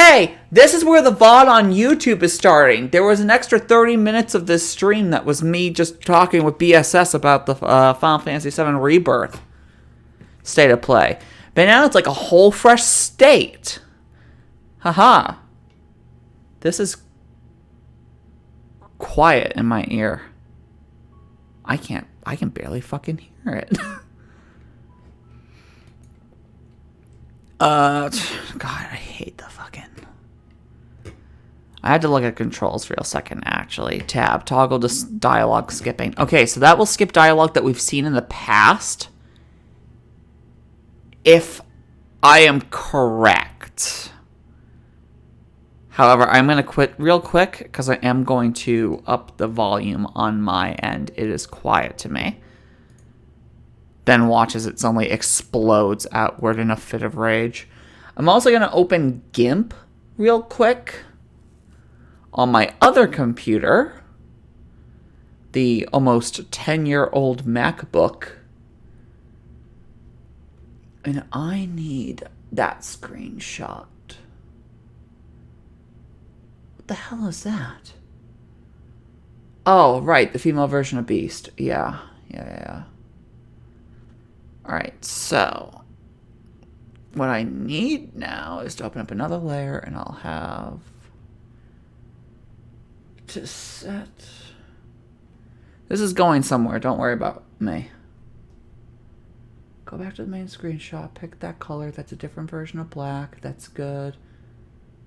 Hey, this is where the VOD on YouTube is starting. There was an extra 30 minutes of this stream that was me just talking with BSS about the Final Fantasy VII Rebirth state of play. But now it's like a whole fresh state. Haha. This is quiet in my ear. I can barely fucking hear it. God, I hate the fucking... I had to look at controls for a second, actually. Tab, toggle to dialogue skipping. Okay, so that will skip dialogue that we've seen in the past. If I am correct. However, I'm going to quit real quick because I am going to up the volume on my end. It is quiet to me. Then watch as it suddenly explodes outward in a fit of rage. I'm also going to open GIMP real quick on my other computer, the almost 10-year-old MacBook. And I need that screenshot. What the hell is that? Oh, right, the female version of Beast. Yeah. Alright, so what I need now is to open up another layer, and I'll have to set... This is going somewhere, don't worry about me. Go back to the main screenshot, pick that color, that's a different version of black, that's good.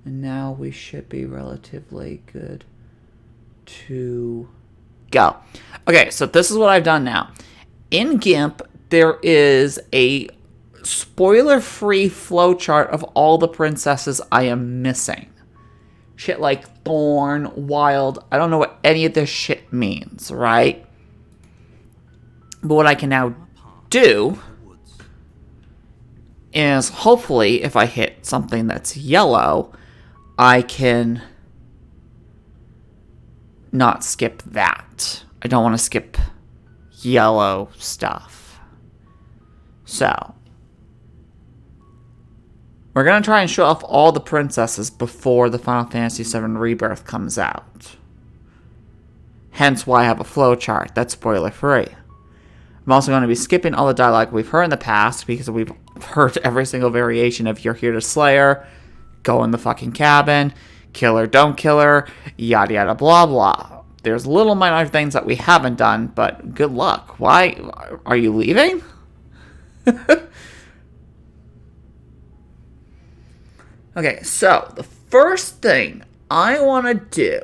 And now we should be relatively good to go. Okay, so this is what I've done now. In GIMP, there is a spoiler-free flowchart of all the princesses I am missing. Shit like Thorn, Wild, I don't know what any of this shit means, right? But what I can now do is, hopefully, if I hit something that's yellow, I can not skip that. I don't want to skip yellow stuff. So, we're going to try and show off all the princesses before the Final Fantasy VII Rebirth comes out. Hence why I have a flowchart that's spoiler-free. I'm also going to be skipping all the dialogue we've heard in the past because we've heard every single variation of you're here to slay her, go in the fucking cabin, kill her, don't kill her, yada yada blah blah. There's little minor things that we haven't done, but good luck. Why? Are you leaving? Okay, so the first thing I want to do...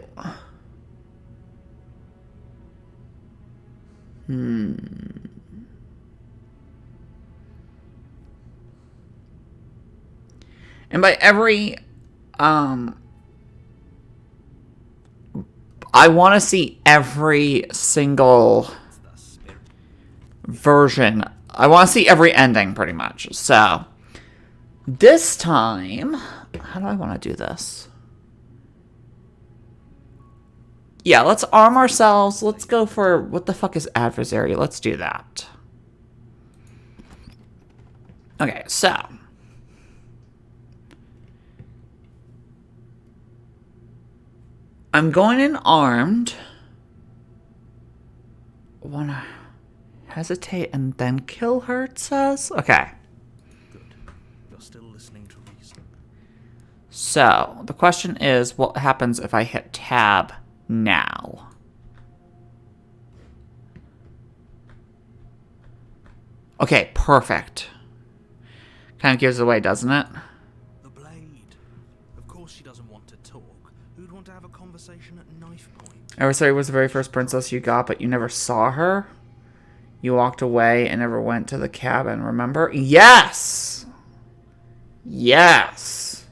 And by every... I want to see every single version. I want to see every ending, pretty much. So, this time... How do I want to do this? Yeah, let's arm ourselves. Let's go for... What the fuck is adversary? Let's do that. Okay, so... I'm going in armed. Wanna hesitate and then kill her, it says? Okay. Good. You're still listening to reason. So, the question is, what happens if I hit tab now? Okay, perfect. Kind of gives it away, doesn't it? The blade. Of course she doesn't want to talk. Who'd want to have a conversation at knife point? Adversary was the very first princess you got, but you never saw her? You walked away and never went to the cabin, remember? Yes! Yes!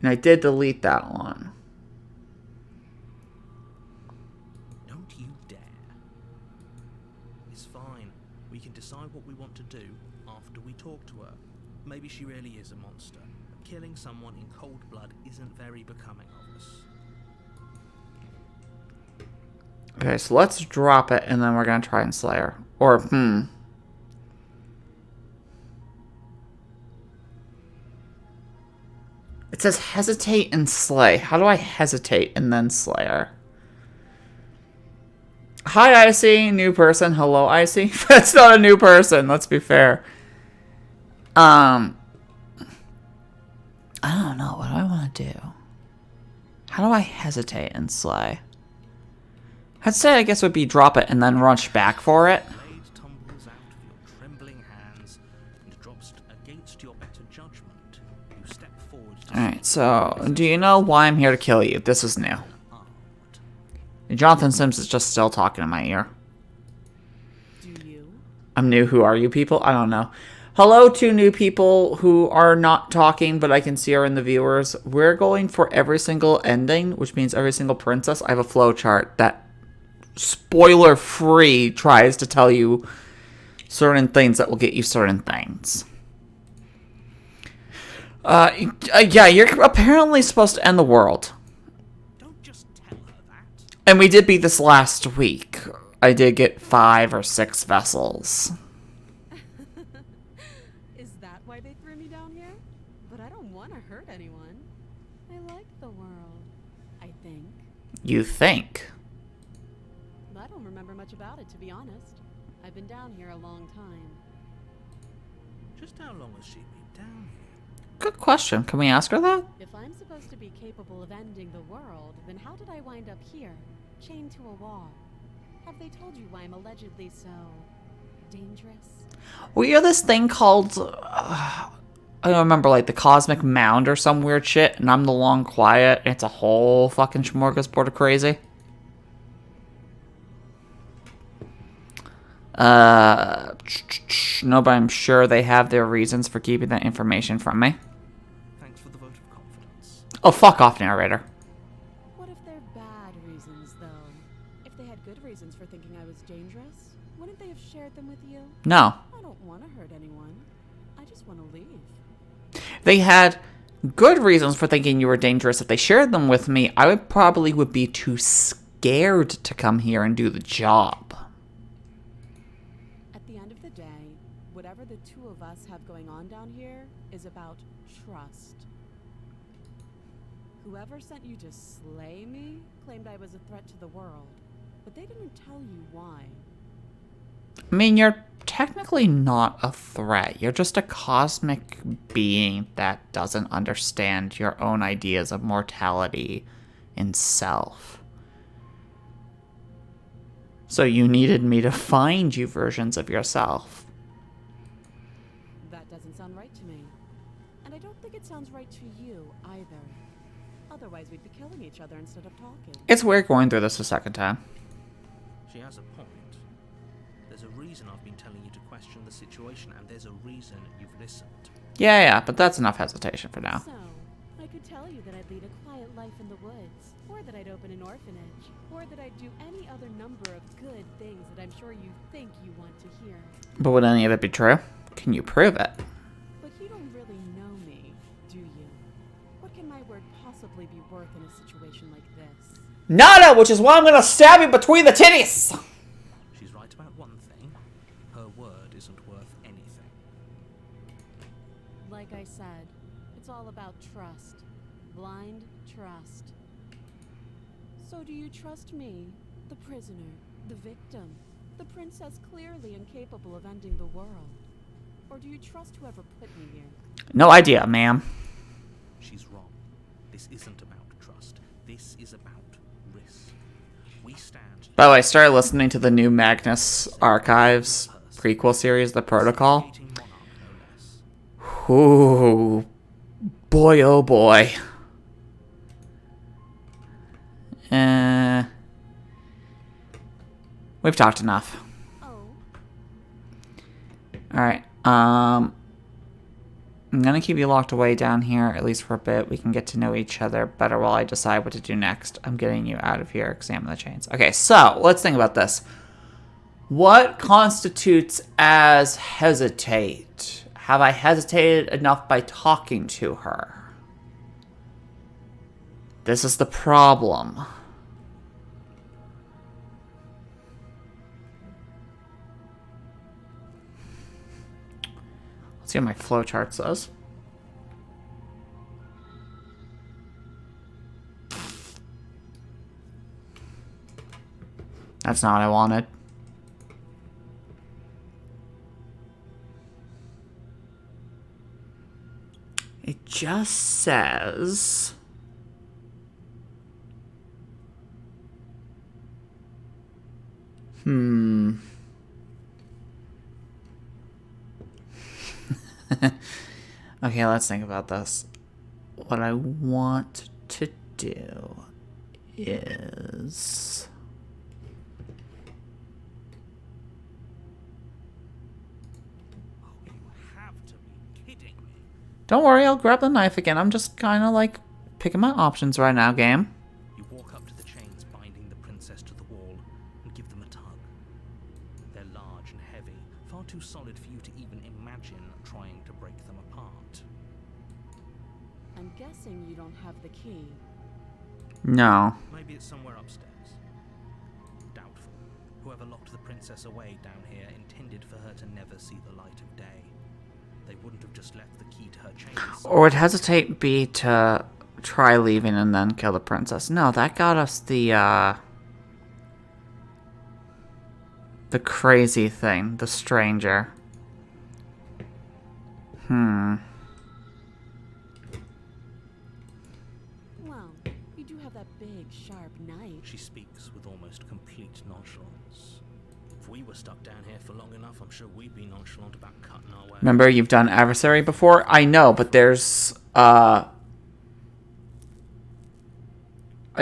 And I did delete that one. Don't you dare. It's fine. We can decide what we want to do after we talk to her. Maybe she really is a monster. But killing someone in cold blood isn't very becoming of us. Okay, so let's drop it, and then we're going to try and slay her. Or, It says hesitate and slay. How do I hesitate and then slay her? Hi, Icy. New person. Hello, Icy. That's not a new person. Let's be fair. I don't know. What do I want to do? How do I hesitate and slay? Hesitate, I guess, would be drop it and then rush back for it. Blade tumbles out of your trembling hands and drops against your better judgment. You step forward. Alright, so, do you know why I'm here to kill you? This is new. Jonathan Sims is just still talking in my ear. Do you? I'm new. Who are you people? I don't know. Hello to new people who are not talking, but I can see are in the viewers. We're going for every single ending, which means every single princess. I have a flow chart that, spoiler-free, tries to tell you certain things that will get you certain things. Yeah, you're apparently supposed to end the world. Don't just tell her that. And we did beat this last week. I did get 5 or 6 vessels. Is that why they threw me down here? But I don't want to hurt anyone. I like the world, I think. You think? I don't remember much about it, to be honest. I've been down here a long time. Just how long has she been down here? Good question. Can we ask her that? If I'm supposed to be capable of ending the world, then how did I wind up here, chained to a wall? Have they told you why I'm allegedly so dangerous? Well, you're this thing called, I don't remember, like the Cosmic Mound or some weird shit, and I'm the Long Quiet, and it's a whole fucking smorgasbord of crazy. No, but I'm sure they have their reasons for keeping that information from me. Thanks for the vote of confidence. Oh, fuck off, narrator. What if they're bad reasons, though? If they had good reasons for thinking I was dangerous, wouldn't they have shared them with you? No. I don't want to hurt anyone. I just want to leave. They had good reasons for thinking you were dangerous. If they shared them with me, I would be too scared to come here and do the job. At the end of the day, whatever the two of us have going on down here is about trust. Whoever sent you to slay me claimed I was a threat to the world, but they didn't tell you why. I mean, you're technically not a threat. You're just a cosmic being that doesn't understand your own ideas of mortality and self. So you needed me to find you versions of yourself. That doesn't sound right to me. And I don't think it sounds right to you either. Otherwise, we'd be killing each other instead of talking. It's weird going through this a second time. She has a point. There's a reason I've been telling you to question the situation, and there's a reason you've listened. Yeah, but that's enough hesitation for now. So, I could tell you that I'd lead a quiet life in the woods, or that I'd open an orphanage, or that I'd do any other number of good things that I'm sure you think you want to hear. But would any of it be true? Can you prove it? But you don't really know me, do you? What can my word possibly be worth in a situation like this? Nada, which is why I'm gonna stab you between the titties! She's right about one thing. Her word isn't worth anything. Like I said, it's all about trust. Blind trust. So do you trust me, the prisoner, the victim, the princess clearly incapable of ending the world? Or do you trust whoever put me here? No idea, ma'am. She's wrong. This isn't about trust. This is about risk. We stand... By the way, I started listening to the new Magnus Archives prequel series, The Protocol. Creating monarch, no less. Ooh, boy, oh boy. We've talked enough. Oh, Alright, I'm gonna keep you locked away down here, at least for a bit. We can get to know each other better while I decide what to do next. I'm getting you out of here, examine the chains. Okay, so, let's think about this. What constitutes as hesitate? Have I hesitated enough by talking to her? This is the problem. Let's see what my flowchart says. That's not what I wanted. It just says... Okay, let's think about this. What I want to do is... Oh, you have to be kidding me. Don't worry, I'll grab the knife again. I'm just kind of like picking my options right now, game. You walk up to the chains binding the princess to the wall and give them a tug. They're large and heavy, far too solid for you to even imagine trying to break them apart. I'm guessing you don't have the key. No. Maybe it's somewhere upstairs. Doubtful. Whoever locked the princess away down here intended for her to never see the light of day. They wouldn't have just left the key to her chains. Or would hesitate be to try leaving and then kill the princess. No, that got us the crazy thing, the stranger. Well, you do have that big, sharp knife. She speaks with almost complete nonchalance. If we were stuck down here for long enough, I'm sure we'd be nonchalant about cutting our way. Remember, you've done adversary before? I know, but there's, I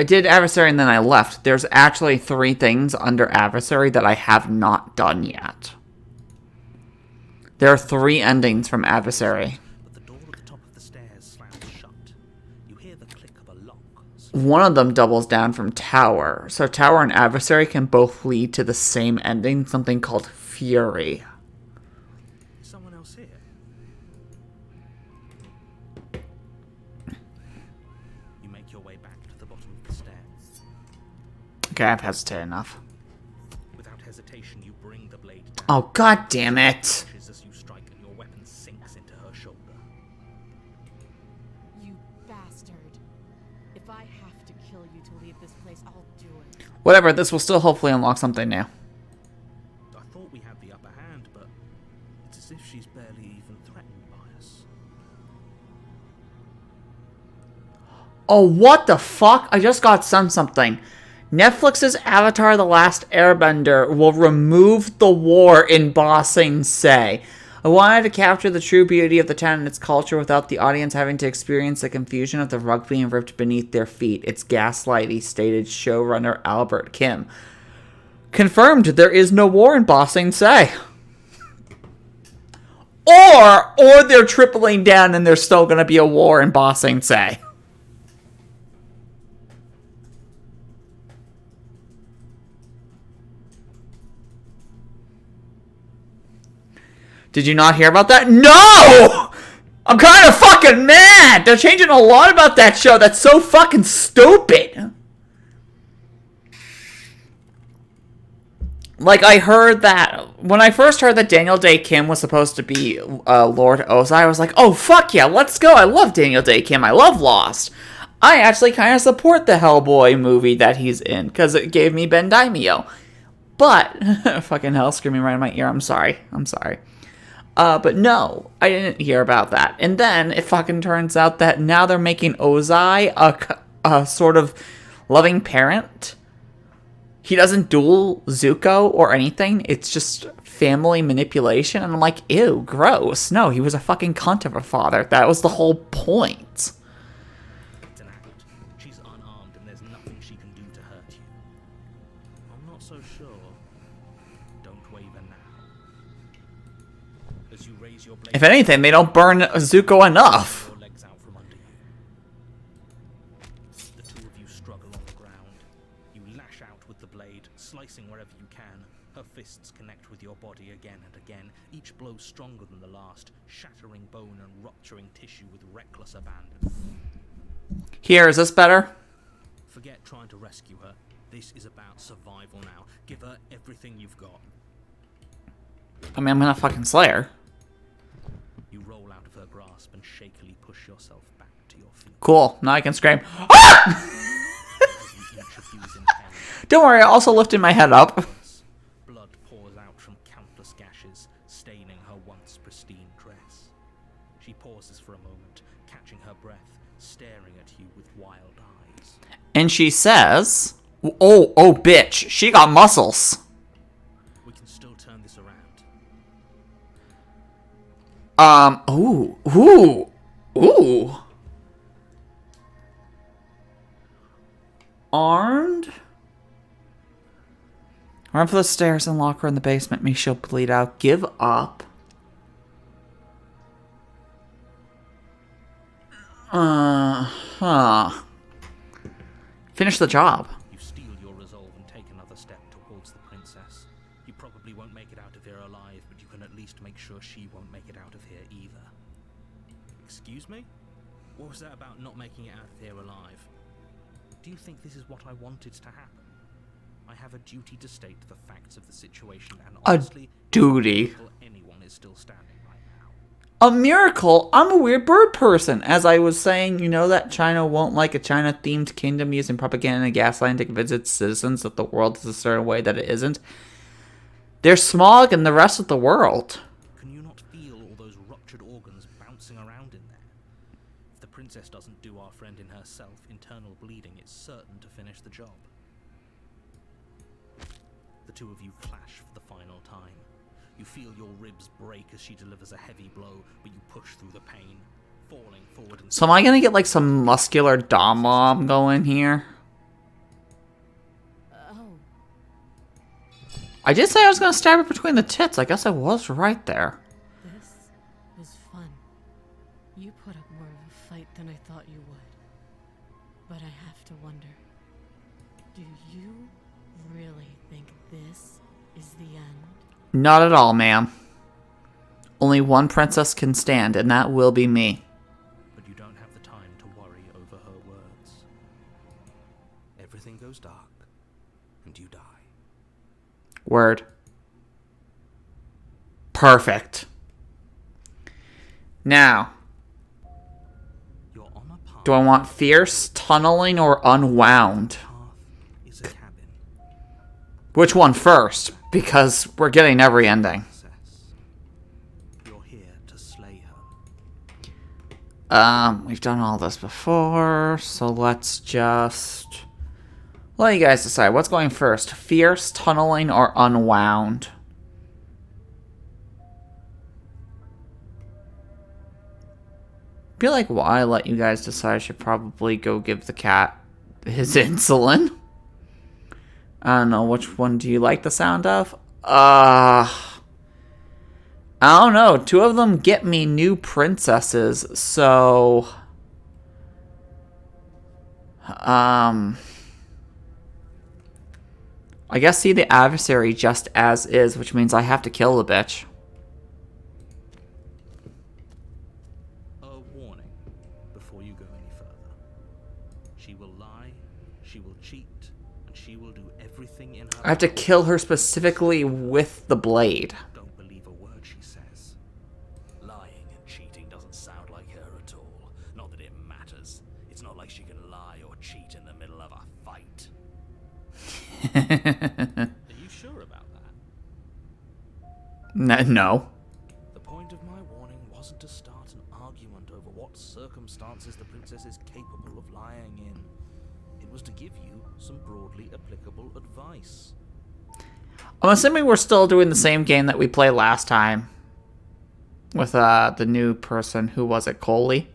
did adversary and then I left. There's actually 3 things under adversary that I have not done yet. There are 3 endings from adversary. But the door at the top of the stairs slams shut. You hear the click of a lock. One of them doubles down from tower. So tower and adversary can both lead to the same ending, something called fury. Is someone else here? You make your way back to the bottom of the stairs. Okay, I've hesitated enough. Without hesitation, you bring the blade down. Oh, god damn it! As you strike, and your weapon sinks into her shoulder. You bastard. If I have to kill you to leave this place, I'll do it. Whatever, this will still hopefully unlock something new. I thought we had the upper hand, but it's as if she's barely even threatened by us. Oh, what the fuck? I just got something. Netflix's Avatar: The Last Airbender will remove the war in Ba Sing Se. I wanted to capture the true beauty of the town and its culture without the audience having to experience the confusion of the rug being ripped beneath their feet. It's gaslighty, stated showrunner Albert Kim. Confirmed there is no war in Ba Sing Se. Or they're tripling down and there's still going to be a war in Ba Sing Se. Did you not hear about that? No! I'm kind of fucking mad! They're changing a lot about that show. That's so fucking stupid. Like, I heard that... When I first heard that Daniel Day Kim was supposed to be Lord Ozai, I was like, oh, fuck yeah, let's go. I love Daniel Day Kim. I love Lost. I actually kind of support the Hellboy movie that he's in, because it gave me Ben Daimyo. But... fucking hell, screaming right in my ear. I'm sorry. But no, I didn't hear about that. And then it fucking turns out that now they're making Ozai a sort of loving parent. He doesn't duel Zuko or anything. It's just family manipulation. And I'm like, ew, gross. No, he was a fucking cunt of a father. That was the whole point. It's an act. She's unarmed and there's nothing she can do to hurt you. I'm not so sure. Don't waver now. As you raise your blade, If anything, they don't burn Zuko enough. your legs out from under you. The two of you struggle on the ground. You lash out with the blade, slicing wherever you can. Her fists connect with your body again and again, each blow stronger than the last, shattering bone and rupturing tissue with reckless abandon. Here, is this better? Forget trying to rescue her. This is about survival now. Give her everything you've got. I mean, I'm gonna fucking slay her. You roll out of her grasp and shakily push yourself back to your feet. Cool, now I can scream. Ah! each of you is in peril. Don't worry, I also lifted my head up. Blood pours out from countless gashes, staining her once pristine dress. She pauses for a moment, catching her breath, staring at you with wild eyes. And she says, oh, bitch, she got muscles. We can still turn this around. Ooh. Armed? Run for the stairs and lock her in the basement. Me, she'll bleed out. Give up. Finish the job. You steel your resolve and take another step towards the princess. You probably won't make it out of here alive, but you can at least make sure she won't make it out of here either. Excuse me? What was that about not making it out of here alive? Do you think this is what I wanted to happen? I have a duty to state the facts of the situation, and honestly, duty. Anyone is still standing right now. A miracle. I'm a weird bird person. As I was saying, you know that China won't like a China-themed kingdom using propaganda and gaslighting to convince its citizens that the world is a certain way that it isn't. There's smog in the rest of the world. Can you not feel all those ruptured organs bouncing around in there? If the princess doesn't do our friend in herself, internal bleeding is certain to finish the job. The two of you clash for the final time. You feel your ribs break as she delivers a heavy blow, but you push through the pain, falling forward and... So am I gonna get like some muscular dom-mom going here? Oh. I did say I was gonna stab her between the tits. I guess I was right there. This was fun. You put up more of a fight than I thought you would. But I have to wonder, do you really think this is the end? Not at all, ma'am. Only one princess can stand, and that will be me. But you don't have the time to worry over her words. Everything goes dark, and you die. Word. Perfect. Now, You're on a path. do I want fierce, tunneling, or unwound? Path is a cabin. Which one first? Because we're getting every ending. Princess. You're here to slay her. We've done all this before, so let's just let you guys decide. What's going first? Fierce, tunneling, or unwound? I feel like while I let you guys decide, I should probably go give the cat his insulin. I don't know, which one do you like the sound of? I don't know. Two of them get me new princesses, so... I guess see the adversary just as is, which means I have to kill the bitch. A warning before you go any further. She will lie, she will cheat, and she will do everything in her I have to power. kill her specifically with the blade. Don't believe a word she says. Lying and cheating doesn't sound like her at all. Not that it matters. It's not like she can lie or cheat in the middle of a fight. Are you sure about that? No. The point of my warning wasn't to start an argument over what circumstances the princess is capable of lying in. It was to give you some broadly applicable advice. I'm assuming we're still doing the same game that we played last time. With the new person. Who was it? Coley?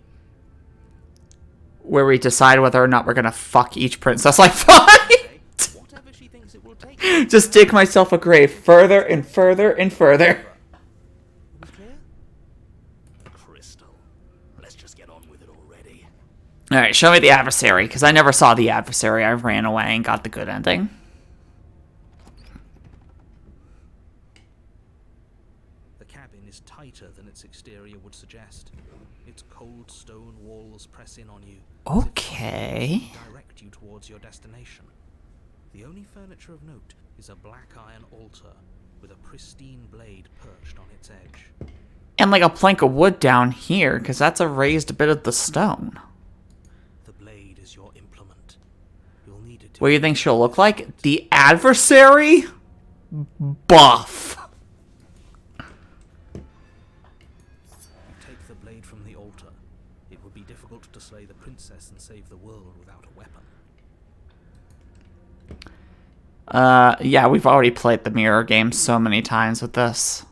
Where we decide whether or not we're gonna fuck each princess like fight. Whatever she thinks it will take. Just dig myself a grave further and further and further. Was clear? Crystal. Let's just get on with it already. Alright, show me the adversary, because I never saw the adversary. I ran away and got the good ending. The cabin is tighter than its exterior would suggest. Its cold stone walls press in on you. as if Okay. to direct you towards your destination. The only furniture of note is a black iron altar with a pristine blade perched on its edge. And like a plank of wood down here, because that's a raised bit of the stone. The blade is your implement. You'll need it What do you think she'll look like? The adversary? Buff. Take the blade from the altar. It would be difficult to slay the princess and save the world without a weapon. Yeah, we've already played the mirror game so many times with this.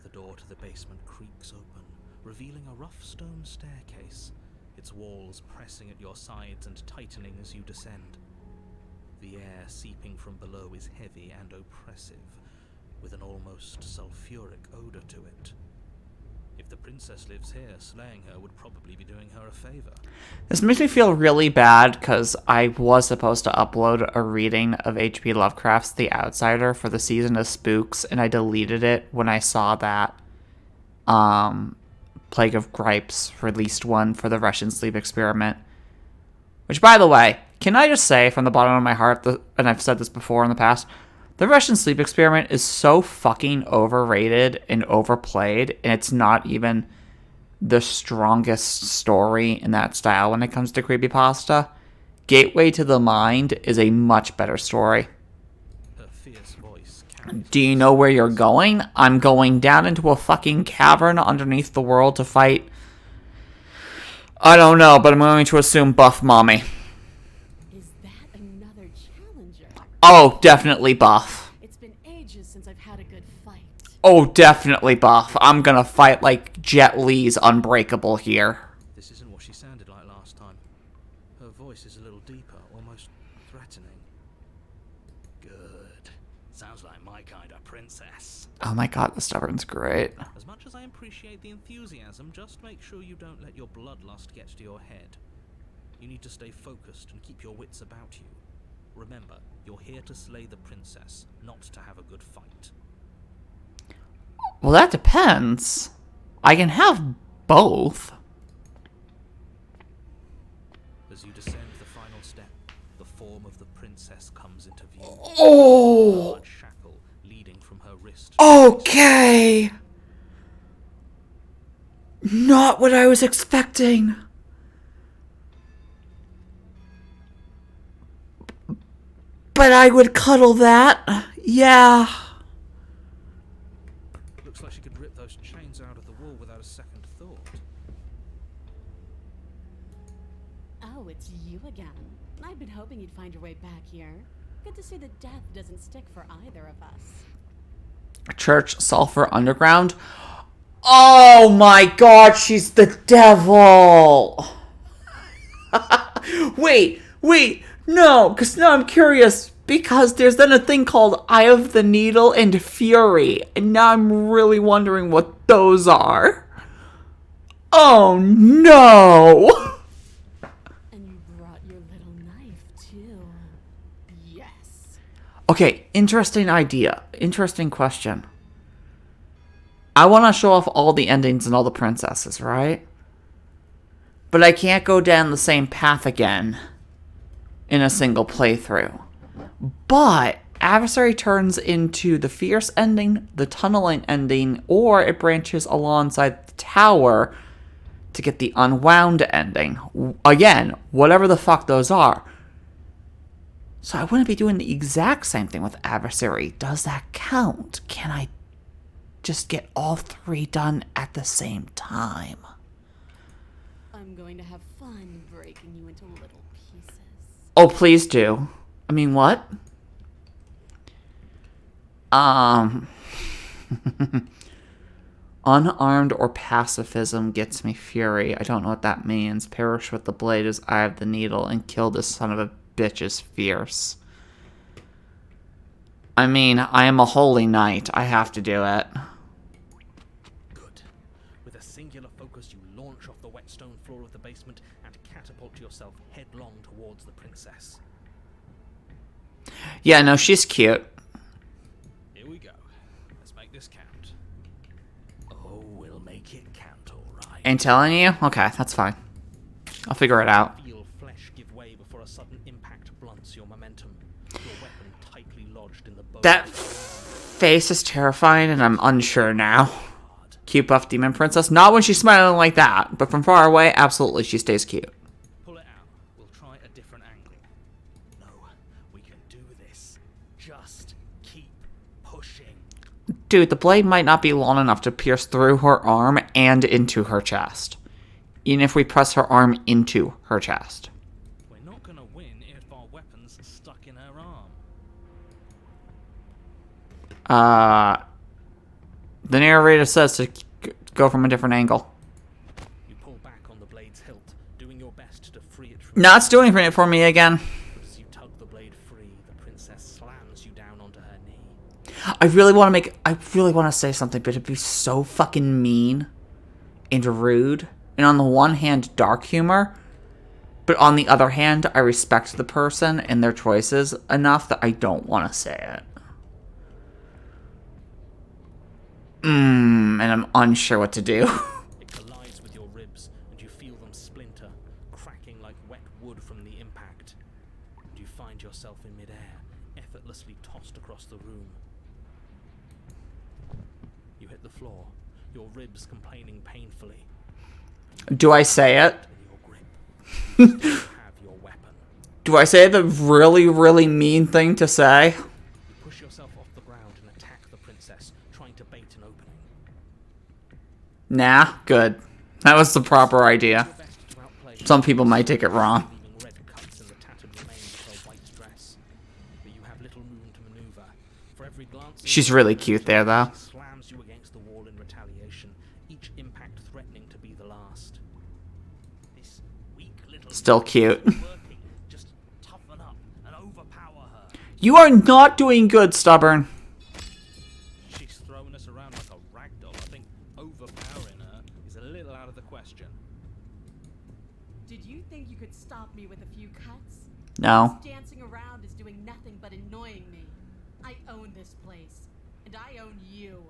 The door to the basement creaks open, revealing a rough stone staircase, its walls pressing at your sides and tightening as you descend. The air seeping from below is heavy and oppressive, with an almost sulfuric odor to it. If the princess lives here, slaying her would probably be doing her a favor. This makes me feel really bad because I was supposed to upload a reading of H.P. Lovecraft's The Outsider for the season of Spooks, and I deleted it when I saw that Plague of Gripes released one for the Russian sleep experiment. Which, by the way, can I just say from the bottom of my heart, and I've said this before in the past, the Russian sleep experiment is so fucking overrated and overplayed, and it's not even the strongest story in that style when it comes to creepypasta. Gateway to the Mind is a much better story. Her fierce voice Do you know where you're going? I'm going down into a fucking cavern underneath the world to fight... I don't know, but I'm going to assume Buff Mommy. Is that another challenger? Oh, definitely Buff. It's been ages since I've had a good fight. Oh, definitely Buff. I'm gonna fight like Jet Li's Unbreakable here. This isn't what she sounded like last time. Her voice is a little deeper, almost threatening. Good. Sounds like my kind of princess. Oh my god, the stubborn's great. As much as I appreciate the enthusiasm, just make sure you don't let your bloodlust get to your head. You need to stay focused and keep your wits about you. Remember, you're here to slay the princess, not to have a good fight. Well, that depends. I can have both. As you descend the final step, the form of the princess comes into view. Oh! A large shackle leading from her wrist. Okay! Not what I was expecting. But I would cuddle that. Yeah. Looks like she could rip those chains out of the wall without a second thought. Oh, it's you again. I've been hoping you'd find your way back here. Good to see that death doesn't stick for either of us. Church Sulphur Underground. Oh my god, she's the devil. wait, no, because now I'm curious. Because there's then a thing called Eye of the Needle and Fury. And now I'm really wondering what those are. Oh no! And you brought your little knife, too. Yes. Okay, interesting idea. Interesting question. I want to show off all the endings and all the princesses, right? But I can't go down the same path again in a single playthrough. But Adversary turns into the Fierce ending, the Tunneling ending, or it branches alongside the Tower to get the Unwound ending. Again, whatever the fuck those are. So I wouldn't be doing the exact same thing with Adversary. Does that count? Can I just get all three done at the same time? I'm going to have fun breaking you into little pieces. Oh, please do. I mean, what? Unarmed or pacifism gets me fury. I don't know what that means. Perish with the blade as eye of the needle and kill this son of a bitch is fierce. I mean, I am a holy knight. I have to do it. Good. With a singular focus, you launch off the wet stone floor of the basement and catapult yourself headlong towards the princess. Yeah, no, she's cute. Here we go. Let's make this count. Oh, we'll make it count, alright. Ain't telling you? Okay, that's fine. I'll figure it out. Feel flesh give way before a sudden impact blunts your momentum. Your weapon tightly lodged in the bone. That face is terrifying, and I'm unsure now. Cute buff demon princess. Not when she's smiling like that, but from far away, absolutely, she stays cute. Pull it out. We'll try a different angle. No, we can do this. Just keep pushing. Dude, the blade might not be long enough to pierce through her arm and into her chest. Even if we press her arm into her chest. We're not gonna win if our weapon's stuck in her arm. The narrator says to go from a different angle. You pull back on the blade's hilt, doing your best to free it from. No, it's doing it for me again. But as you tug the blade free, the princess slams you down onto her knee. I really want to say something, but it'd be so fucking mean and rude. And on the one hand, dark humor. But on the other hand, I respect the person and their choices enough that I don't want to say it. And I'm unsure what to do. It collides with your ribs, and you feel them splinter, cracking like wet wood from the impact. And you find yourself in midair, effortlessly tossed across the room. You hit the floor, your ribs complaining painfully. Do I say it? In your grip, you have your weapon. Do I say the really, really mean thing to say? You push yourself off the ground and attack the princess, trying to bait an opening. Nah, good. That was the proper idea. Your best to outplay Some people might take it wrong. leaving red cuts in the tattered remains of her white dress. But you have little room to maneuver. For every glance She's really cute there, though. she slams you against the wall in retaliation, each impact threatening to be the last. This weak little Still cute. working. Just toughen up and overpower her. You are not doing good, Stubborn. She's throwing us around like a ragdoll. I think overpowering her is a little out of the question. Did you think you could stop me with a few cuts? No. Dancing around is doing nothing but annoying me. I own this place, and I own you.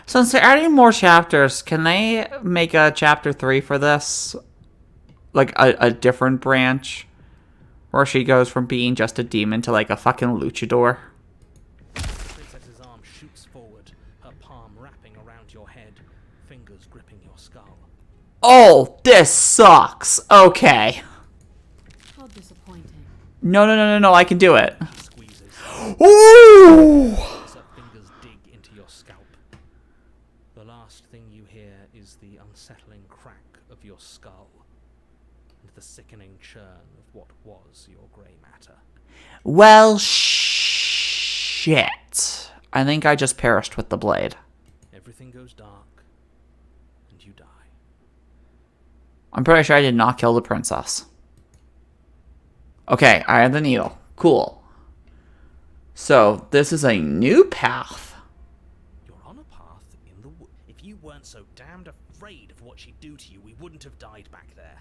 Since they're adding more chapters, can they make a chapter 3 for this? Like a different branch? Where she goes from being just a demon to like a fucking luchador? The princess's arm shoots forward, her palm wrapping around your head, fingers gripping your skull. Oh, this sucks. Okay. How disappointing. No, I can do it. She squeezes. Ooh! As her fingers dig into your scalp. The last thing you hear is the unsettling crack of your skull and the sickening churn of what was your grey matter. Well, shit. I think I just perished with the blade. Everything goes dark, and you die. I'm pretty sure I did not kill the princess. Okay, I have the needle. Cool. So, this is a new path. You're on a path in the wood. If you weren't so damned afraid of what she'd do to you, we wouldn't have died back there.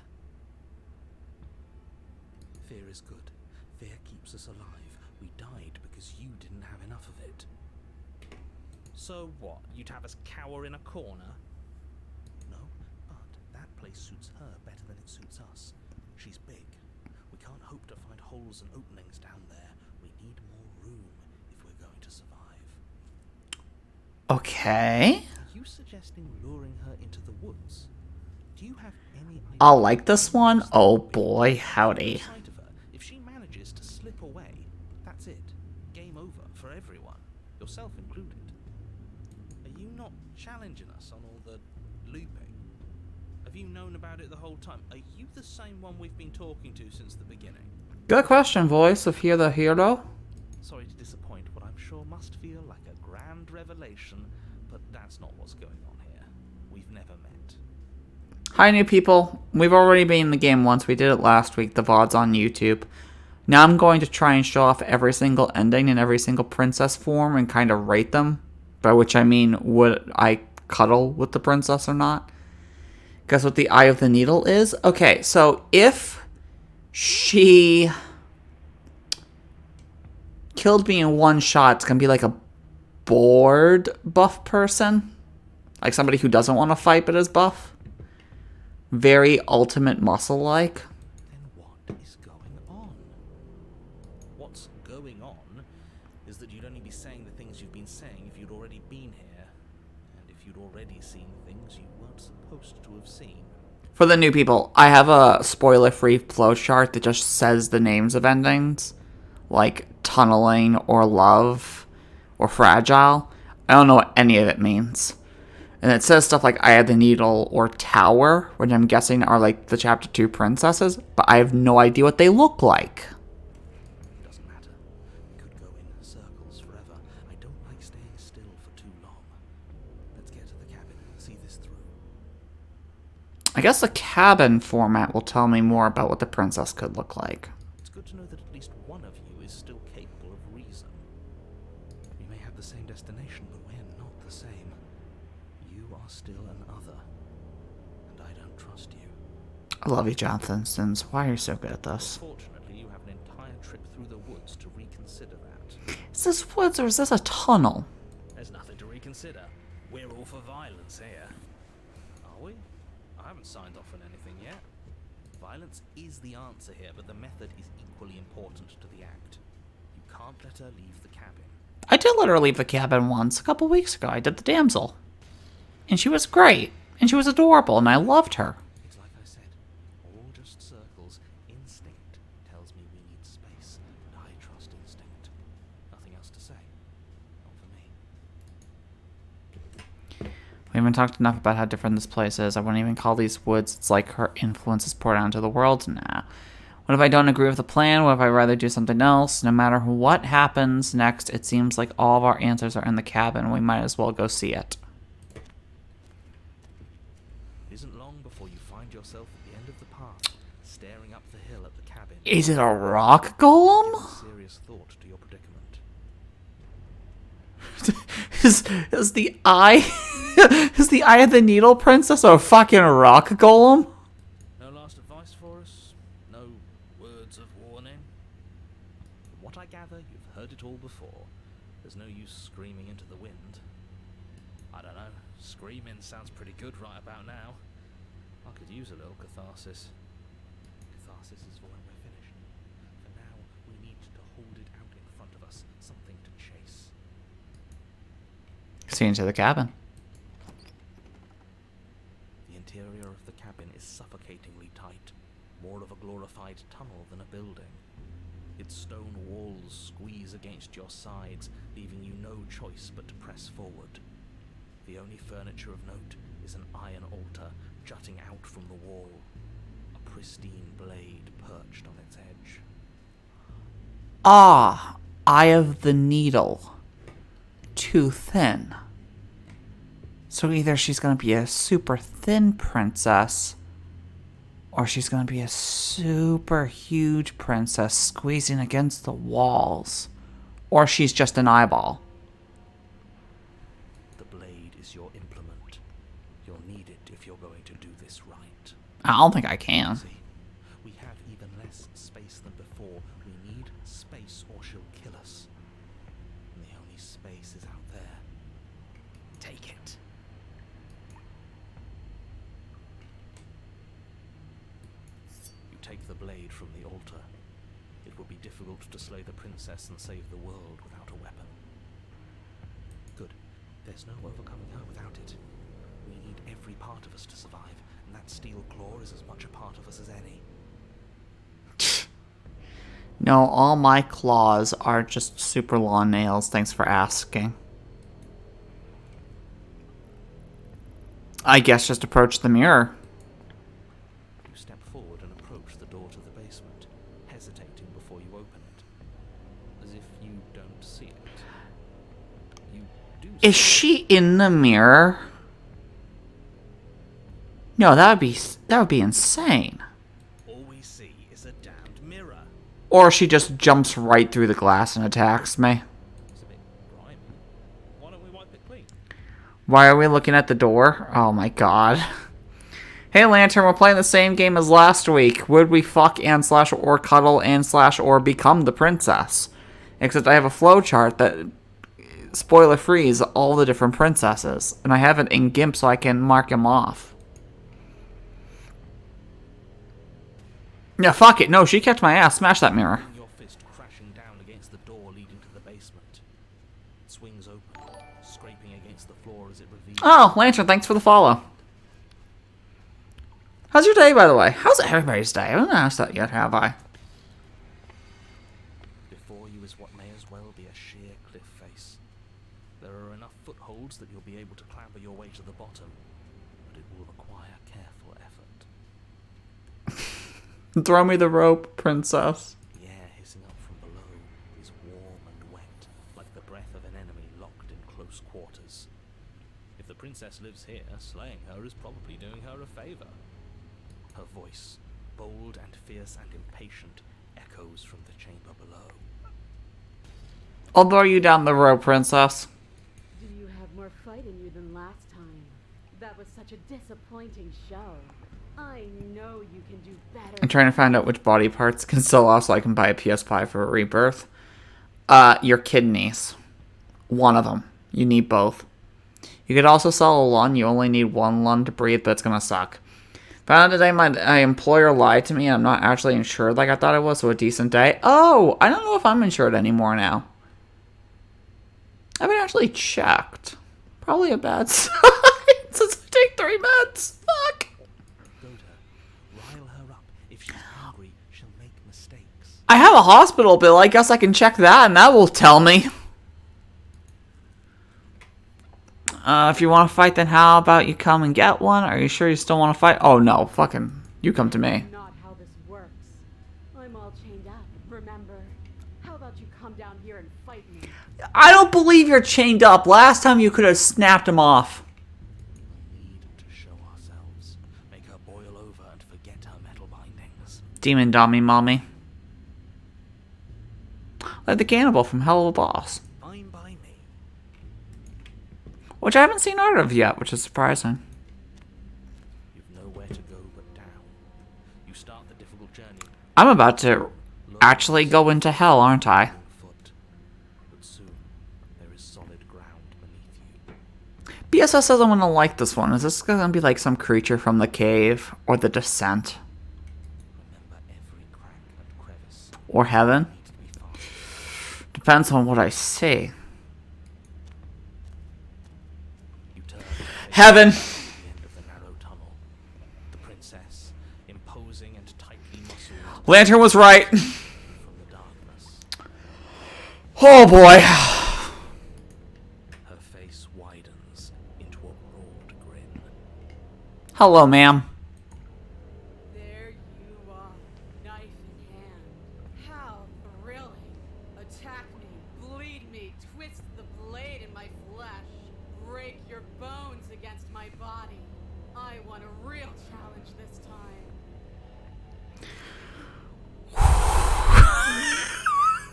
Fear is good. Fear keeps us alive. We died because you didn't have enough of it. So what? You'd have us cower in a corner? No, but that place suits her better than it suits us. She's big. We can't hope to find holes and openings down there. We need more room if we're going to survive. Okay. Are you suggesting luring her into the woods? Do you have any idea? I'll like this one. Oh boy, howdy. Sight of her. If she manages to slip away, that's it. Game over for everyone, yourself included. Are you not challenging us on all the looping? Have you known about it the whole time? Are you the same one we've been talking to since the beginning? Good question, voice of Hear the Hero. Sorry to disappoint what I'm sure must feel like a grand revelation, but that's not what's going on here. We've never met. Hi, new people. We've already been in the game once. We did it last week. The VOD's on YouTube. Now I'm going to try and show off every single ending and every single princess form and kind of rate them. By which I mean, would I cuddle with the princess or not? Guess what the Eye of the Needle is? Okay, so if she killed me in one shot, it's going to be like a bored buff person. Like somebody who doesn't want to fight but is buff. Very ultimate muscle-like. Then what is going on? What's going on is that you'd only be saying the things you've been saying if you'd already been here. if you'd already seen things you weren't supposed to have seen. For the new people, I have a spoiler-free flowchart that just says the names of endings, like tunneling or love or fragile. I don't know what any of it means. And it says stuff like Eye of the Needle or Tower, which I'm guessing are like the Chapter 2 princesses, but I have no idea what they look like. Doesn't matter. We could go in circles forever. I don't like staying still for too long. Let's get to the cabin and see this through. I guess the cabin format will tell me more about what the princess could look like. It's good to know that at least one of you is still capable of reason. We may have the same destination, but we're not the same. You are still an other, and I don't trust you. I love you, Jonathan Sims. Why are you so good at this? Fortunately, you have an entire trip through the woods to reconsider that. Is this woods or is this a tunnel? There's nothing to reconsider. We're all for violence here. Are we? I haven't signed off on anything yet. Violence is the answer here, but the method is equally important to the act. You can't let her leave the cabin. I did let her leave the cabin once, a couple weeks ago. I did the damsel. And she was great. And she was adorable, and I loved her. It's like I said, all just circles. Instinct tells me we need space, and I trust instinct. Nothing else to say. Not for me. We haven't talked enough about how different this place is. I wouldn't even call these woods. It's like her influence is poured out into the world. Nah. What if I don't agree with the plan? What if I'd rather do something else? No matter what happens next, it seems like all of our answers are in the cabin. We might as well go see it. It isn't long before you find yourself at the end of the path, staring up the hill at the cabin. Is it a rock golem? Give serious thought to your predicament. is the eye is the Eye of the Needle princess a fucking rock golem? No last advice for us? No words of warning? From what I gather, you've heard it all before. There's no use screaming into the wind. I don't know. Screaming sounds pretty good right about now. I could use a little catharsis. Catharsis is for when we're finished. For now, we need to hold it out in front of us. Something to chase. See into the cabin. The interior of the cabin is suffocatingly tight. More of a glorified tunnel than a building. Its stone walls squeeze against your sides, leaving you no choice but to press forward. The only furniture of note is an iron altar jutting out from the wall, a pristine blade perched on its edge. Ah, Eye of the Needle. Too thin. So either she's going to be a super thin princess, or she's going to be a super huge princess squeezing against the walls, or she's just an eyeball. The blade is your implement. You'll need it if you're going to do this right. I don't think I can. See, we have even less space than before. We need space or she'll kill us. And the only space is out there. Take it. You take the blade from the altar. It will be difficult to slay the princess and save the world without a weapon. Good. There's no overcoming her without it. We need every part of us to survive, and that steel claw is as much a part of us as any. No, all my claws are just super long nails. Thanks for asking. I guess just approach the mirror. You step forward and approach the door to the basement, hesitating before you open it, as if you don't see it. You do see Is she in the mirror? No, that would be insane. it. All we see is a damned mirror. Or she just jumps right through the glass and attacks me. It's a bit grimy. Why don't we wipe it clean? Why are we looking at the door? Oh my god. Hey Lantern, we're playing the same game as last week. Would we fuck and slash or cuddle and slash or become the princess? Except I have a flowchart that spoiler frees all the different princesses. And I have it in GIMP so I can mark them off. Yeah, fuck it. No, she kicked my ass. Smash that mirror. Your fist crashing down against the door leading to the basement. It swings open. scraping against the floor as it revealed. Oh, Lantern, thanks for the follow. How's your day, by the way? How's everybody's day? I haven't asked that yet, have I? Before you is what may as well be a sheer cliff face. There are enough footholds that you'll be able to clamber your way to the bottom, but it will require careful effort. Throw me the rope, princess. The air hissing up from below is warm and wet, like the breath of an enemy locked in close quarters. If the princess lives here, slaying her is probably doing her a favor. Her voice, bold and fierce and impatient, echoes from the chamber below. I'll throw you down the rope, princess. Do you have more fight in you than last time? That was such a disappointing show. I know you can do better. I'm trying to find out which body parts can sell off so I can buy a PS5 for a rebirth. Your kidneys. One of them. You need both. You could also sell a lung. You only need one lung to breathe, but it's gonna suck. Found out today my employer lied to me. I'm not actually insured like I thought I was, so a decent day. Oh, I don't know if I'm insured anymore now. I haven't actually checked. Probably a bad sign since I take 3 meds. Fuck. Go to her. Rile her up. If she's angry, she'll make mistakes. I have a hospital bill. I guess I can check that, and that will tell me. If you want to fight, then how about you come and get one? Are you sure you still want to fight? Oh, no. Fucking, you come to me. Not how this works. I'm all chained up, remember? How about you come down here and fight me? I don't believe you're chained up. Last time you could have snapped him off. We need to show ourselves. Make her boil over and forget her metal bindings. Demon dummy mommy. Like the cannibal from Hell of a Boss. Fine by me. Which I haven't seen art of yet, which is surprising. You've nowhere to go but down. You start the difficult journey. I'm about to actually go into hell, aren't I? Foot. But soon, there is solid ground beneath you. BSS says I'm gonna like this one. Is this gonna be like some creature from the cave? Or the descent? Remember every crack and crevice. Or heaven? Need to be faster. Depends on what I see. You turn Heaven! at the end of the narrow tunnel. The princess, imposing and tightly muscled Lantern was right. from the darkness. Oh boy. Her face widens into a broad grin. Hello, ma'am. There you are, knife in hand. How thrilling. Attack me, bleed me, twist the blade in my flesh, break your bones against my body. I want a real challenge this time.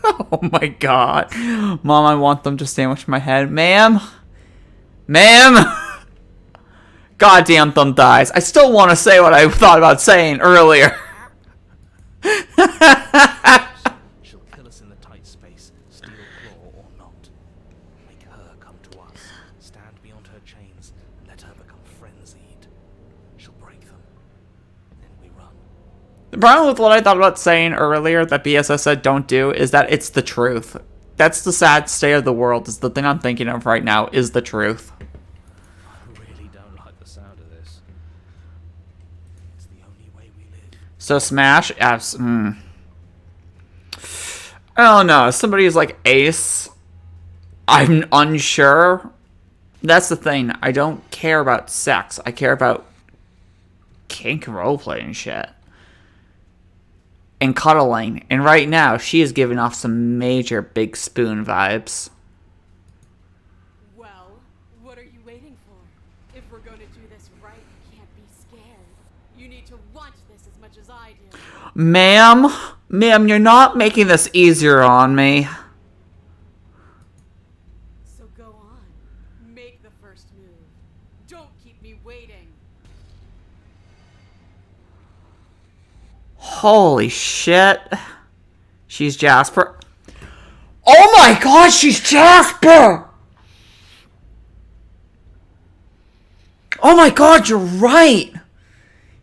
Oh my god. Mom, I want them to sandwich my head. Ma'am? Ma'am? Goddamn thumb thighs. I still want to say what I thought about saying earlier. She'll kill us in the tight space, steel claw or not. Make her come to us, stand beyond her chains, and let her become frenzied. She'll break them. Then we run. The problem with what I thought about saying earlier that BSS said don't do is that it's the truth. That's the sad state of the world. Is the thing I'm thinking of right now is the truth. I really don't like the sound of this. It's the only way we live. So Smash, I don't know. Somebody is like Ace. I'm unsure. That's the thing. I don't care about sex. I care about kink roleplay and shit. And cuddling. And right now, she is giving off some major big spoon vibes. Well, what are you waiting for? If we're going to do this right, you can't be scared. You need to want this as much as I do. Ma'am? Ma'am, you're not making this easier on me. So go on. Make the first move. Don't keep me waiting. Holy shit. She's Jasper. Oh my god, she's Jasper! Oh my god, you're right!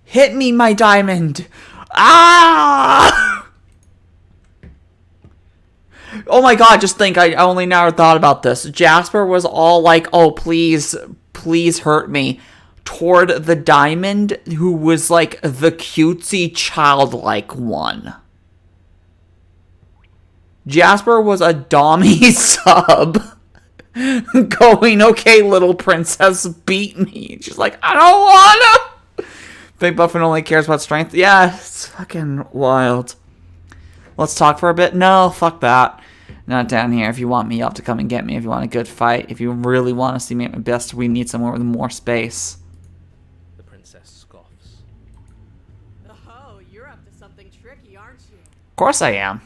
Hit me, my diamond. Ah! Oh my god, just think, I only now thought about this. Jasper was all like, oh, please, please hurt me, toward the diamond, who was like the cutesy, childlike one. Jasper was a dommy sub going, okay, little princess, beat me. She's like, I don't wanna. Big Buffin only cares about strength. Yeah, it's fucking wild. Let's talk for a bit. No, fuck that. Not down here. If you want me, you'll have to come and get me. If you want a good fight, if you really want to see me at my best, we need somewhere with more space. The princess scoffs. Oh, you're up to something tricky, aren't you? Of course I am.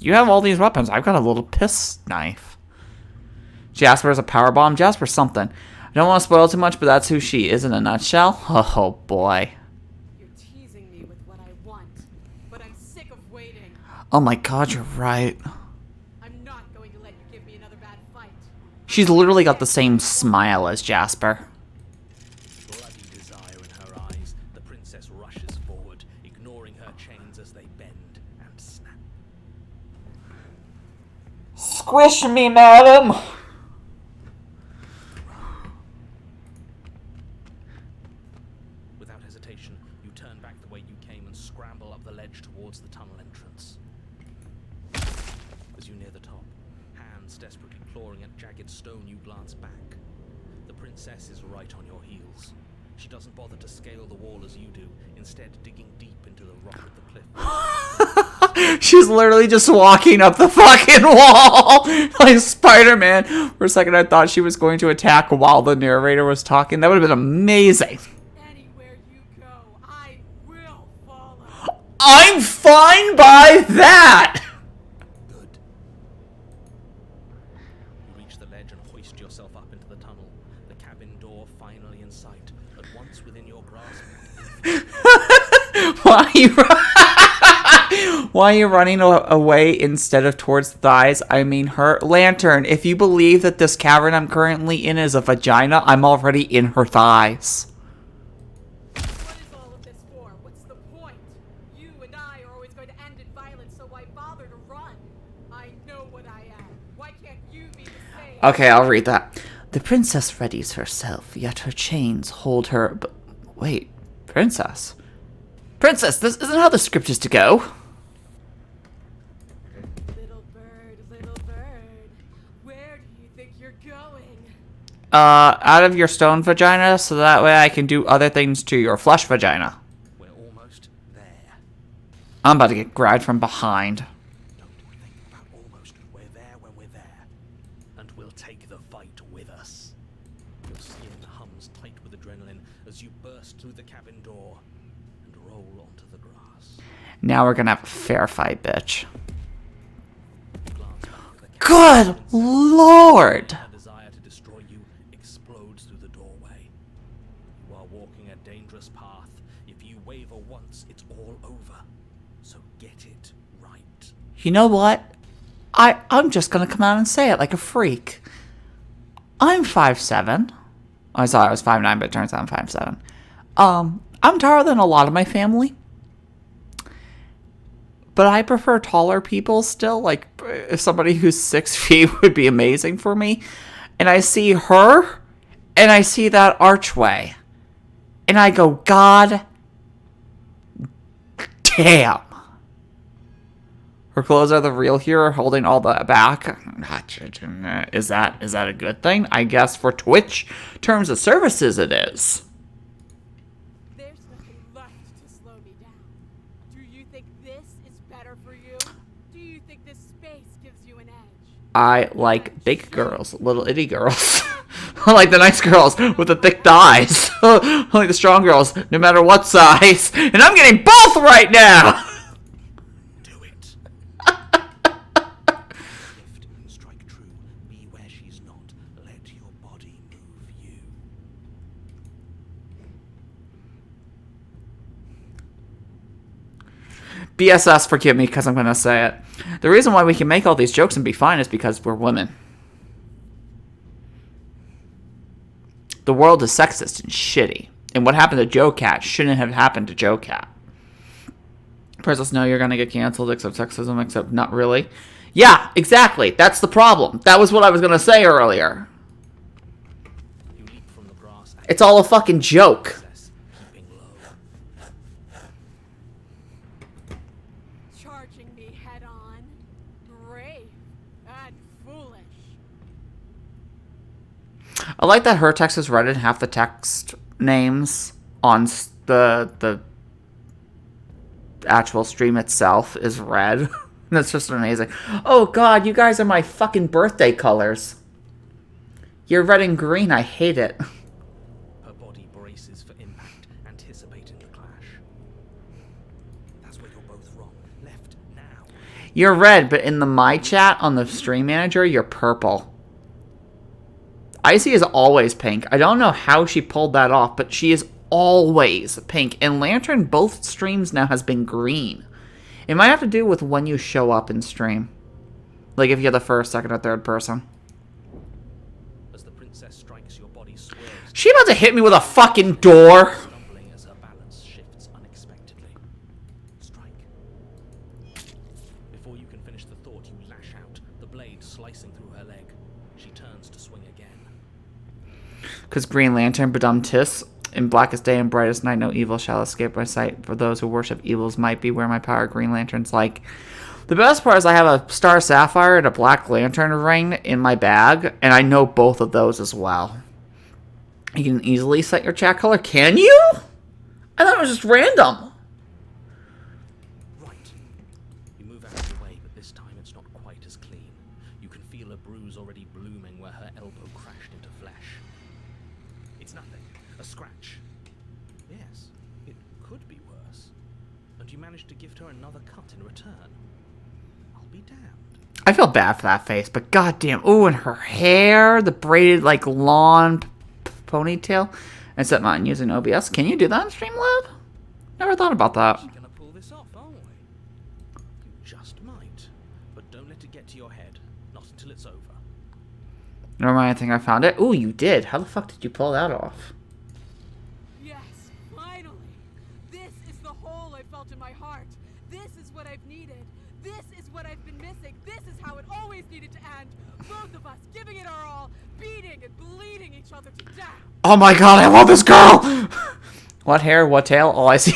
You have all these weapons. I've got a little piss knife. Jasper's a power bomb. Jasper's something. I don't want to spoil too much, but that's who she is in a nutshell. Oh, boy. You're teasing me with what I want, but I'm sick of waiting. Oh, my God, you're right. I'm not going to let you give me another bad fight. She's literally got the same smile as Jasper. Bloody desire in her eyes, the princess rushes forward, ignoring her chains as they bend and snap. Squish me, madam! Without hesitation, you turn back the way you came and scramble up the ledge towards the tunnel entrance. As you near the top, hands desperately clawing at jagged stone, you glance back. The princess is right on your heels. She doesn't bother to scale the wall as you do, instead digging deep into the rock of the cliff. She's literally just walking up the fucking wall like Spider-Man. For a second, I thought she was going to attack while the narrator was talking. That would have been amazing. Anywhere you go, I will follow. I'm fine by that! Good. You reach the ledge and hoist yourself up into the tunnel, the cabin door finally in sight, at once within your grasp. Why are you running away instead of towards the thighs? I mean her. Lantern, if you believe that this cavern I'm currently in is a vagina, I'm already in her thighs. What is all of this for? What's the point? You and I are always going to end in violence, so why bother to run? I know what I am. Why can't you be the same? Okay, I'll read that. The princess readies herself, yet her chains hold her... Wait, princess? Princess, this isn't how the script is to go. Little bird, where do you think you're going? Out of your stone vagina, so that way I can do other things to your flesh vagina. We're almost there. I'm about to get grabbed from behind. Don't think about almost. We're there when we're there. And we'll take the fight with us. Your skin hums tight with adrenaline as you burst through the cabin door and roll onto the grass. Now we're gonna have a fair fight, bitch. You glance back at the cabin. Good lord! Her desire to destroy you explodes through the doorway. You are walking a dangerous path. If you waver once, it's all over. So get it right. You know what? I'm just gonna come out and say it like a freak. I'm 5'7". I thought I was 5'9", but it turns out I'm 5'7". I'm taller than a lot of my family. But I prefer taller people still. Like, if somebody who's 6 feet would be amazing for me. And I see her, and I see that archway. And I go, God damn. Her clothes are the real hero, holding all the back. Is that a good thing? I guess for Twitch terms of services it is. There's nothing left to slow me down. Do you think this is better for you? Do you think this space gives you an edge? I like big girls, little itty girls. I like the nice girls with the thick thighs. I like the strong girls, no matter what size. And I'm getting both right now! Do it. Lift and strike true. Be where she's not. Let your body move you. BSS, forgive me because I'm going to say it. The reason why we can make all these jokes and be fine is because we're women. The world is sexist and shitty. And what happened to Joe Cat shouldn't have happened to Joe Cat. Princess, no, you're going to get canceled, except sexism, except not really. Yeah, exactly. That's the problem. That was what I was going to say earlier. You leap from the grass and It's all a fucking joke. princess, keeping low. Charging me head on. Brave and foolish. I like that her text is red and half the text names on the actual stream itself is red. That's just amazing. Oh god, you guys are my fucking birthday colors. You're red and green. I hate it. Her body braces for impact, anticipating the clash. That's where you're both wrong. Left now. You're red, but in the my chat on the stream manager, you're purple. Icy is always pink. I don't know how she pulled that off, but she is always pink. And Lantern, both streams now, has been green. It might have to do with when you show up in stream. Like if you're the first, second, or third person. As the princess strikes, your body swerves, She about to hit me with a fucking door. stumbling as her balance shifts unexpectedly. Strike. Before you can finish the thought, you lash out, the blade slicing through her leg. She turns to swing again. Because Green Lantern, Badum Tis, in blackest day and brightest night, no evil shall escape my sight. For those who worship evils might beware my power. Green Lantern's like... The best part is I have a Star Sapphire and a Black Lantern ring in my bag, and I know both of those as well. You can easily set your chat color. Can you? I thought it was just random. Right. You move out of the way, but this time it's not quite as clean. You can feel a bruise already blooming where her elbow crashed into flesh. It's nothing. A scratch. Yes, it could be worse. And you managed to gift her another cut in return. I'll be damned. I feel bad for that face, but goddamn. Ooh, and her hair, the braided, like, lawn ponytail. Except not using OBS. Can you do that in Streamlab? Never thought about that. She's gonna pull this off, aren't we? You just might. But don't let it get to your head. Not until it's over. Never mind, I think I found it. Ooh, you did. How the fuck did you pull that off? Yes, finally. This is the hole I felt in my heart. This is what I've needed. This is what I've been missing. This is how it always needed to end. Both of us giving it our all, beating and bleeding each other to death. Oh my god, I love this girl! What hair, what tail? All I see.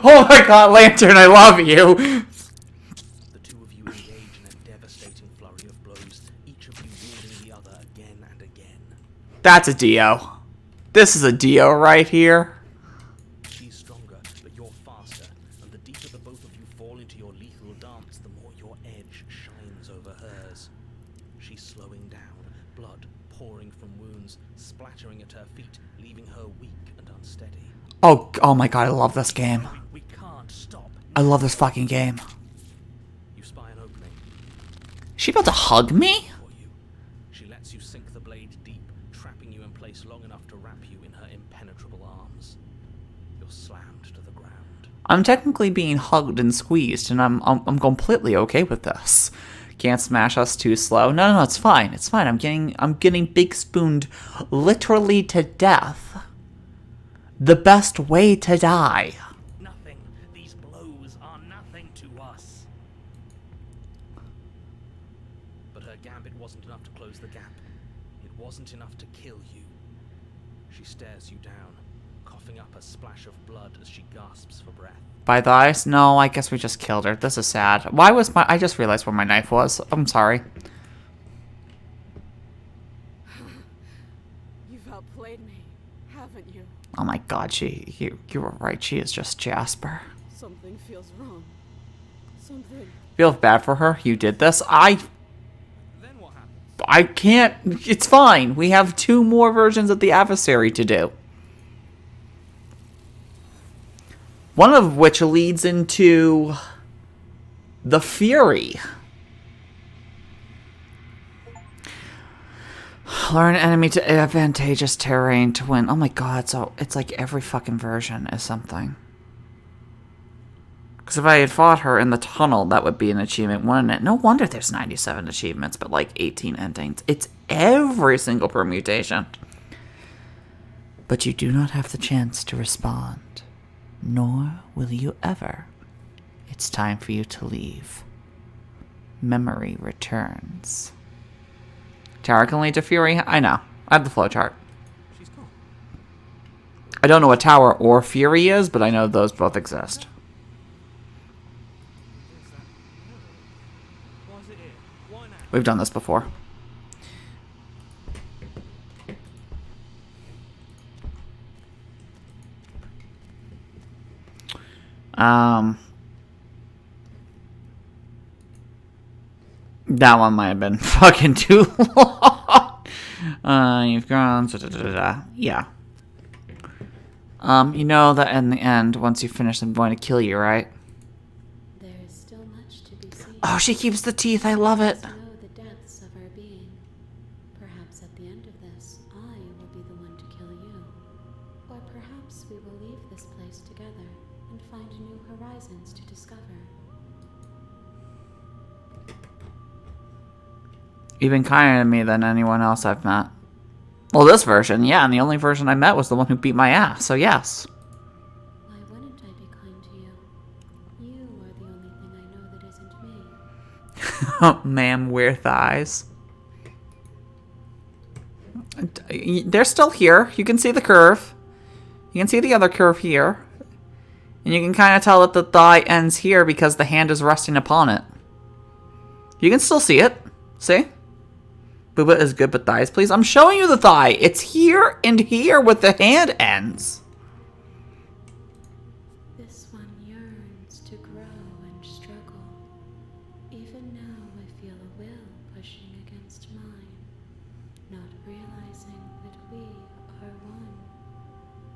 Oh my god, Lantern, I love you! The two of you engage in a devastating flurry of blows, each of you wielding the other again and again. That's a Dio. This is a Dio right here. She's stronger, but you're faster, and the deeper the both of you fall into your lethal dance, the more your edge shines over hers. She's slowing down, blood pouring from wounds, splattering at her feet, leaving her weak and unsteady. Oh my god, I love this game. We can't stop. I love this fucking game. You spy an opening She about to hug me? for you. She lets you sink the blade deep, trapping you in place long enough to wrap you in her impenetrable arms. You're slammed to the ground. I'm technically being hugged and squeezed, and I'm completely okay with this. Can't smash us too slow. No, it's fine. It's fine. I'm getting big spooned literally to death. The best way to die. Nothing. These blows are nothing to us. But her gambit wasn't enough to close the gap. It wasn't enough to kill you. She stares you down, coughing up a splash of blood as she gasps for breath. By the eyes? No, I guess we just killed her. This is sad. Why was I just realized where my knife was. I'm sorry. You've outplayed me, haven't you? Oh my god, you were right. She is just Jasper. Something feels wrong. Something. Feel bad for her. You did this. Then what happened? I can't. It's fine. We have 2 more versions of the adversary to do. One of which leads into the Fury. Learn enemy to advantageous terrain to win. Oh my god, so it's like every fucking version is something. Because if I had fought her in the tunnel, that would be an achievement, wouldn't it? No wonder there's 97 achievements, but like 18 endings. It's every single permutation. But you do not have the chance to respond. Nor will you ever. It's time for you to leave. Memory returns. Tower can lead to fury? I know. I have the flowchart. She's gone. I don't know what tower or fury is, but I know those both exist. Where's that? Why is it here? Why now? We've done this before. That one might have been fucking too long. You've gone. Yeah. You know that in the end, once you finish, I'm going to kill you, right? There is still much to be seen. Oh, she keeps the teeth. I love it. To know the depths of our being. Perhaps at the end of this, I will be the one to kill you. Or perhaps we will leave this place together and find new horizons to discover. You've been kinder to me than anyone else I've met. Well, this version, yeah, and the only version I met was the one who beat my ass, so yes. Why wouldn't I be kind to you? You are the only thing I know that isn't me. Ma'am, wear thighs. They're still here. You can see the curve. You can see the other curve here. And you can kind of tell that the thigh ends here because the hand is resting upon it. You can still see it. See? Booba is good, but thighs, please. I'm showing you the thigh. It's here and here with the hand ends. This one yearns to grow and struggle. Even now I feel a will pushing against mine, not realizing that we are one.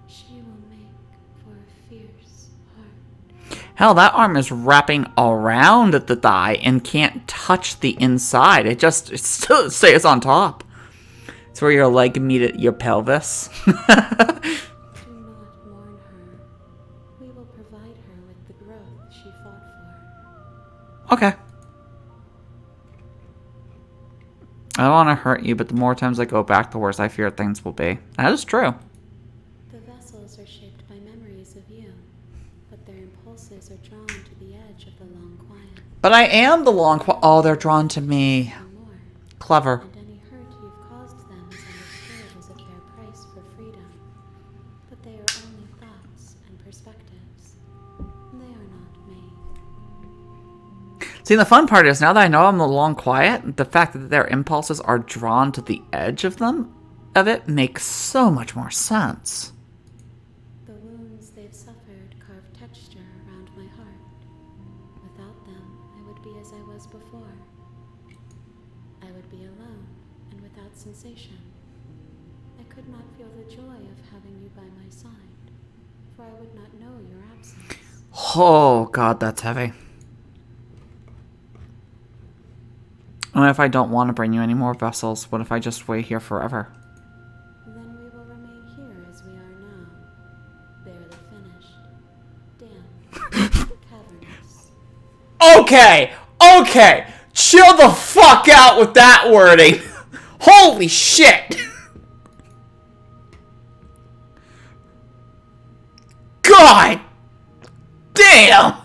She will make for a fierce heart. Hell, that arm is wrapping around the thigh and can't touch the inside. It still stays on top. It's where your leg meets your pelvis. Do not mourn her. We will provide her with the growth she fought for. Okay. I don't want to hurt you, but the more times I go back, the worse I fear things will be. That is true. The vessels are shaped by memories of you, but their impulses are drawn to the edge of the long quiet. But I am the long oh, they're drawn to me. And more. Clever. And any hurt you've caused them is understood as a fair price for freedom. But they are only thoughts and perspectives. They are not me. See, the fun part is now that I know I'm the long quiet, the fact that their impulses are drawn to the edge of it makes so much more sense. The wounds they've suffered carve texture around my heart. Without them, I would be as I was before. I would be alone and without sensation. I could not feel the joy of having you by my side, for I would not know your absence. Oh, God, that's heavy. And if I don't want to bring you any more vessels, what if I just wait here forever? Then we will remain here as we are now, barely finished, damp, cavernous. Okay, okay, chill the fuck out with that wording. Holy shit. God damn.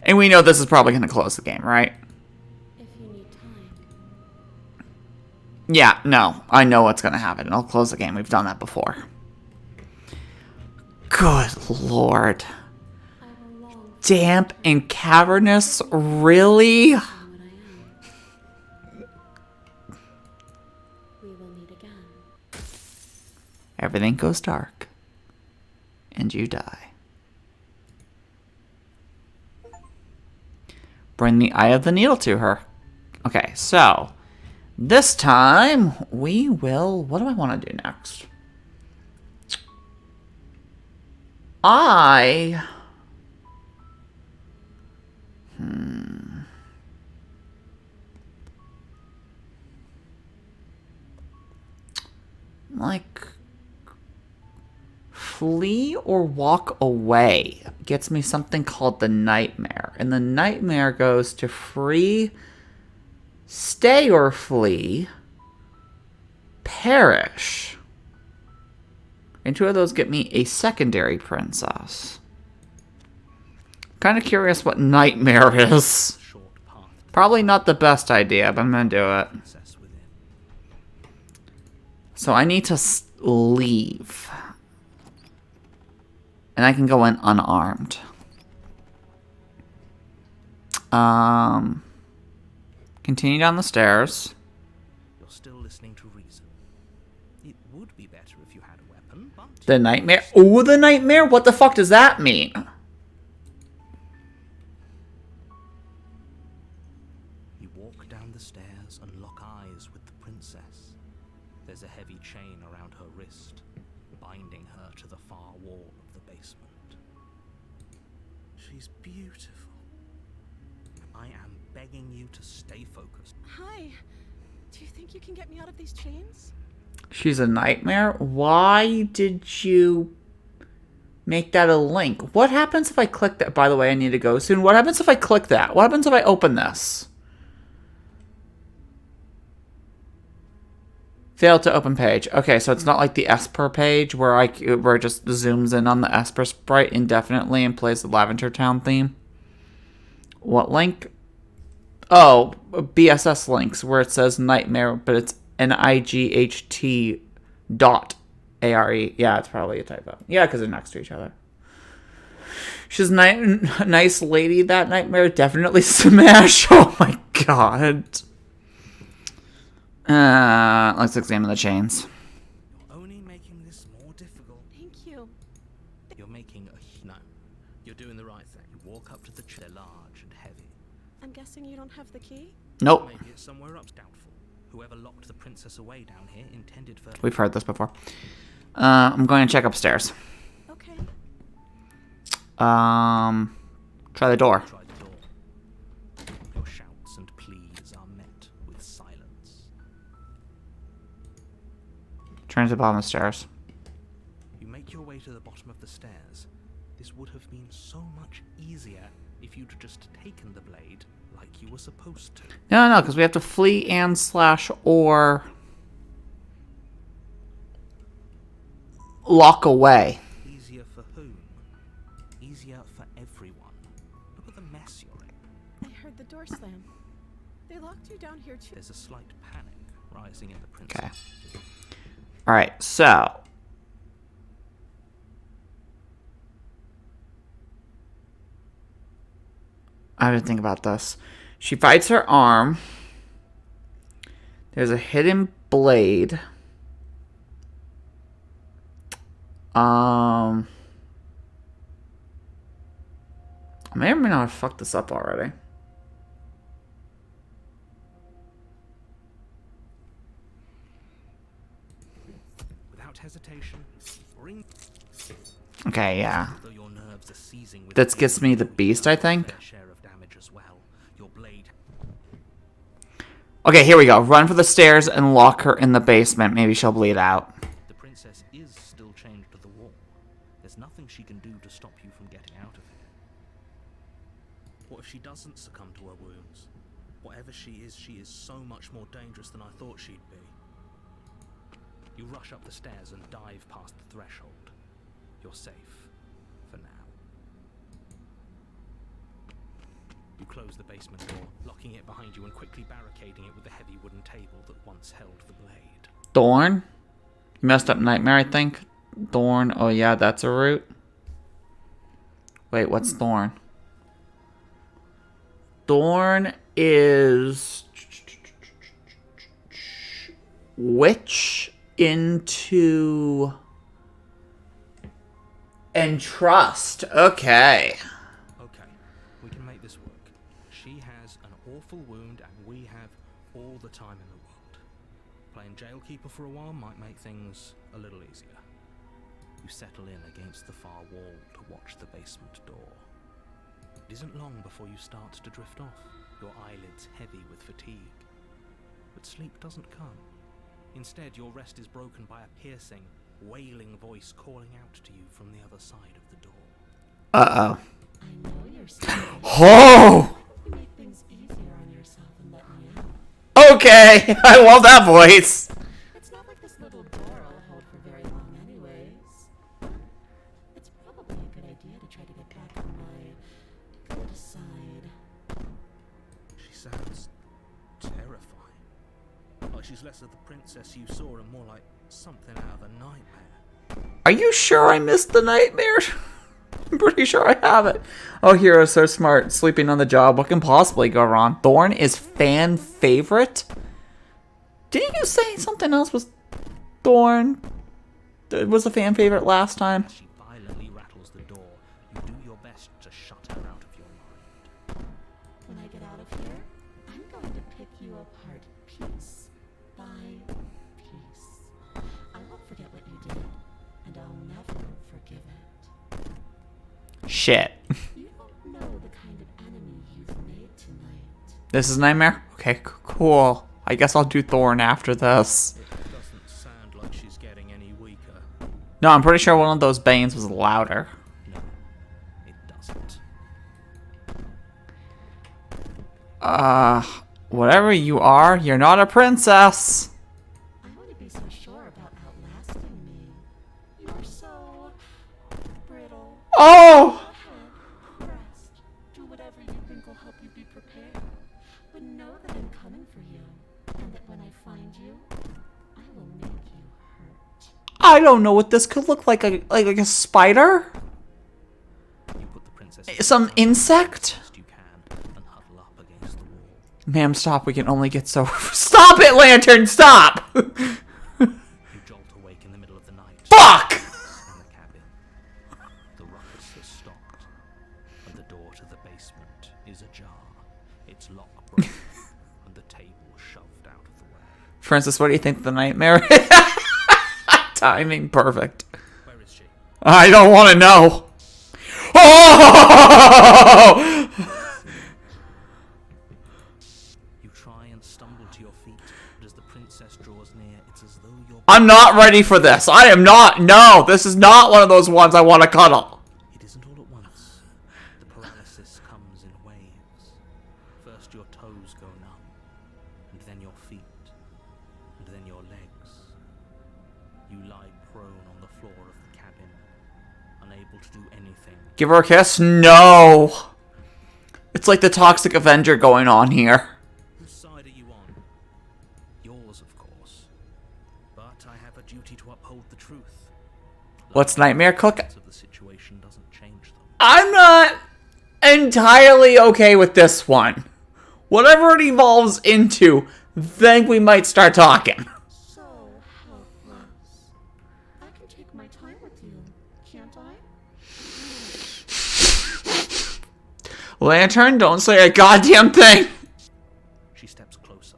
And we know this is probably going to close the game, right? If you need time. Yeah, no, I know what's going to happen. It'll close the game. We've done that before. Good lord. I will long for Damp and cavernous? Really? what I am. We will meet again. Everything goes dark. And you die. Bring the Eye of the Needle to her. Okay, so this time we will... What do I want to do next? Like... Flee or walk away gets me something called the Nightmare. And the Nightmare goes to free, stay or flee, perish. And 2 of those get me a secondary princess. Kind of curious what nightmare is. Short path to Probably not the best idea, but I'm gonna do it. the princess within. So I need to leave. And I can go in unarmed. Continue down the stairs. You're still listening to reason. It would be better if you had a weapon, but The nightmare. Ooh, the nightmare? What the fuck does that mean? you walk down the stairs and lock eyes with the princess. There's a heavy chain around her wrist, binding her to the far wall of the basement. She's beautiful. I am begging you to stay focused. Hi. Do you think you can get me out of these chains? She's a nightmare? Why did you make that a link? What happens if I click that? By the way, I need to go soon. What happens if I click that? What happens if I open this? Failed to open page. Okay, so it's not like the Esper page where it just zooms in on the Esper sprite indefinitely and plays the Lavender Town theme. What link? Oh, BSS links where it says nightmare, but it's NIGHT dot ARE. Yeah, it's probably a typo. Yeah, because they're next to each other. She's a nice lady, that nightmare. Definitely smash. Oh my god. Let's examine the chains. You're only making this more difficult. Thank you. You're making a... No. You're doing the right thing. You walk up to the chair, large and heavy. I'm guessing you don't have the key? Nope. Maybe it's somewhere up. Doubtful. Whoever locked the princess away down here intended for... We've heard this before. I'm going to check upstairs. Okay. Try the door. Try the door. Your shouts and pleas are met with silence. Turn to the bottom of the stairs. You make your way to the bottom of the stairs. This would have been so much easier if you'd just taken the blade like you were supposed to. No, because we have to flee and slash or lock away. Easier for whom? Easier for everyone. Look at the mess you're in. I heard the door slam. They locked you down here too. There's a slight panic rising in the princess. Okay. Alright, so. I have to think about this. She fights her arm. There's a hidden blade. I may or may not have fucked this up already. Without hesitation, ring. Okay, yeah. Though your nerves are seizing with That gets me the beast, I think. fair share of damage as well. Your blade. Okay, here we go. Run for the stairs and lock her in the basement. Maybe she'll bleed out. The princess is still chained to the wall. There's nothing she can do to stop you from getting out of here. What if she doesn't succumb to her wounds? Whatever she is so much more dangerous than I thought she'd be. You rush up the stairs and dive past the threshold. You're safe. For now. You close the basement door, locking it behind you and quickly barricading it with the heavy wooden table that once held the blade. Thorn? You messed up Nightmare, I think. Thorn. Oh, yeah, that's a route. Wait, what's Thorn? Thorn is... Witch into... Entrust. Okay. Okay, we can make this work. She has an awful wound and we have all the time in the world. Playing jailkeeper for a while might make things a little easier. You settle in against the far wall to watch the basement door. It isn't long before you start to drift off, your eyelids heavy with fatigue. But sleep doesn't come. Instead, your rest is broken by a piercing, wailing voice calling out to you from the other side of the door. Uh-oh. I know you're sorry. Oh! You make things easier on yourself and let me in. Okay. I love that voice. It's not like this little door will hold for very long anyways. sounds terrifying. Like she's less of the princess you saw and more like something out of a nightmare. Are you sure I missed the nightmare? I'm pretty sure I have it. Oh, Hero's so smart. Sleeping on the job. What can possibly go wrong? Thorn is fan favorite? Didn't you say something else was Thorn? It was a fan favorite last time. As she violently rattles the door, you do your best to shut her out of your mind. When I get out of here, I'm going to pick you apart piece by piece. I won't forget what you did, and I'll never forgive it. Shit. You don't know the kind of enemy you've made tonight. This is Nightmare? Okay, cool. I guess I'll do Thorn after this. It doesn't sound like she's getting any weaker. No, I'm pretty sure one of those banes was louder. No, it doesn't. Whatever you are, you're not a princess. I wouldn't be so sure about outlasting me. You're so brittle. Oh! Go ahead, rest. Do whatever you think will help you be prepared. But know that I'm coming for you, and that when I find you, I will make you hurt. I don't know what this could look like. Like a spider? You put the princess Some insect? as best you can and huddle up against the wall. Ma'am, stop. We can only get so... Stop it, Lantern! Stop! You jolt awake in the middle of the night. Fuck! In the cabin. The ruckus has stopped, and the door to the basement is ajar. Its lock broken, and the table shoved out of the way. Francis, what do you think of the nightmare? Timing perfect. Where is she? I don't want to know. Oh! You try and stumble to your feet, but as the princess draws near, it's as though you're... I'm not ready for this. I am not. No, this is not one of those ones I want to cuddle. It isn't all at once. The paralysis comes in waves. First your toes go numb, and then your feet, and then your legs. You lie prone on the floor of the cabin, unable to do anything. Give her a kiss? No. It's like the Toxic Avenger going on here. Whose side are you on? Yours, of course. But I have a duty to uphold the truth. What's Nightmare Cook? Of the situation doesn't change them. I'm not entirely okay with this one. Whatever it evolves into, then we might start talking. So helpless. I can take my time with you, can't I? Lantern, don't say a goddamn thing. She steps closer,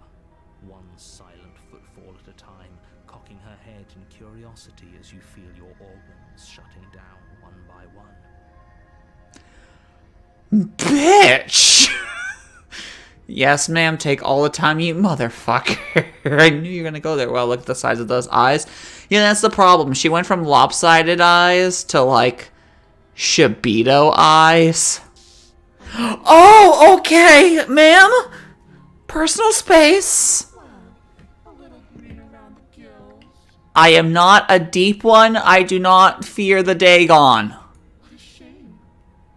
one silent footfall at a time, cocking her head in curiosity as you feel your organs shutting down one by one. Bitch! Yes, ma'am, take all the time, you motherfucker. I knew you were gonna go there. Well, look at the size of those eyes. Yeah, that's the problem. She went from lopsided eyes to, like, Shibito eyes. Oh, okay, ma'am. Personal space. Well, a little green around the gills. I am not a deep one. I do not fear the Dagon. What a shame.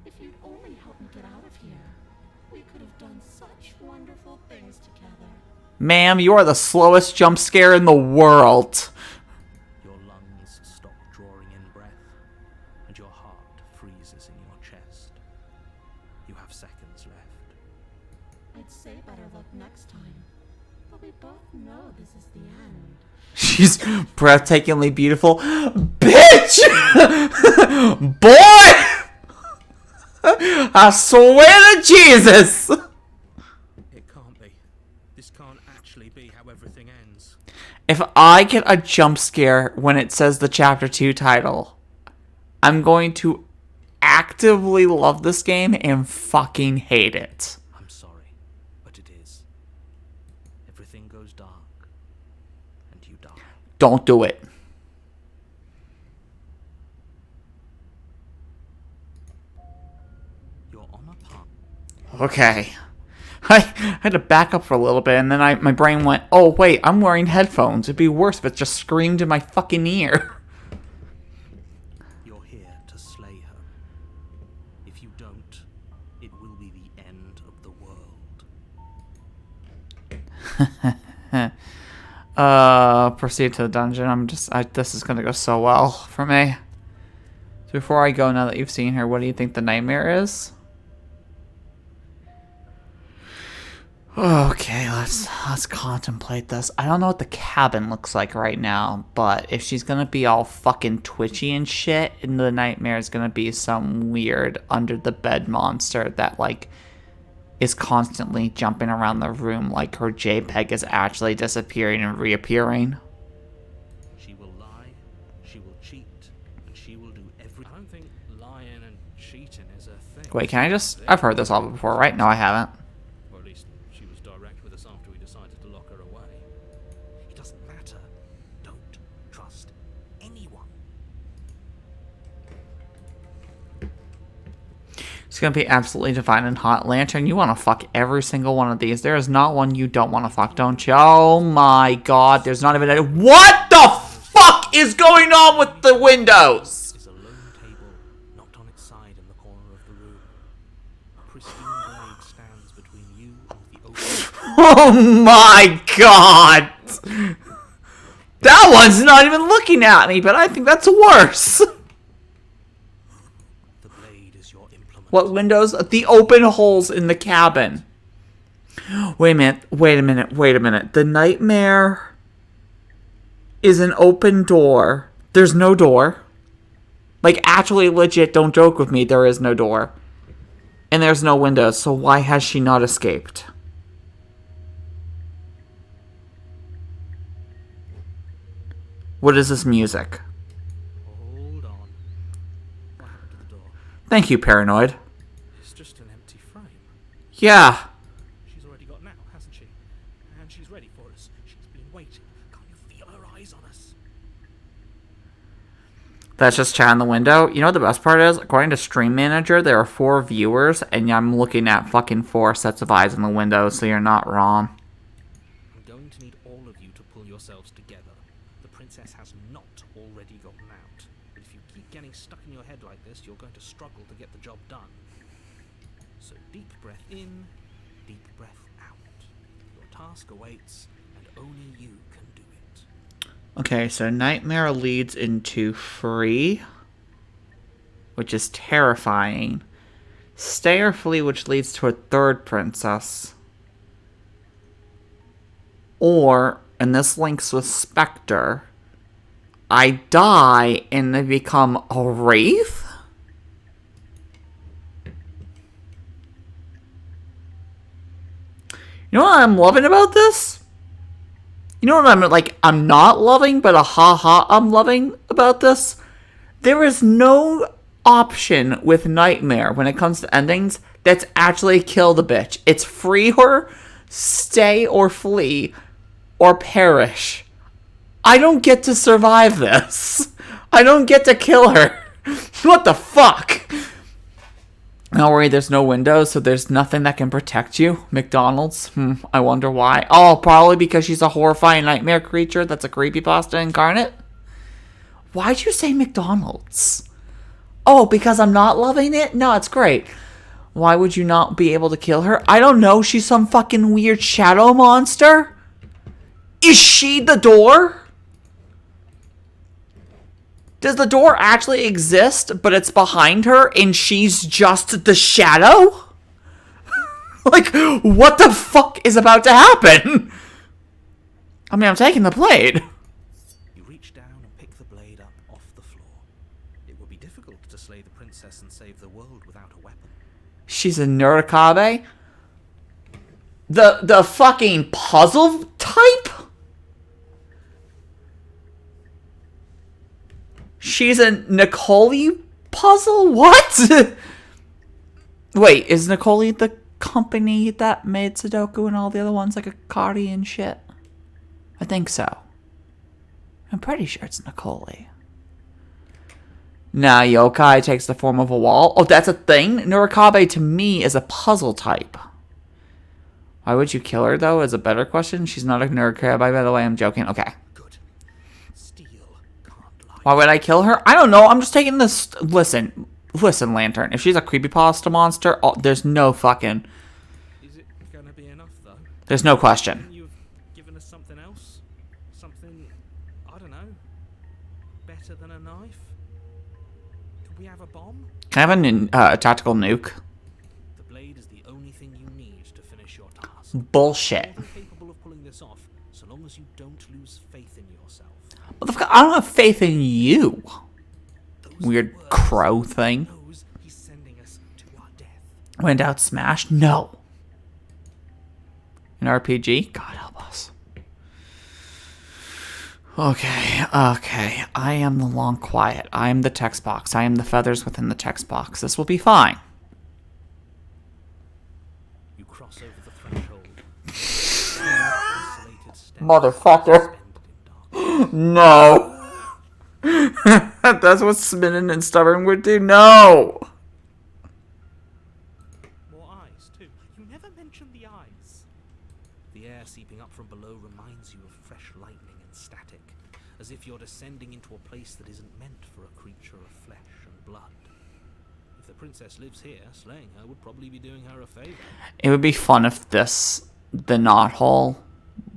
If you'd only helped me get out of here, we could have done such wonderful things together. Ma'am, you are the slowest jump scare in the world. Your lungs stop drawing in breath, and your heart freezes in your chest. You have seconds left. I'd say better luck next time, but we both know this is the end. She's breathtakingly beautiful. Bitch! Boy! I swear to Jesus! It can't be. This can't actually be how everything ends. If I get a jump scare when it says the Chapter 2 title, I'm going to actively love this game and fucking hate it. I'm sorry, but it is. Everything goes dark, and you die. Don't do it. You're on a path. Okay. I had to back up for a little bit, and then my brain went, oh, wait, I'm wearing headphones. It'd be worse if it just screamed in my fucking ear. You're here to slay her. If you don't, it will be the end of the world. Proceed to the dungeon. This is gonna go so well for me. So before I go, now that you've seen her, what do you think the nightmare is? Okay, let's contemplate this. I don't know what the cabin looks like right now, but if she's gonna be all fucking twitchy and shit, and the nightmare is gonna be some weird under the bed monster that like is constantly jumping around the room like her JPEG is actually disappearing and reappearing. She will lie, she will cheat, and she will do everything. I don't think lying and cheating is a thing. Wait, can I just... I've heard this all before, right? No, I haven't. Or at least she was direct with us after we decided to lock her away. It doesn't matter. Don't trust anyone. It's gonna be absolutely divine and hot. Lantern, you want to fuck every single one of these. There is not one you don't want to fuck, don't you? Oh my god, there's not even a... What the fuck is going on with the windows? Is a lone table knocked on its side in the corner of the room. A pristine blade stands between you and the open. Oh my god! That one's not even looking at me, but I think that's worse. The blade is your implement. What windows? The open holes in the cabin. Wait a minute. The nightmare is an open door. There's no door. Like, actually legit, don't joke with me, there is no door. And there's no windows, so why has she not escaped? What is this music? Hold on. What happened to the door? Thank you, Paranoid. It's just an empty frame. Yeah. She's already got now, hasn't she? And she's ready for us. She's been waiting. Can't you feel her eyes on us? That's just chat in the window. You know what the best part is? According to Stream Manager, there are 4 viewers, and I'm looking at fucking 4 sets of eyes in the window, so you're not wrong. I'm going to need all of you to pull yourselves together. The princess has not already gotten out. But if you keep getting stuck in your head like this, you're going to struggle to get the job done. So deep breath in, deep breath out. Your task awaits, and only you can do it. Okay, so Nightmare leads into Free, which is terrifying. Stay or Flee, which leads to a 3rd princess. Or, and this links with Spectre, I die and they become a wraith? You know what I'm loving about this? You know what I'm not loving, but a ha-ha I'm loving about this? There is no option with Nightmare when it comes to endings that's actually kill the bitch. It's free her, stay or flee, or perish. I don't get to survive this. I don't get to kill her. What the fuck? Don't worry, there's no windows, so there's nothing that can protect you. McDonald's? I wonder why. Oh, probably because she's a horrifying nightmare creature that's a creepypasta incarnate? Why'd you say McDonald's? Oh, because I'm not loving it? No, it's great. Why would you not be able to kill her? I don't know, she's some fucking weird shadow monster? Is she the door? Does the door actually exist, but it's behind her, and she's just the shadow? Like, what the fuck is about to happen? I mean, I'm taking the blade. You reach down and pick the blade up off the floor. It would be difficult to slay the princess and save the world without a weapon. She's a Nurikabe? The fucking puzzle type? She's a Nicole puzzle? What? Wait, is Nicole the company that made Sudoku and all the other ones, like Akari and shit? I think so. I'm pretty sure it's Nicole. Nah, yokai takes the form of a wall. Oh, that's a thing? Nurikabe to me is a puzzle type. Why would you kill her, though, is a better question. She's not a Nurikabe, by the way. I'm joking. Okay. Good. Steel can't lie. Why would I kill her? I don't know. I'm just taking this... Listen, Lantern. If she's a creepypasta monster, there's no fucking... Is it gonna be enough, though? There's no question. You've giving us something else? Something, I don't know, better than a knife? Could we have a bomb? Can I have a tactical nuke? The blade is the only thing you need to finish your task. Bullshit. More than capable of pulling this off, so long as you don't lose faith in yourself. What the fuck? I don't have faith in you. Those Weird words crow thing. knows he's sending us to our death. When in doubt, smash? No. An RPG? God help us. Okay. I am the long quiet. I am the text box. I am the feathers within the text box. This will be fine. You cross over the threshold. Isolated steps Motherfucker. suspended in darkness. No. That's what smitten and stubborn would do. No. More eyes, too. You never mention the eyes. The air seeping up from below reminds you of fresh lightning and static, as if you're descending into a place that isn't meant for a creature of flesh and blood. If the princess lives here, slaying her would probably be doing her a favor. It would be fun if the knothole,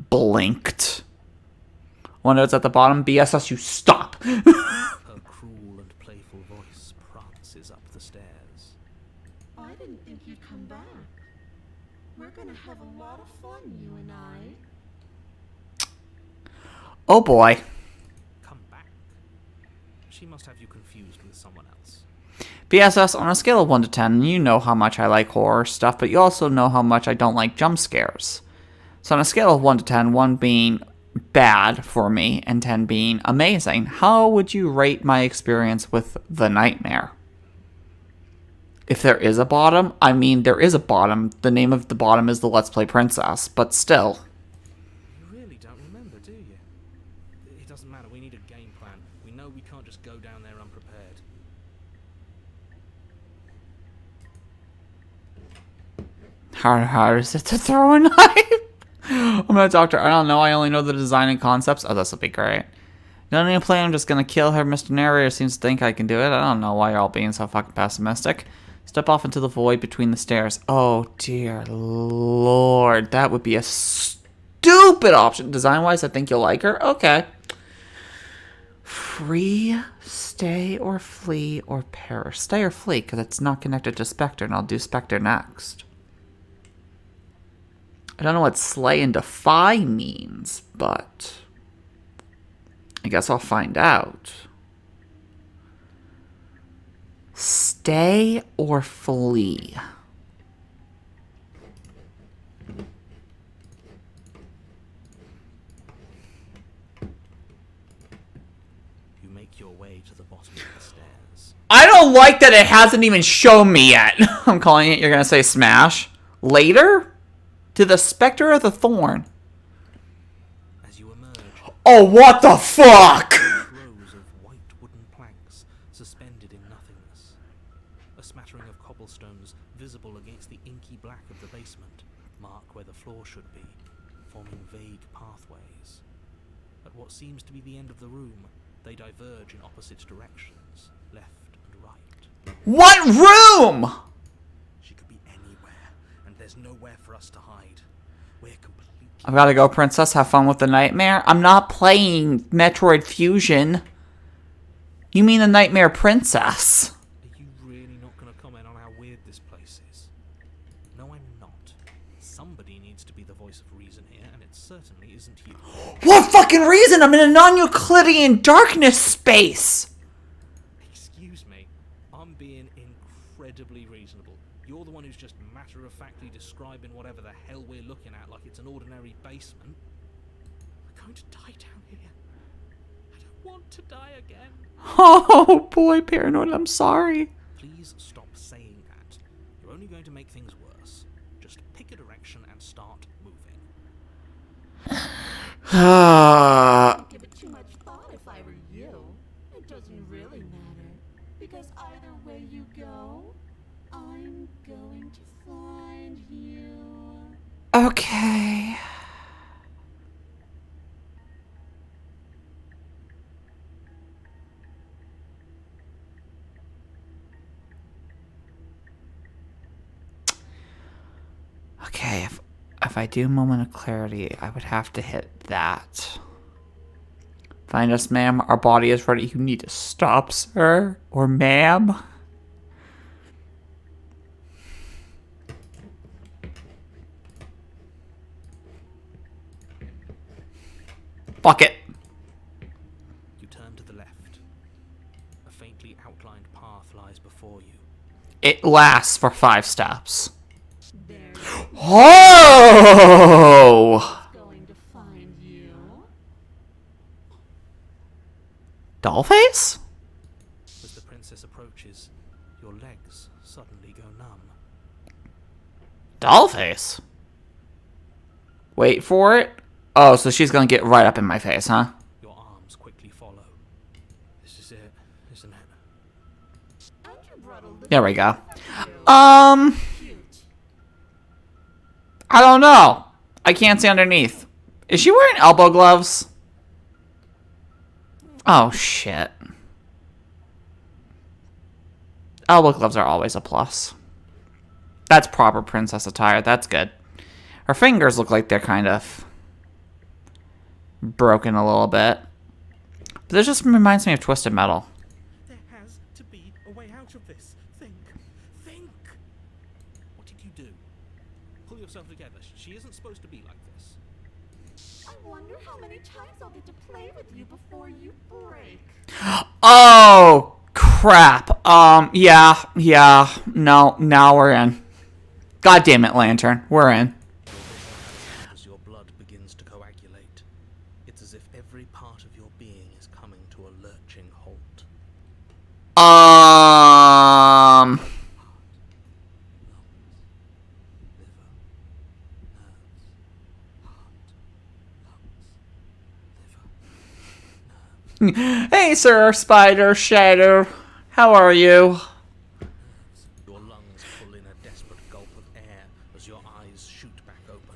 blinked. When it's at the bottom, BSS, you stop. Her cruel and playful voice prances up the stairs. I didn't think you'd come back. We're gonna have a lot of fun, you and I. Oh boy. Come back. She must have you confused with someone else. BSS, on a scale of 1 to 10, you know how much I like horror stuff, but you also know how much I don't like jump scares. So on a scale of 1 to 10, 1 being bad for me and 10 being amazing, how would you rate my experience with The Nightmare? If there is a bottom, I mean, there is a bottom. The name of the bottom is The Let's Play Princess, but still. You really don't remember, do you? It doesn't matter, we need a game plan. We know we can't just go down there unprepared. How hard is it to throw a knife? I'm not a doctor. I don't know. I only know the design and concepts. Oh, this will be great. Don't even play. I'm just gonna kill her. Mr. Narrator seems to think I can do it. I don't know why you're all being so fucking pessimistic. Step off into the void between the stairs. Oh, dear lord. That would be a stupid option. Design-wise, I think you'll like her. Okay. Free, stay, or flee, or perish. Stay or flee, because it's not connected to Spectre, and I'll do Spectre next. I don't know what slay and defy means, but I guess I'll find out. Stay or flee? You make your way to the bottom of the stairs. I don't like that it hasn't even shown me yet. I'm calling it, you're going to say smash. Later? To the Spectre of the Thorn. As you emerge, Oh, what the fuck? rows of white wooden planks suspended in nothingness. A smattering of cobblestones visible against the inky black of the basement mark where the floor should be, forming vague pathways. At what seems to be the end of the room, they diverge in opposite directions, left and right. What room? She could be anywhere, and there's nowhere for us to hide. We're completely... I've got to go, princess. Have fun with the nightmare. I'm not playing Metroid Fusion. You mean the Nightmare Princess? Are you really not going to comment on how weird this place is? No, I'm not. Somebody needs to be the voice of reason here, and it certainly isn't you. What fucking reason? I'm in a non-Euclidean darkness space. Excuse me, I'm being incredibly reasonable. You're the one who's just matter-of-factly describing whatever the hell we're looking at like it's an ordinary basement. We're going to die down here. I don't want to die again. Oh boy, paranoid. I'm sorry. Please stop saying that. You're only going to make things worse. Just pick a direction and start moving. I'd give it too much thought if I were you. It doesn't really matter, because either way you go, I'm going to find you. Okay. Okay, if if I do moment of clarity, I would have to hit that. Find us, ma'am. Our body is ready. You need to stop, sir. Or ma'am. Fuck it. You turn to the left. A faintly outlined path lies before you. It lasts for 5 steps. There Oh! going to find you. Dollface? As the princess approaches, your legs suddenly go numb. Dollface? Wait for it. Oh, so she's gonna get right up in my face, huh? Your arms quickly follow. This is it, isn't it? Andrew brought a little There we go. cute. I don't know. I can't see underneath. Is she wearing elbow gloves? Oh, shit. Elbow gloves are always a plus. That's proper princess attire. That's good. Her fingers look like they're kind of broken a little bit. But this just reminds me of Twisted Metal. There has to be a way out of this. Think. What did you do? Pull yourself together. She isn't supposed to be like this. I wonder how many times I'll get to play with you before you break. Oh, crap. Yeah. No, now we're in. God damn it, Lantern. We're in. As your blood begins to coagulate, it's as if every part of your being is coming to a lurching halt. Hey, Sir Spider Shadow. How are you? Your lungs pull in a desperate gulp of air as your eyes shoot back open.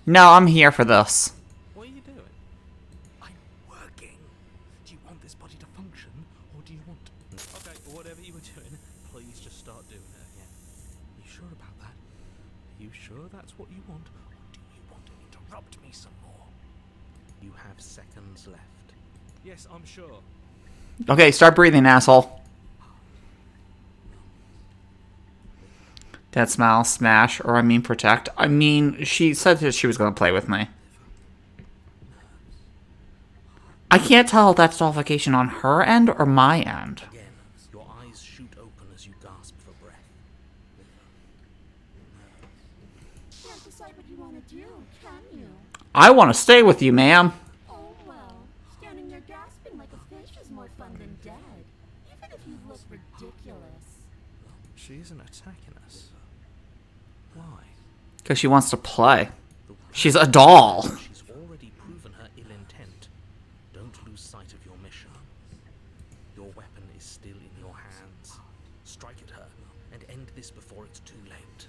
No, I'm here for this. What are you doing? I'm working. Do you want this body to function, or do you want... Okay, whatever you were doing, please just start doing it again. Are you sure about that? Are you sure that's what you want, or do you want to interrupt me some more? You have seconds left. Yes, I'm sure. Okay, start breathing, asshole. Dead smile, smash, or I mean protect. I mean, she said that she was going to play with me. I can't tell if that's dollification on her end or my end. Again, your eyes shoot open as you gasp for breath. Can't decide what you want to do, can you? I want to stay with you, ma'am. Oh well, standing there gasping like a fish is more fun than dead. Even if you look ridiculous. She isn't attacking us. Why? Because she wants to play. She's a doll. She's already proven her ill intent. Don't lose sight of your mission. Your weapon is still in your hands. Strike at her and end this before it's too late.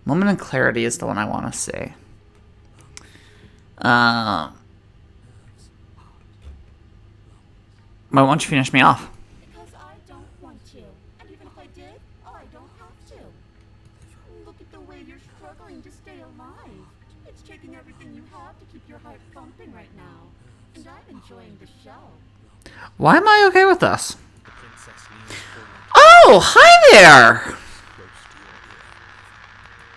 Moment of clarity is the one I want to see. Why won't you finish me off? Because I don't want to. And even if I did, I don't have to. Look at the way you're struggling to stay alive. It's taking everything you have to keep your heart pumping right now. And I'm enjoying the show. Why am I okay with this? The princess leans forward, Oh, hi there! close to your ear.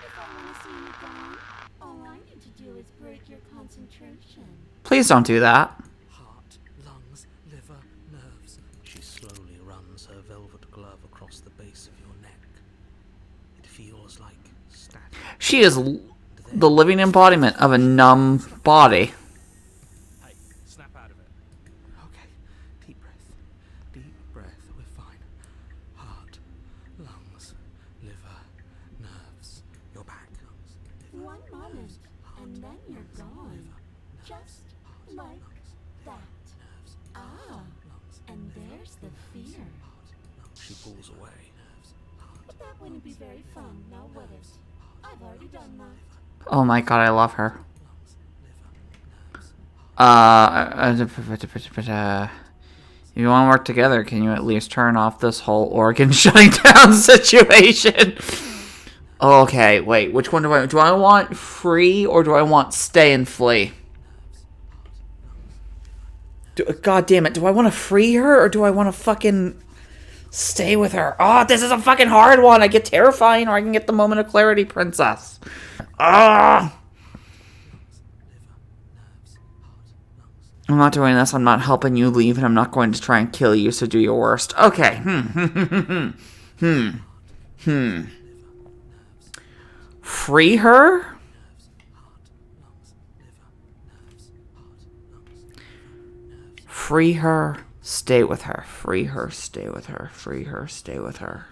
If I want to see you gone, all I need to do is break your concentration. Please don't do that. Heart, lungs, liver, nerves. She slowly runs her velvet glove across the base of your neck. It feels like static. She is the living embodiment of a numb body. Hey, snap out of it. Okay, deep breath. Deep breath, we're fine. Heart, lungs, liver, nerves. You're back. One moment, and then you're gone. Just like that. Ah, and there's the fear. She pulls away. But that wouldn't be very fun, now would it? I've already done that. Oh my god, I love her. If you want to work together, can you at least turn off this whole organ shutting down situation? Okay, wait. Which one do I... Do I want free or do I want stay and flee? God damn it. Do I want to free her or do I want to fucking stay with her? Oh, this is a fucking hard one. I get terrifying or I can get the moment of clarity, princess. Ah! I'm not doing this. I'm not helping you leave, and I'm not going to try and kill you, so do your worst. Okay. Free her? Free her. Stay with her. Free her. Stay with her. Free her. Stay with her.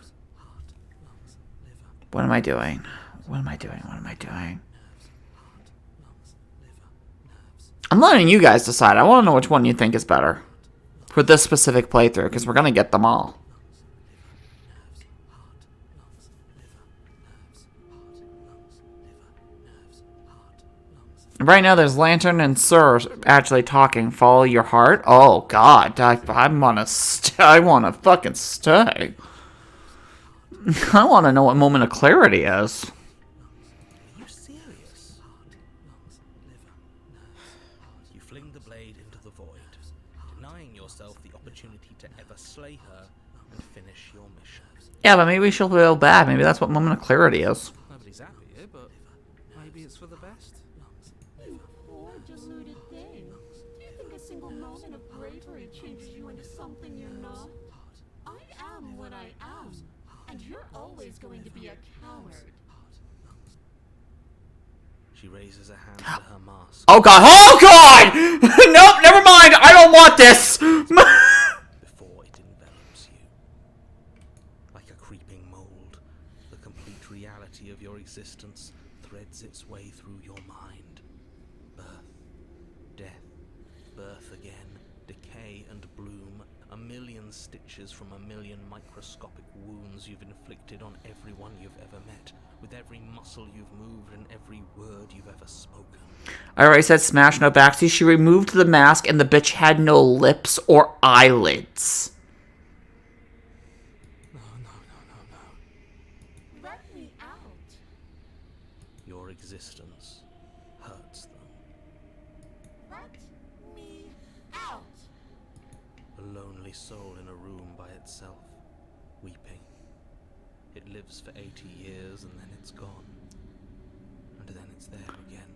What am I doing? What am I doing? What am I doing? I'm letting you guys decide. I want to know which one you think is better for this specific playthrough, because we're going to get them all. Right now, there's Lantern and Sir actually talking. Follow your heart. Oh God, I want to fucking stay. I want to know what moment of clarity is. Are you serious? You fling the blade into the void, denying yourself the opportunity to ever slay her and finish your mission. Yeah, but maybe she'll feel bad. Maybe that's what moment of clarity is. Nobody's happy here, but maybe it's for the best. You poor deluded thing. Do you think a single moment of bravery changes you into something you're not? I am what I am, and you're always going to be a coward. She raises a hand to her mask. Oh God! Oh God! Nope, never mind. I don't want this. Before it envelops you. Like a creeping mold, the complete reality of your existence threads its way through your mind. Birth, death, birth again, decay and bloom, a million stitches from a million microscopic wounds you've inflicted on everyone you've ever met, with every muscle you've moved and every word you've ever spoken. I already said smash, no backseat. She removed the mask and the bitch had no lips or eyelids. No. Let me out. Your existence hurts them. Let me out. A lonely soul in a room by itself, weeping. It lives for 80 years and then it's gone. And then it's there again.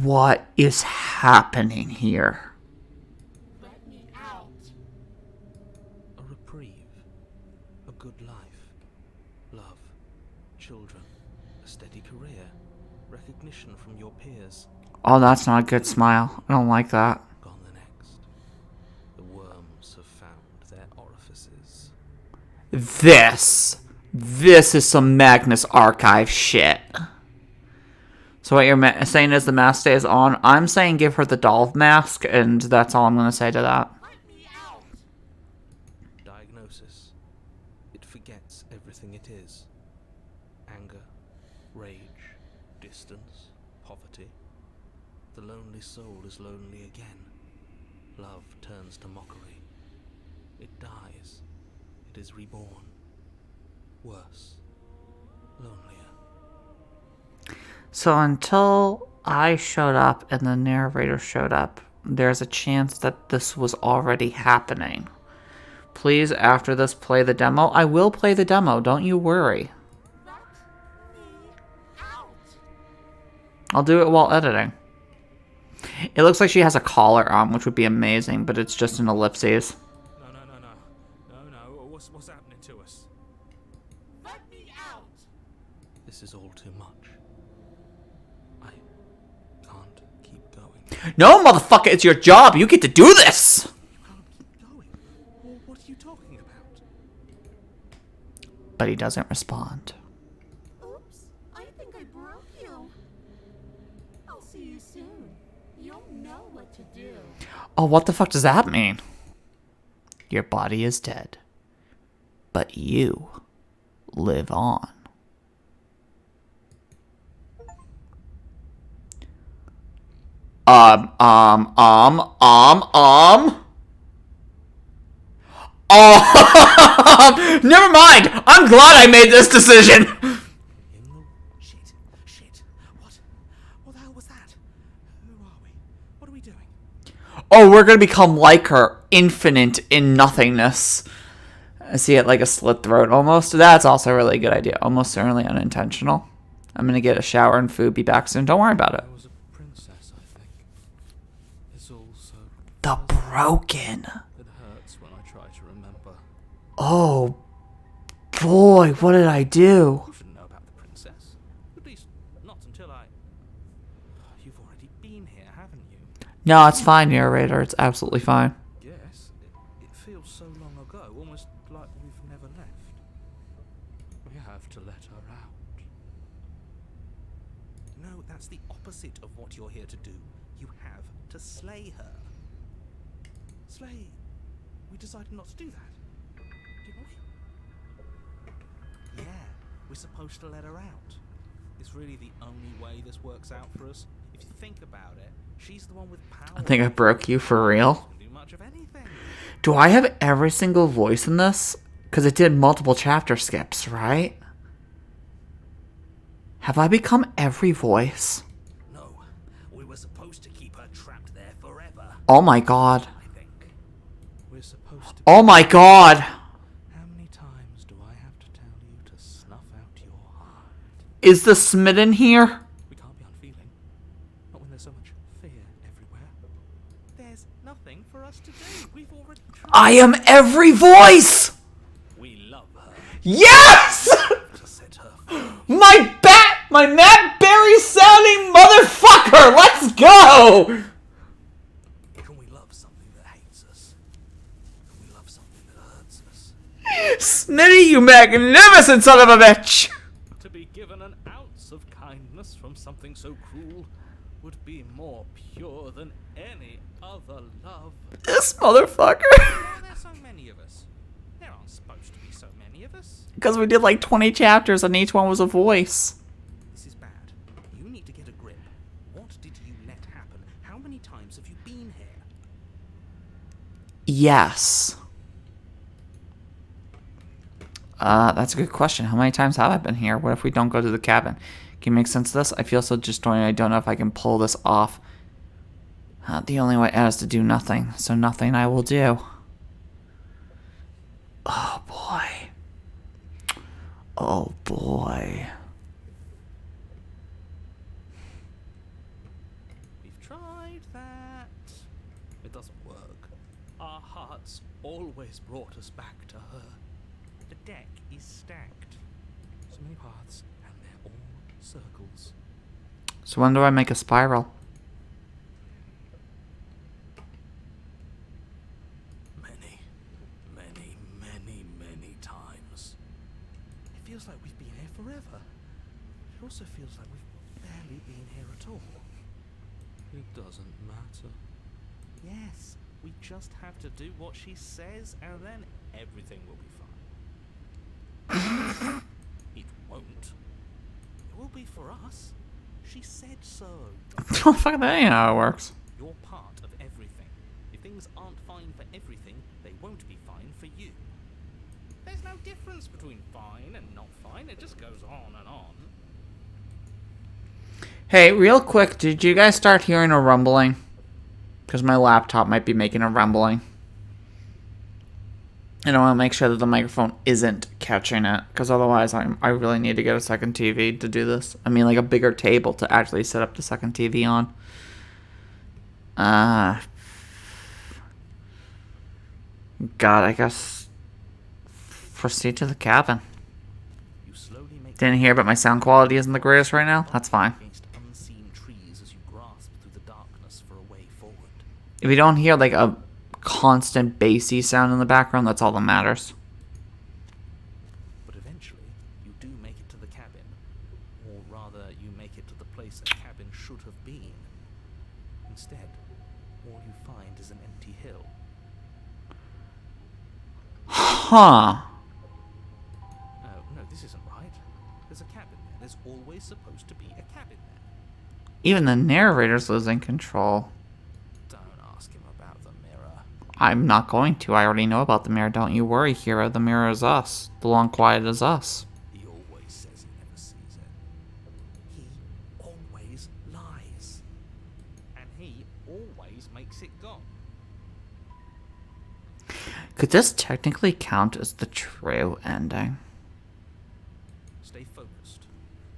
What is happening here? Let me out. A reprieve. A good life. Love. Children. A steady career. Recognition from your peers. Oh, that's not a good smile. I don't like that. Gone the next. The worms have found their orifices. This is some Magnus Archive shit. So what you're saying is the mask stays on? I'm saying give her the doll mask, and that's all I'm going to say to that. Let me out. Diagnosis. It forgets everything it is. Anger, rage, distance, poverty. The lonely soul is lonely again. Love turns to mockery. It dies. It is reborn. Worse. Lonelier. So until I showed up and the narrator showed up, there's a chance that this was already happening. Please, after this, play the demo. I will play the demo, don't you worry. Let me out. I'll do it while editing. It looks like she has a collar on, which would be amazing, but it's just an ellipses. No. What's happening to us? Let me out. This is all too much. I can't keep going. No, motherfucker, it's your job. You get to do this. You can't keep going. Well, what are you talking about? But he doesn't respond. Oops, I think I broke you. I'll see you soon. You'll know what to do. Oh, what the fuck does that mean? Your body is dead, but you live on. Oh, never mind. I'm glad I made this decision. In the shit. What the hell was that? Who are we? What are we doing? Oh, we're gonna become like her, infinite in nothingness. I see it like a slit throat almost. That's also a really good idea. Almost certainly unintentional. I'm gonna get a shower and food. Be back soon. Don't worry about it. I was a princess, I think. It's all so The broken. it hurts when I try to remember. Oh boy, what did I do? You shouldn't know about the princess. At least not until I. You've already been here, haven't you? No, it's fine, narrator. It's absolutely fine. Yes. It feels so long ago, almost like we've never left. We have to let her out. No, that's the opposite of what you're here to do. You have to slay her. Slay? We decided not to do that, didn't we? Yeah, we're supposed to let her out. It's really the only way this works out for us. If you think about it, she's the one with power. I think I broke you for real. Can do much of anything. Do I have every single voice in this? Because it did multiple chapter skips, right? Have I become every voice? No, we were supposed to keep her trapped there forever. Oh my god. I think we're supposed to. Oh my god. How many times do I have to tell you to snuff out your heart? Is the smitten here? We can't be unfeeling. Not when there's so much fear everywhere. There's nothing for us to do. We've already tried. I am every voice! We love her. Yes! To set her free. My Matt Berry sounding motherfucker! Let's go! Can we love something that hates us? Can we love something that hurts us? Smitty, you magnificent son of a bitch! To be given an ounce of kindness from something so cruel would be more pure than any other love. This motherfucker. Why are there so many of us? There aren't supposed to be so many of us. Because we did like 20 chapters and each one was a voice. This is bad. You need to get a grip. What did you let happen? How many times have you been here? Yes. That's a good question. How many times have I been here? What if we don't go to the cabin? Can you make sense of this? I feel so disjointed. I don't know if I can pull this off. The only way out is to do nothing. So nothing I will do. Oh boy. Oh boy. We've tried that. It doesn't work. Our hearts always brought us back to her. The deck is stacked. So many paths, and they're all circles. So when do I make a spiral? Many times. It feels like we've been here forever. It also feels like we've barely been here at all. It doesn't matter. Yes, we just have to do what she says, and then everything will be fine. It won't. It will be for us. She said so. Oh, fuck, that ain't how it works. You're part of everything. If things aren't fine for everything, they won't be fine for you. There's no difference between fine and not fine. It just goes on and on. Hey, real quick, did you guys start hearing a rumbling? Because my laptop might be making a rumbling. And I want to make sure that the microphone isn't catching it. Because otherwise, I really need to get a second TV to do this. I mean, like a bigger table to actually set up the second TV on. God, I guess proceed to the cabin. You slowly make Didn't hear, but my sound quality isn't the greatest right now. That's fine. against unseen trees as you grasp through the darkness for a way forward. If you don't hear like a constant bassy sound in the background, that's all that matters. But eventually, you do make it to the cabin. Or rather, you make it to the place a cabin should have been. Instead, all you find is an empty hill. Huh. Oh, no, this isn't right. There's a cabin there. There's always supposed to be a cabin there. Even the narrator's losing control. Don't ask him about the mirror. I'm not going to. I already know about the mirror. Don't you worry, hero. The mirror is us. The long quiet is us. He always says he never sees it. He always lies. And he always makes it gone. Could this technically count as the true ending? Stay focused.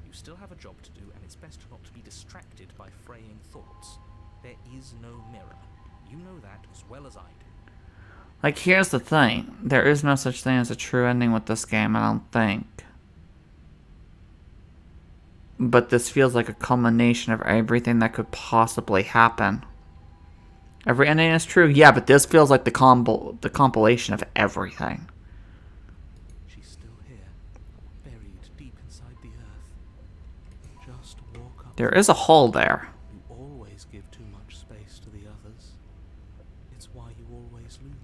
You still have a job to do, and it's best not to be distracted by fraying thoughts. There is no mirror. You know that as well as I do. Like, here's the thing. There is no such thing as a true ending with this game, I don't think. But this feels like a culmination of everything that could possibly happen. Every ending is true, yeah, but this feels like the compilation of everything. She's still here, buried deep inside the earth. Just walk up. There is a hole there. You always give too much space to the others. It's why you always lose.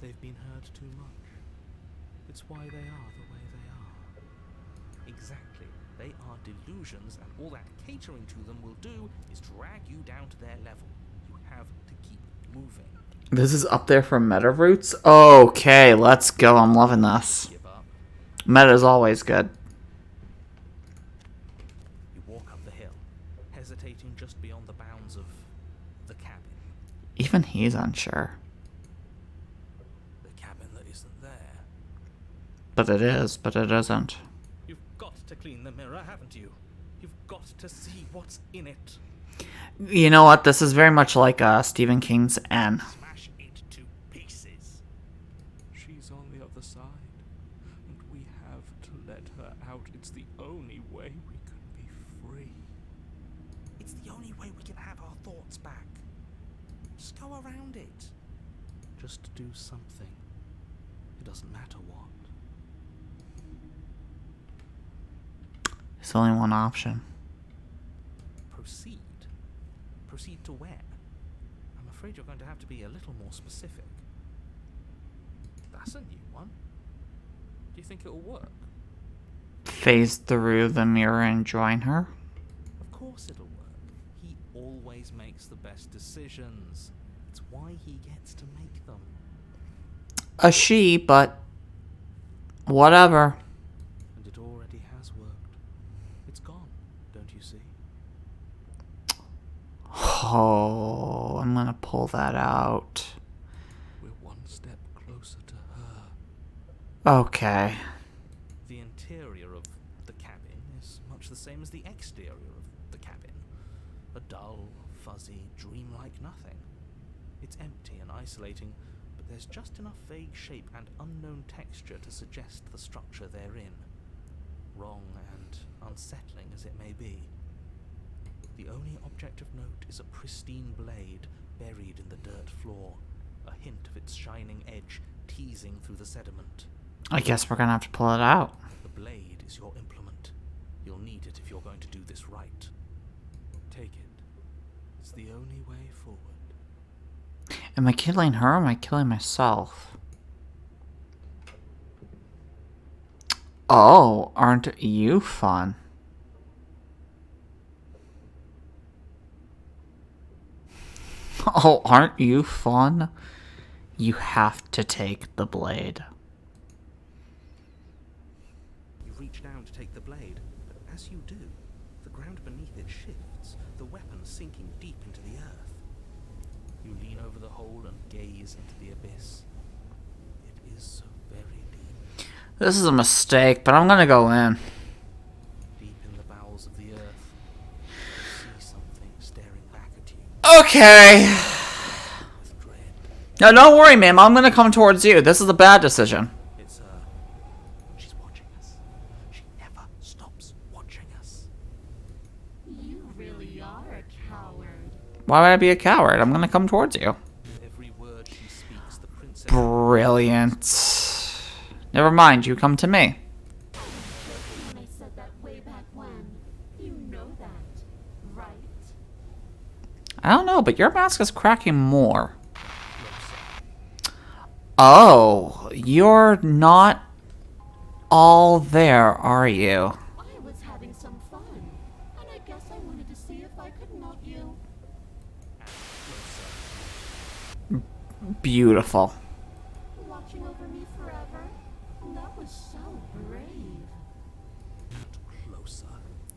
They've been hurt too much. It's why they are the way they are. Exactly. They are delusions, and all that catering to them will do is drag you down to their level. You have to keep moving. This is up there for meta roots? Okay, let's go. I'm loving this. Give up. Meta is always good. You walk up the hill, hesitating just beyond the bounds of the cabin. Even he's unsure. The cabin that isn't there. But it is, but it isn't. You've got to clean the mirror, haven't you? You've got to see what's in it. You know what? This is very much like Stephen King's N. Smash it to pieces. She's on the other side, and we have to let her out. It's the only way we can be free. It's the only way we can have our thoughts back. Just go around it. Just do something. It doesn't matter what. There's only one option. Proceed. Proceed to where? I'm afraid you're going to have to be a little more specific. That's a new one. Do you think it'll work? Phase through the mirror and join her? Of course it'll work. He always makes the best decisions. It's why he gets to make them. A she, but whatever. And it already has worked. It's gone, don't you see? Oh, I'm gonna pull that out. We're one step closer to her. Okay. The interior of the cabin is much the same as the exterior of the cabin. A dull, fuzzy, dreamlike nothing. It's empty and isolating, but there's just enough vague shape and unknown texture to suggest the structure they're in. Wrong and unsettling as it may be. The only object of note is a pristine blade buried in the dirt floor, a hint of its shining edge teasing through the sediment. I guess we're gonna have to pull it out. The blade is your implement. You'll need it if you're going to do this right. Take it. It's the only way forward. Am I killing her or am I killing myself? Oh, aren't you fun? Oh, aren't you fun? You have to take the blade. You reach down to take the blade, but as you do, the ground beneath it shifts, the weapon sinking deep into the earth. You lean over the hole and gaze into the abyss. It is so very deep. This is a mistake, but I'm gonna go in. Deep in the bowels of the earth, you see something staring back at you Okay. with dread. No, don't worry, ma'am. I'm gonna come towards you. This is a bad decision. It's her. She's watching us. She never stops watching us. You really are a coward. Why would I be a coward? I'm gonna come towards you. Every word she speaks, the princess... Brilliant. Never mind, you come to me. When I said that way back when, you know that, right? I don't know, but your mask is cracking more. Oh, you're not all there, are you? I was having some fun, and I guess beautiful. Watching over me forever? That was so brave. Closer.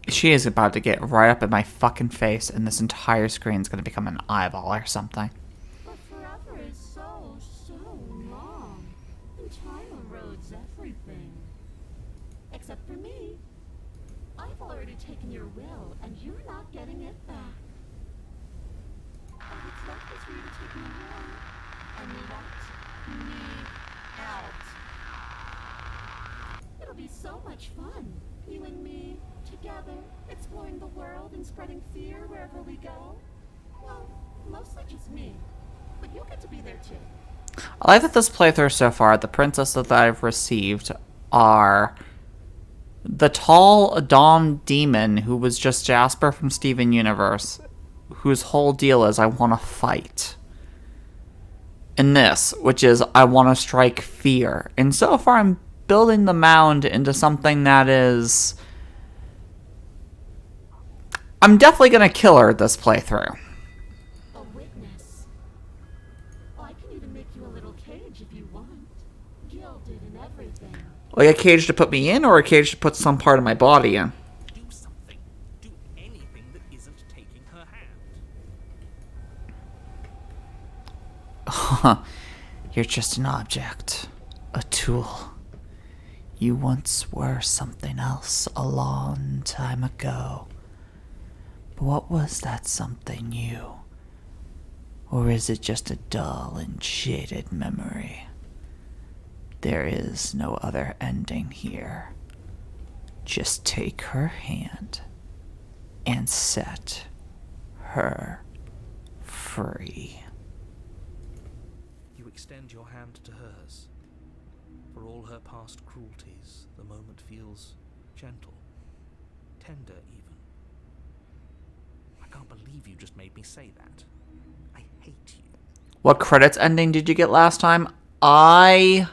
She is about to get right up in my fucking face, and this entire screen is going to become an eyeball or something. But forever is so, so long. And time erodes everything. Except for me. I've already taken your will, and you're not getting it back. All that's left is for you to take me away. And let me out. It'll be so much fun. You and me, together, exploring the world and spreading fear wherever we go. Well, mostly just me. But you'll get to be there too. I like that this playthrough so far, the princesses that I've received are the tall Dom demon who was just Jasper from Steven Universe, whose whole deal is I want to fight. And this, which is I want to strike fear. And so far I'm building the mound into something that is... I'm definitely going to kill her this playthrough. A witness. Oh, I can even make you a little cage if you want. Gilded and everything. Like a cage to put me in, or a cage to put some part of my body in? Do something. Do anything that isn't taking her hand. You're just an object. A tool. You once were something else a long time ago. But what was that something new? Or is it just a dull and jaded memory? There is no other ending here. Just take her hand and set her free. You extend your hand to hers. For all her past cruelties, the moment feels gentle, tender even. I can't believe you just made me say that. I hate you. What credits ending did you get last time? I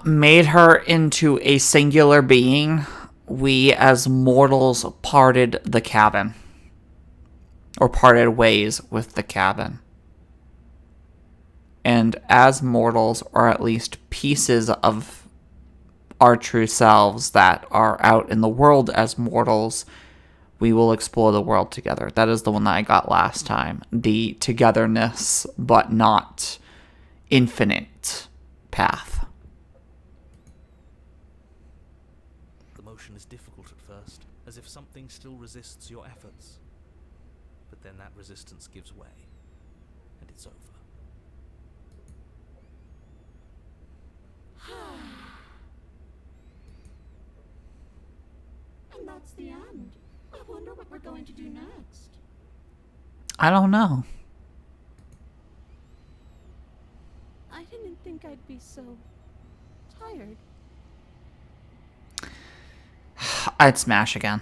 made her into a singular being. We as mortals parted the cabin. Or parted ways with the cabin. And as mortals, or at least pieces of our true selves that are out in the world as mortals, we will explore the world together. That is the one that I got last time. The togetherness, but not infinite path. The motion is difficult at first, as if something still resists your efforts. But then that resistance gives way, and it's over. And that's the end. I wonder what we're going to do next. I don't know. I didn't think I'd be so tired. I'd smash again.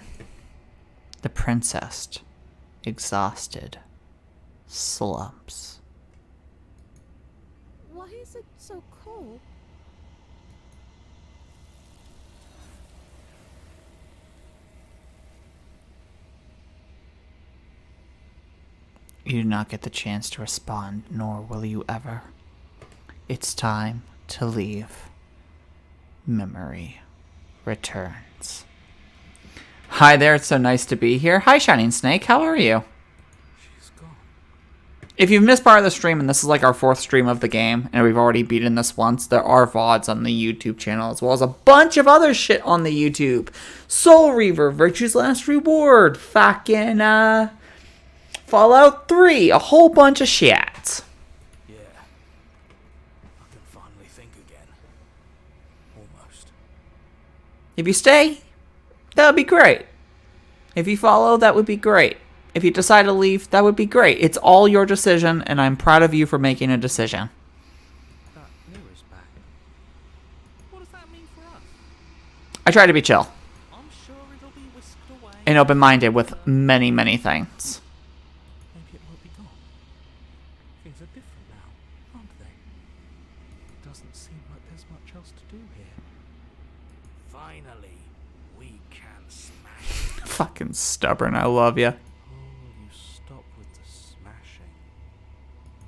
The princess, exhausted, slumps. Why is it so cold? You do not get the chance to respond, nor will you ever. It's time to leave. Memory returns. Hi there, it's so nice to be here. Hi, Shining Snake, how are you? She's gone. If you've missed part of the stream, and this is like our 4th stream of the game, and we've already beaten this once, there are VODs on the YouTube channel, as well as a bunch of other shit on the YouTube. Soul Reaver, Virtue's Last Reward, fucking, Fallout 3, a whole bunch of shit. Yeah. I can finally think again. Almost. If you stay, that would be great. If you follow, that would be great. If you decide to leave, that would be great. It's all your decision, and I'm proud of you for making a decision. That mirror's back. What does that mean for us? I try to be chill I'm sure it'll be whisked away. and open-minded with many, many things. Maybe it won't be gone. Things are different now, aren't they? Doesn't seem like there's much else to do here. Finally, we can smash it. Fucking stubborn, I love ya. Oh, you stop with the smashing.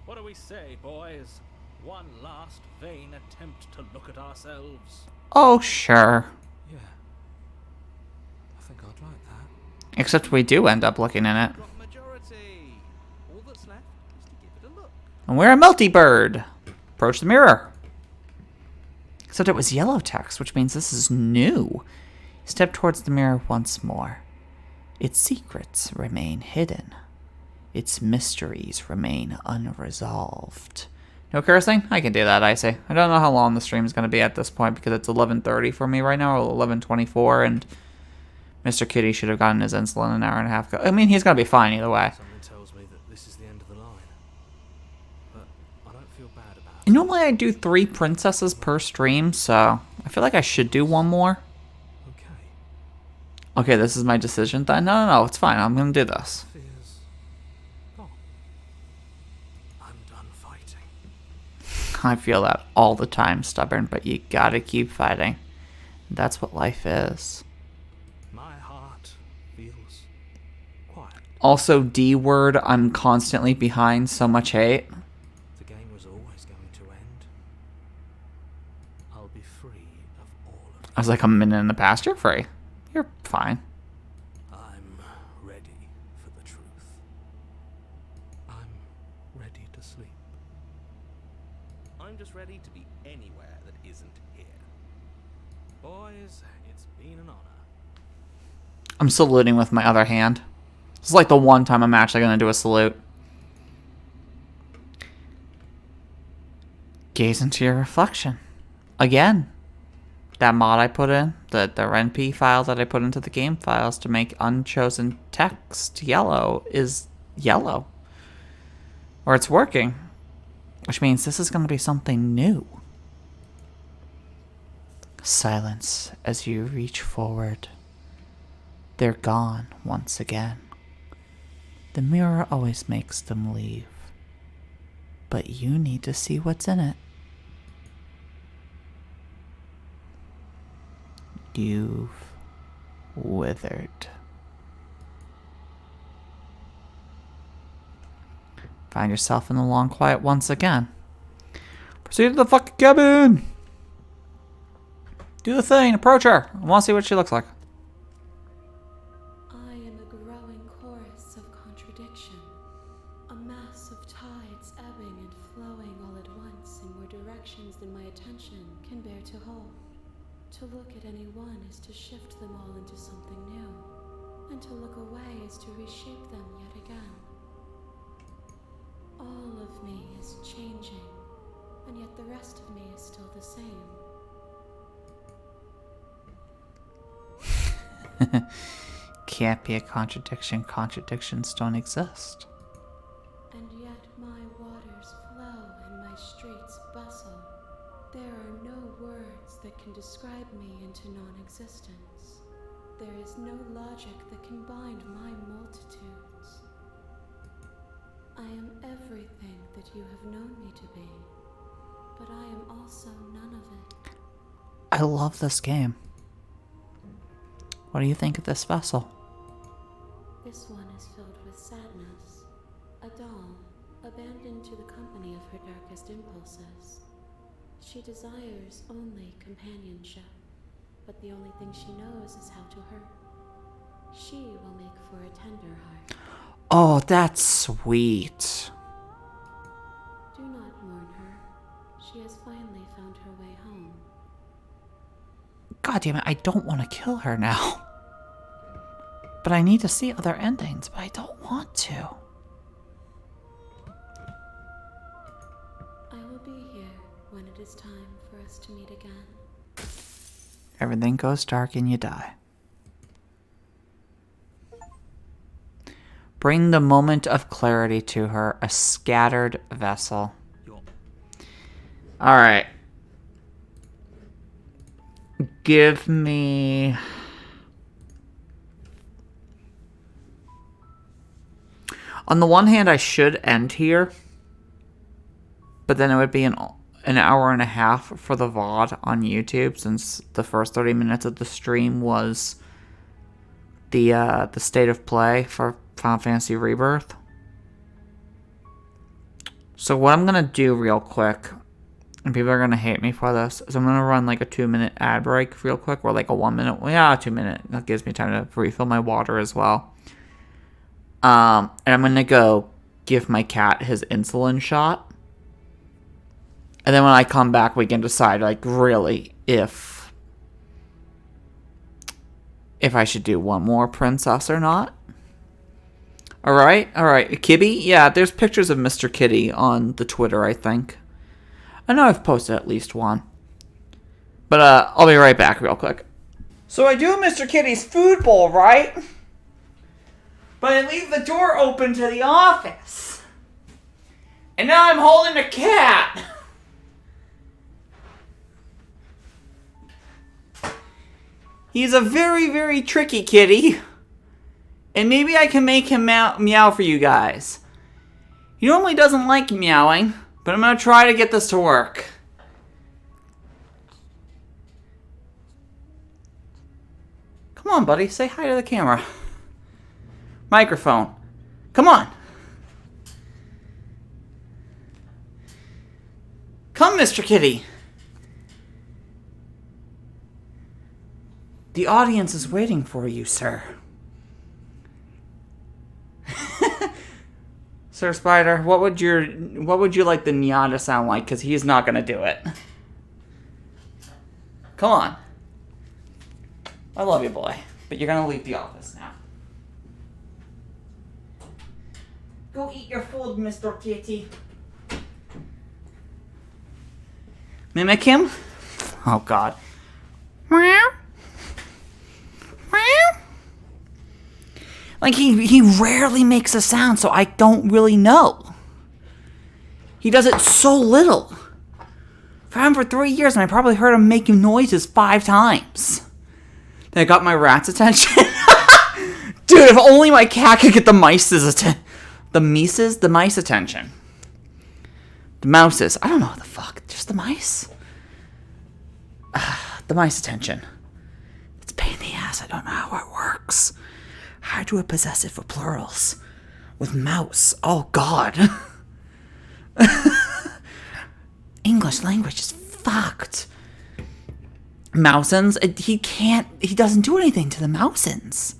What do we say, boys? One last vain attempt to look at ourselves. Oh, sure. Yeah. I think I'd like that. Except we do end up looking in it. Got majority. All that's left is to give it a look. And we're a melty bird. Approach the mirror. Except it was yellow text, which means this is new. Step towards the mirror once more. Its secrets remain hidden. Its mysteries remain unresolved. No cursing? I can do that, Icy. I don't know how long the stream is going to be at this point because it's 11:30 for me right now, or 11:24, and Mr. Kitty should have gotten his insulin an hour and a half ago. I mean, he's going to be fine either way. Something tells me that this is the end of the line. But I don't feel bad about it. And normally I do 3 princesses per stream, so I feel like I should do one more. Okay. Okay, this is my decision then? No, it's fine. I'm going to do this. Fears gone. I'm done fighting. I feel that all the time, Stubborn, but you gotta keep fighting. That's what life is. My heart feels quiet. Also, D word, I'm constantly behind so much hate. The game was always going to end. I'll be free of all of I was like, a minute in the past, you're free. You're fine. I'm ready for the truth. I'm ready to sleep. I'm just ready to be anywhere that isn't here. Boys, it's been an honor. I'm saluting with my other hand. This is like the one time I'm actually gonna do a salute. Gaze into your reflection. Again. That mod I put in, the RNP file that I put into the game files to make unchosen text yellow is yellow. Or it's working. Which means this is going to be something new. Silence as you reach forward. They're gone once again. The mirror always makes them leave. But you need to see what's in it. You've withered. Find yourself in the long quiet once again. Proceed to the fucking cabin! Do the thing, approach her. I want to see what she looks like. I am a growing chorus of contradiction, a mass of tides ebbing and flowing all at once in more directions than my attention can bear to hold. To look at any one is to shift them all into something new, and to look away is to reshape them yet again. All of me is changing, and yet the rest of me is still the same. Can't be a contradiction. Contradictions don't exist. And yet my waters flow and my streets bustle. There are no words that can describe me into non-existence. There is no logic that can bind my multitudes. I am everything that you have known me to be, but I am also none of it. I love this game. What do you think of this vessel? This one is filled with sadness. A doll, abandoned to the company of her darkest impulses. She desires only companionship, but the only thing she knows is how to hurt. She will make for a tender heart. Oh, that's sweet. Do not mourn her. She has finally found her way home. God damn it, I don't want to kill her now. But I need to see other endings, but I don't want to. I will be here when it is time for us to meet again. Everything goes dark and you die. Bring the moment of clarity to her, a scattered vessel. Alright. Give me... On the one hand, I should end here. But then it would be an hour and a half for the VOD on YouTube, since the first 30 minutes of the stream was the state of play for Final Fantasy Rebirth. So what I'm going to do real quick, and people are going to hate me for this, is I'm going to run like a 2-minute ad break real quick, or like a 1 minute. Yeah, 2 minute. That gives me time to refill my water as well. And I'm going to go give my cat his insulin shot. And then when I come back, we can decide, like, really, if I should do one more princess or not. Alright, Kitty? Yeah, there's pictures of Mr. Kitty on the Twitter, I think. I know I've posted at least one. But, I'll be right back real quick. So I do Mr. Kitty's food bowl, right? But I leave the door open to the office. And now I'm holding a cat. He's a very, very tricky kitty. And maybe I can make him meow for you guys. He normally doesn't like meowing, but I'm going to try to get this to work. Come on, buddy. Say hi to the camera. Microphone. Come on. Come, Mr. Kitty. The audience is waiting for you, sir. Sir Spider, what would you like the Nyan to sound like? Because he's not going to do it. Come on. I love you, boy. But you're going to leave the office now. Go eat your food, Mr. Kitty. Mimic him? Oh, God. Meow. Meow. Like, he rarely makes a sound, so I don't really know. He does it so little. I've had him for 3 years, and I probably heard him making noises 5 times. Then I got my rat's attention. Dude, if only my cat could get the mice's attention. The mice attention. The mouses. I don't know what the fuck. Just the mice? The mice attention. It's a pain in the ass. I don't know how it works. How do a possessive for plurals? With mouse. Oh, God. English language is fucked. Mousins. He doesn't do anything to the mousins.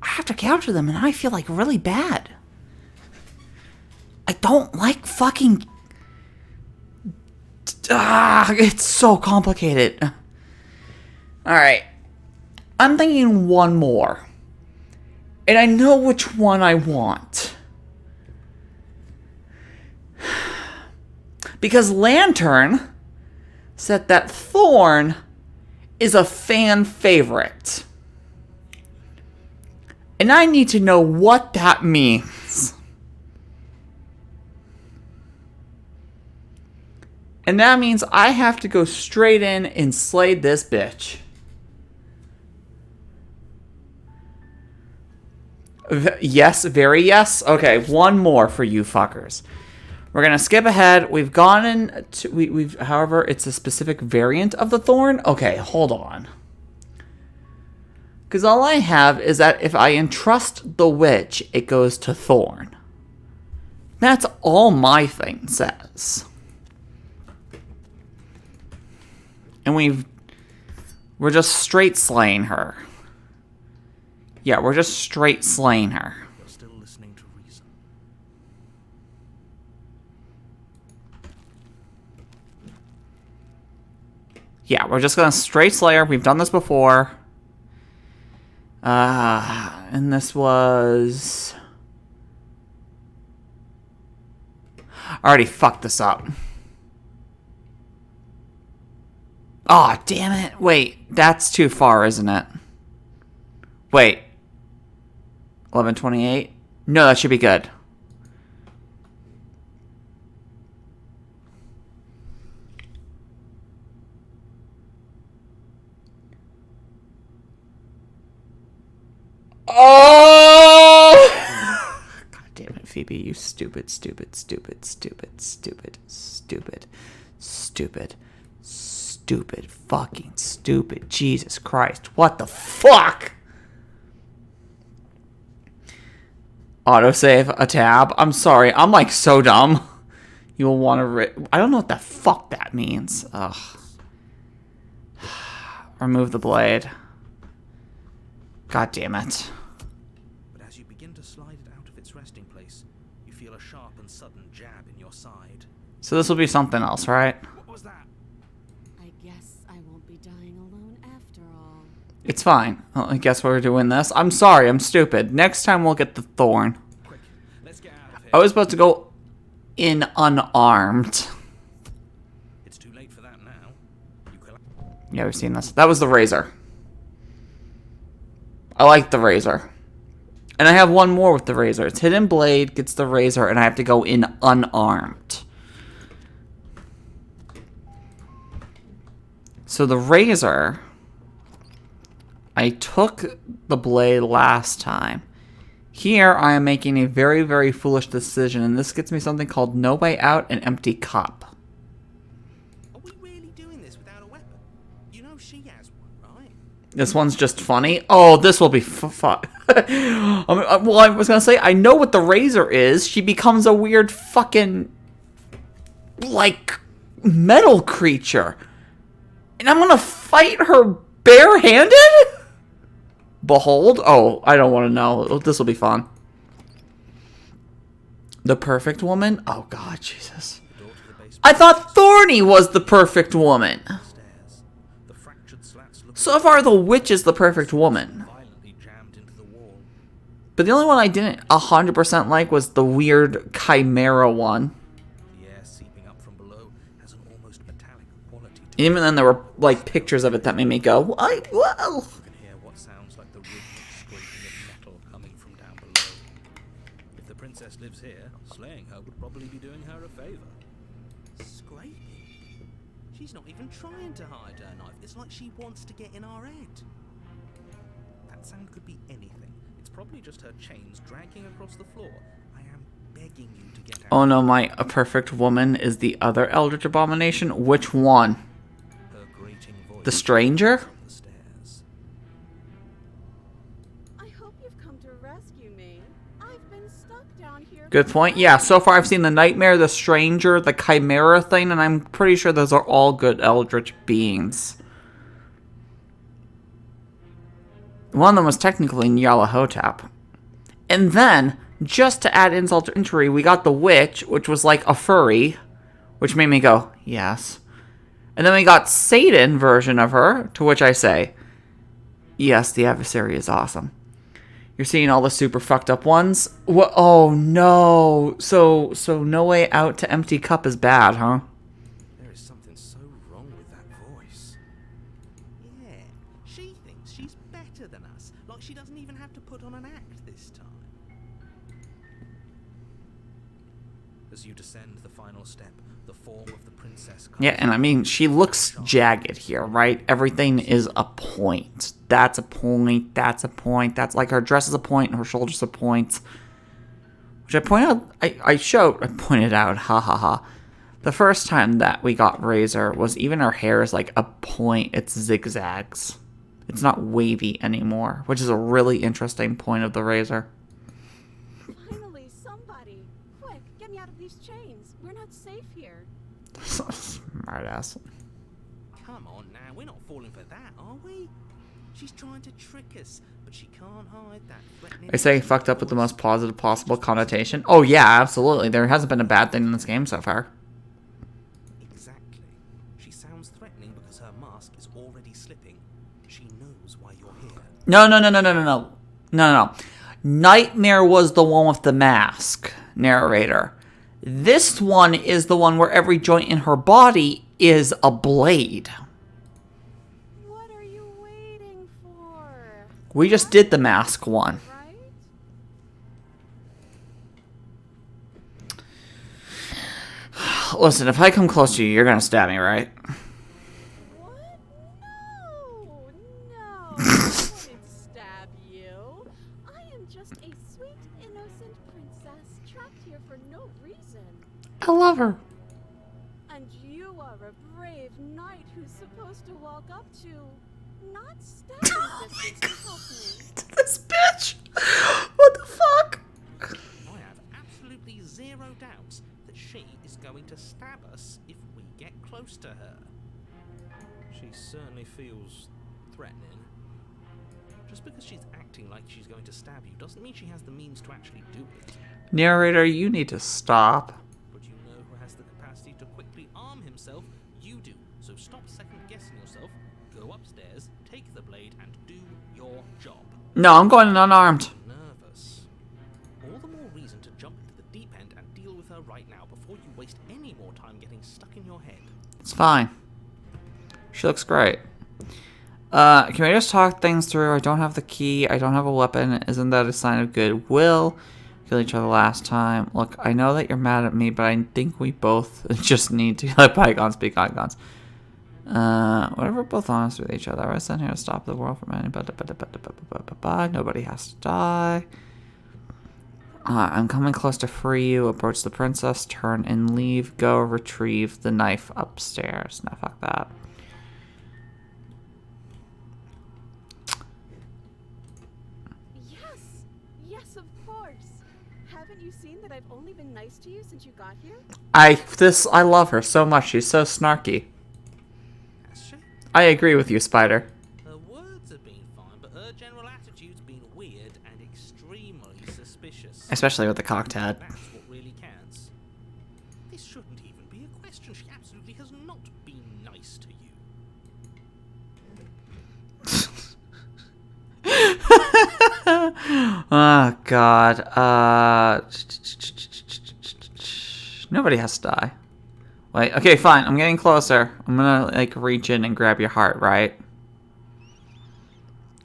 I have to capture them, and I feel like really bad. I don't like fucking... it's so complicated. Alright. I'm thinking one more. And I know which one I want. Because Lantern said that Thorn is a fan favorite. And I need to know what that means. And that means I have to go straight in and slay this bitch. Yes, very yes. Okay, one more for you fuckers. We're gonna skip ahead. We've gone in. However, it's a specific variant of the Thorn. Okay, hold on. Because all I have is that if I entrust the witch, it goes to Thorn. That's all my thing says. And we're just straight slaying her. Yeah, we're just straight slaying her. You're still listening to reason. Yeah, we're just gonna straight slay her. We've done this before. And this was... I already fucked this up. Aw, damn it. Wait, that's too far, isn't it? Wait. 11:28? No, that should be good. Oh! God damn it, Phoebe, you stupid, stupid, stupid, stupid, stupid, stupid, stupid, stupid, fucking stupid. Jesus Christ, what the fuck? Autosave a tab. I'm sorry, I'm like so dumb. You'll want to... I don't know what the fuck that means. Ugh. Remove the blade. God damn it. But as you begin to slide it out of its resting place, you feel a sharp and sudden jab in your side. So this will be something else, right? What was that? I guess I won't be dying alone after all. It's fine. Well, I guess we're doing this. I'm sorry, I'm stupid. Next time we'll get the thorn. Quick, let's get out of here. I was supposed to go in unarmed. It's too late for that now. You could... Yeah, we've seen this. That was the razor. I like the razor. And I have one more with the razor. It's hidden blade, gets the razor, and I have to go in unarmed. So the razor, I took the blade last time. Here I am making a very, very foolish decision, and this gets me something called No Way Out, an empty cup. Are we really doing this without a weapon? You know she has one, right? This one's just funny. Oh, this will be fun. Well, I was going to say, I know what the razor is. She becomes a weird fucking, like, metal creature. And I'm going to fight her barehanded? Behold. Oh, I don't want to know. This will be fun. The perfect woman? Oh, God, Jesus. The door to the basement I thought Thorny was the perfect woman. stairs. The fractured slats look So far, the witch is the perfect woman. violently jammed into the wall. But the only one I didn't 100% like was the weird chimera one. The air seeping up from below has an almost metallic quality to it. Even then, there were like pictures of it that made me go, whoa. You can hear what sounds like the rhythmic scraping of metal coming from down below. If the princess lives here, slaying her would probably be doing her a favor. Scraping? She's not even trying to hide her knife. It's like she wants to get in our head. That sound could be anything. It's probably just her chains dragging across the floor. I am begging you to get out. Oh no, my a perfect woman is the other Eldritch Abomination. Which one? Her grating voice The stranger? from the stairs. I hope you've come to rescue me. I've been stuck down here. Good point. Yeah, so far I've seen the nightmare, the stranger, the chimera thing, and I'm pretty sure those are all good Eldritch beings. One of them was technically Nyarlathotep. And then, just to add insult to injury, we got the witch, which was like a furry, which made me go, yes. And then we got Satan version of her, to which I say, yes, the adversary is awesome. You're seeing all the super fucked up ones? What? Oh no. So No Way Out to Empty Cup is bad, huh? There is something so wrong with that voice. Yeah, she thinks she's better than us. Like she doesn't even have to put on an act this time. As you descend the final step, the form of the princess comes. Yeah, and I mean, she looks jagged here, right? Everything is a point. That's a point, that's a point, that's like her dress is a point and her shoulders are points. Which I pointed out, ha ha ha. The first time that we got Razor was even her hair is like a point, it's zigzags. It's not wavy anymore, which is a really interesting point of the Razor. Finally, somebody. Quick, get me out of these chains. We're not safe here. Smartass. Come on now, we're not falling for that, are we? She's trying to trick us, but she can't hide that threatening. I say fucked up with the most positive possible connotation. Oh yeah, absolutely. There hasn't been a bad thing in this game so far. Exactly. She sounds threatening because her mask is already slipping. She knows why you're here. No. Nightmare was the one with the mask, narrator. This one is the one where every joint in her body is a blade. What are you waiting for? We just did the mask one. Right? Listen, if I come close to you, you're gonna stab me, right? What? No! I wouldn't stab you. I am just a sweet, innocent princess trapped here for no reason. I love her. And you are a brave knight who's supposed to walk up to, not stabbing distance to help me. This bitch. What the fuck? I have absolutely absolutely zero doubts that she is going to stab us if we get close to her. She certainly feels threatening. Just because she's acting like she's going to stab you doesn't mean she has the means to actually do it. Narrator, you need to stop. But you know who has the capacity to quickly arm himself? You do. So stop second-guessing yourself, go upstairs, take the blade, and do your job. No, I'm going in unarmed. Nervous. All the more reason to jump into the deep end and deal with her right now before you waste any more time getting stuck in your head. It's fine. She looks great. Can we just talk things through? I don't have the key. I don't have a weapon. Isn't that a sign of goodwill? Killed each other last time. Look, I know that you're mad at me, but I think we both just need to let bygones be bygones. What if we're both honest with each other? I was sent here to stop the world from anybody. Nobody has to die. I'm coming close to free you. Approach the princess. Turn and leave. Go retrieve the knife upstairs. No, fuck that. Yes, of course. Haven't you seen that I've only been nice to you since you got here? I love her so much. She's so snarky. Has she? I agree with you, Spider. Her words have been fine, but her general attitude's been weird and extremely suspicious. Especially with the cocked head. That's what really counts. This shouldn't even be a question. She absolutely has not been nice to you. Oh, God. Nobody has to die. Wait, okay, fine. I'm getting closer. I'm gonna, like, reach in and grab your heart, right?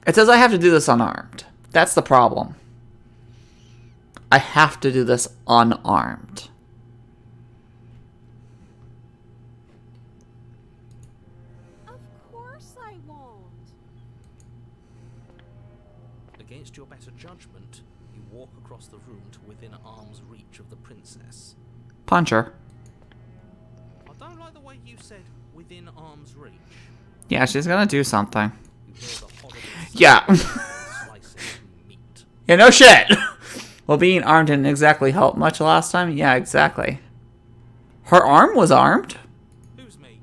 It says I have to do this unarmed. That's the problem. I have to do this unarmed. Of course I won't. Against your better judgment, you walk across the room to within arm's reach of the princess. Punch her. I don't like the way you said within arm's reach. Yeah, she's gonna do something. You hear the horrible Yeah. slicing through meat. Yeah, no shit. Well, being armed didn't exactly help much last time. Yeah, exactly. Her arm was armed. Who's me?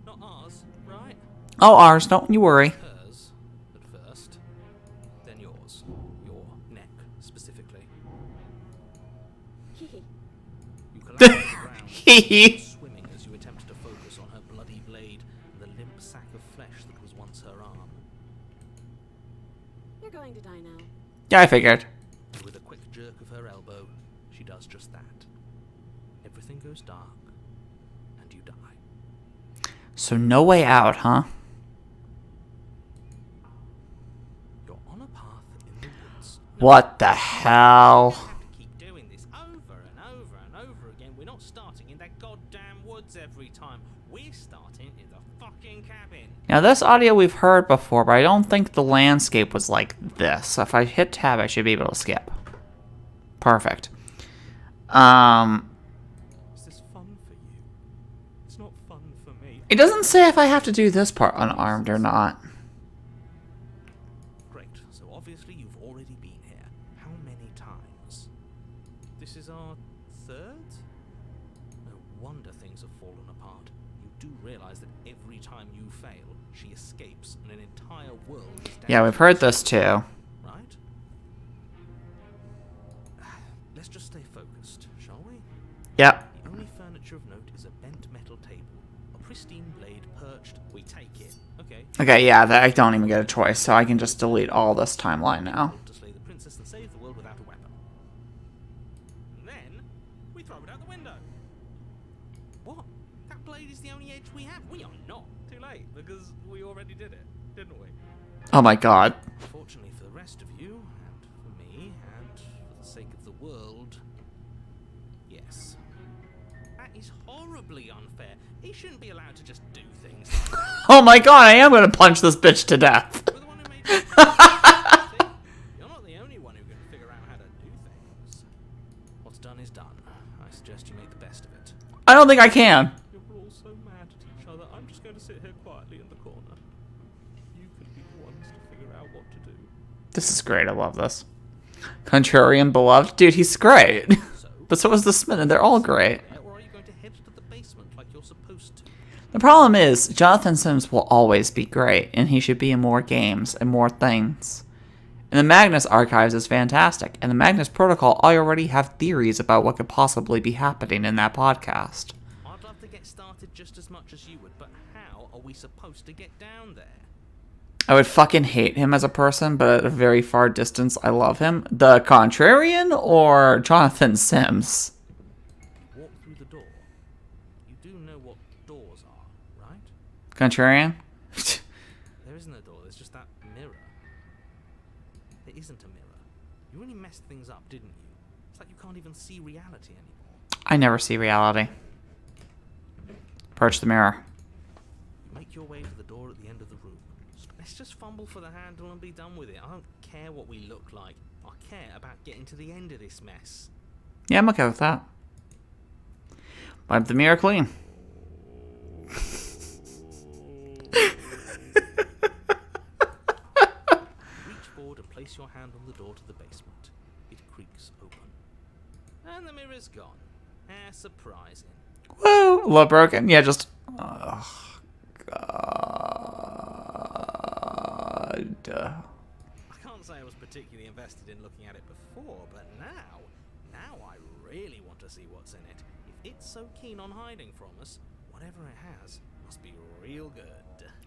Not ours, right? Oh, ours. Don't you worry. Hers at first, then yours. Your neck, specifically. Hehe. You collapse to the ground, swimming as you attempted to focus on her bloody blade and the limp sack of flesh that was once her arm. You're going to die now. Yeah, I figured. And with a quick jerk of her elbow, she does just that. Everything goes dark, and you die. So no way out, huh? You're on a path in the woods. What the hell? We have to keep doing this over and over and over again. We're not starting in that goddamn woods every time. We're starting in the fucking cabin. Now, this audio we've heard before, but I don't think the landscape was like this. So if I hit tab, I should be able to skip. Perfect. Is this fun for you? It's not fun for me. It doesn't say if I have to do this part unarmed or not. Great. So obviously you've already been here. How many times? This is our third? No wonder things have fallen apart. You do realize that every time you fail, she escapes and an entire world is down. Yeah, we've heard this too. Right? Let's just stay focused, shall we? Yep. The only furniture of note is a bent metal table. A pristine blade perched. We take it. Okay. Okay, yeah, I don't even get a choice, so I can just delete all this timeline now. To slay the princess and save the world without a weapon. And then we throw it out the window. What? That blade is the only edge we have. We are not. Too late, because we already did it, didn't we? Oh my god. Fortunately for the rest of you, and for me, and for the sake of the world, yes. That is horribly unfair. He shouldn't be allowed to just do things like that. Oh my god, I am gonna punch this bitch to death. You're the one who made it. See? You're not the only one who can figure out how to do things. What's done is done. I suggest you make the best of it. I don't think I can. You're all so mad at each other. I'm just going to sit here quietly in the corner. You can be the ones to figure out what to do. This is great, I love this. Contrarian beloved? Dude, he's great. So, But so is the Smith, and they're all great. Or are you going to head to the basement like you're supposed to? The problem is, Jonathan Sims will always be great, and he should be in more games and more things. And the Magnus Archives is fantastic, and the Magnus Protocol, I already have theories about what could possibly be happening in that podcast. I'd love to get started just as much as you would, but how are we supposed to get down there? I would fucking hate him as a person, but at a very far distance, I love him. The Contrarian or Jonathan Sims? You walk through the door. You do know what doors are, right? Contrarian? There isn't a door, there's just that mirror. There isn't a mirror. You really messed things up, didn't you? It's like you can't even see reality anymore. I never see reality. Approach the mirror. You make your way to the door at the end of the room. Let's just fumble for the handle and be done with it. I don't care what we look like. I care about getting to the end of this mess. Yeah, I'm okay with that. Wipe the mirror clean. Reach forward and place your hand on the door to the basement. It creaks open. And the mirror's gone. How surprising. Woo! A little broken. Yeah, just... Oh, God. I can't say I was particularly invested in looking at it before, but now I really want to see what's in it. If it's so keen on hiding from us, whatever it has must be real good.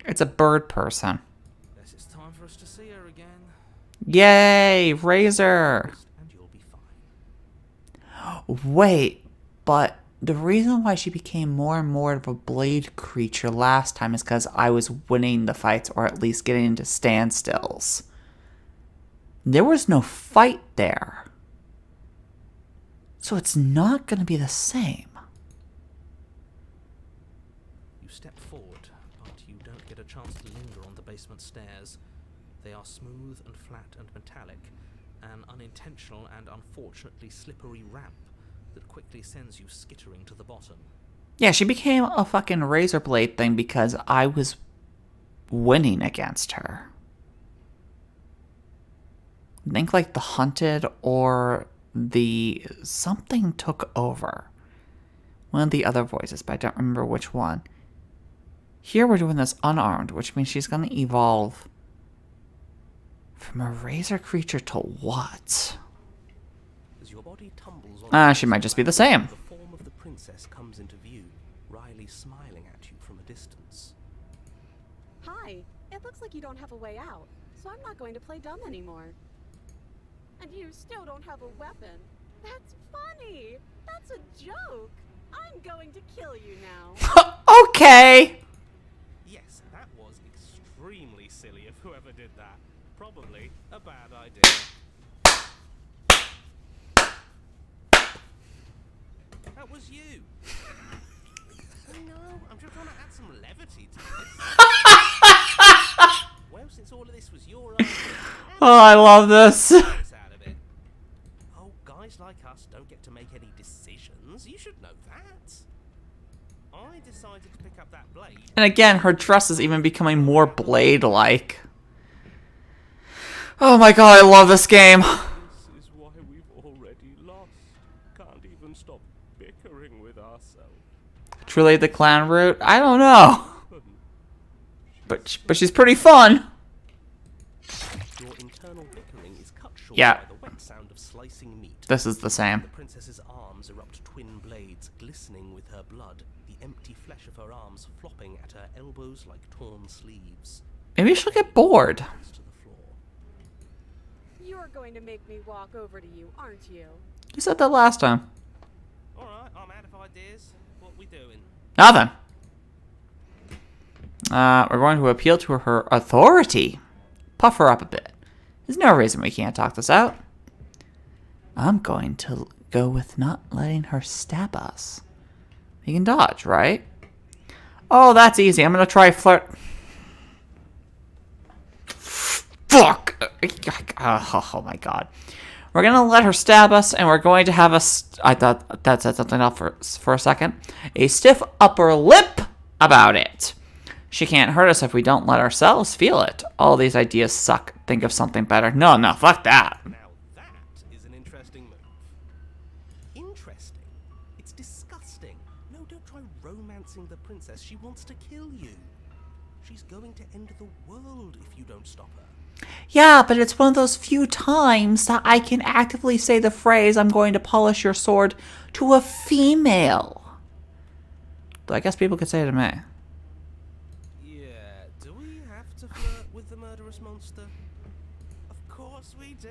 It's a bird person. Guess it's time for us to see her again. Yay! Razor! And you'll be fine. Wait, but the reason why she became more and more of a blade creature last time is because I was winning the fights, or at least getting into standstills. There was no fight there. So it's not going to be the same. You step forward, but you don't get a chance to linger on the basement stairs. They are smooth and flat and metallic, an unintentional and unfortunately slippery ramp that quickly sends you skittering to the bottom. Yeah, she became a fucking razor blade thing because I was winning against her. I think like the hunted or the something took over. One of the other voices, but I don't remember which one. Here we're doing this unarmed, which means she's going to evolve from a razor creature to what? As your body tumbles on She might just be the same. the form of the princess comes into view, Riley smiling at you from a distance. Hi, it looks like you don't have a way out, so I'm not going to play dumb anymore. And you still don't have a weapon. That's funny. That's a joke. I'm going to kill you now. Okay. Yes, that was extremely silly of whoever did that. Probably a bad idea. That was you. No, I'm just trying to add some levity to this. Well, since all of this was your idea, Oh, I love this. out of it. Oh, guys like us don't get to make any decisions. You should know that. I decided to pick up that blade. And again, her dress is even becoming more blade-like. Oh my god, I love this game. This is why we've already lost. Can't even stop bickering with ourselves. Truly the clan route? I don't know. But she's pretty fun. Your internal bickering is cut short Yeah. by the wet sound of slicing meat. This is the same. The princess's arms erupt twin blades, glistening with her blood, the empty flesh of her arms flopping at her elbows like torn sleeves. Maybe she'll get bored. To the floor. You're going to make me walk over to you, aren't you? You said that last time. Alright, I'm out of ideas. What we doing? Nothing. We're going to appeal to her authority. Puff her up a bit. There's no reason we can't talk this out. I'm going to go with not letting her stab us. We can dodge, right? Oh, that's easy. I'm going to try flirt. Fuck! Oh my god. We're going to let her stab us, and we're going to have I thought that said something else for a second. A stiff upper lip about it. She can't hurt us if we don't let ourselves feel it. All these ideas suck. Think of something better. No, fuck that. Now that is an interesting move. romancing the princess. She wants to kill you. She's going to end the world if you don't stop her. Yeah, but it's one of those few times that I can actively say the phrase, I'm going to polish your sword, to a female. But I guess people could say it to me. Yeah, do we have to flirt with the murderous monster? Of course we do.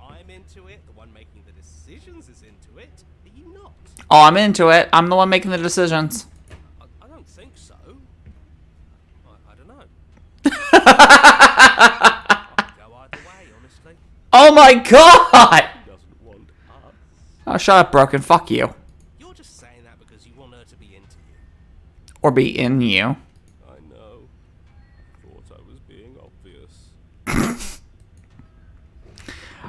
I'm into it. The one making the decisions is into it. Are you not? Oh, I'm into it. I'm the one making the decisions. I don't think so. I don't know. I could go either way, honestly. Oh my god! He doesn't want us. Oh, shut up, Broken. Fuck you. You're just saying that because you want her to be into you. Or be in you. I know. I thought I was being obvious.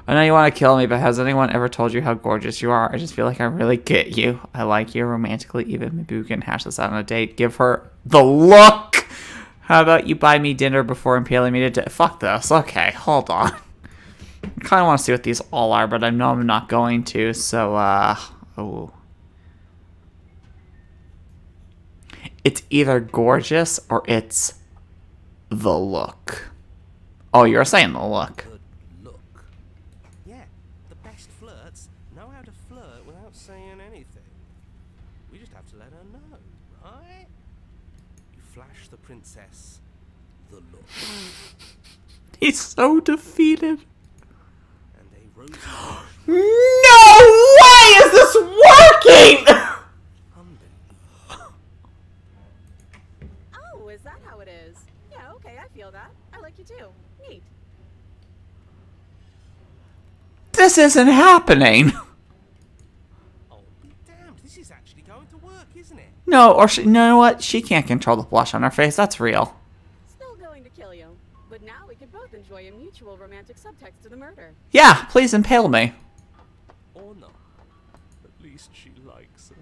I know you want to kill me, but has anyone ever told you how gorgeous you are? I just feel like I really get you. I like you romantically, even. Maybe we can hash this out on a date. Give her the look! How about you buy me dinner before impaling me to death? Fuck this. Okay, hold on. I kind of want to see what these all are, but I know I'm not going to, so, oh. It's either gorgeous or it's the look. Oh, you're saying the look. Good look. Yeah, the best flirts know how to flirt without saying anything. We just have to let her know, right? You flash the princess the look. He's so defeated. And a rosy No way is this working! unbelievable. Oh, is that how it is? Yeah, okay, I feel that. I like you too. Neat. This isn't happening. Oh, be damned. This is actually going to work, isn't it? No, or you know what? She can't control the blush on her face. That's real. Still going to kill you. But now we can both enjoy a mutual romantic subtext to the murder. Yeah, please impale me. Or not. At least she likes us.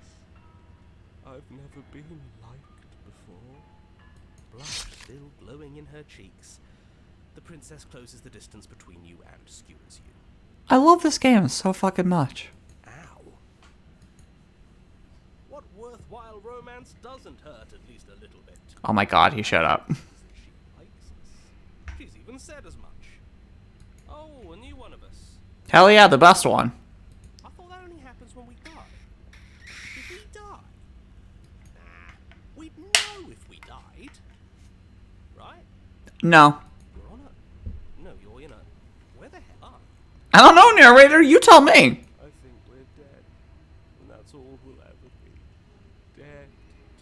I've never been liked before. Blush still glowing in her cheeks. The princess closes the distance between you and skewers you. I love this game so fucking much. Ow. What worthwhile romance doesn't hurt at least a little bit? Oh my god, he showed up. She likes us. She's even said as much. Oh, a new one of us. Hell yeah, the best one. I thought that only happens when we die. Did we die? Nah, we'd know if we died. Right? No. You're on a... No, you're in a... Where the hell are you? I don't know, narrator. You tell me. I think we're dead. And that's all we'll ever be. Dead,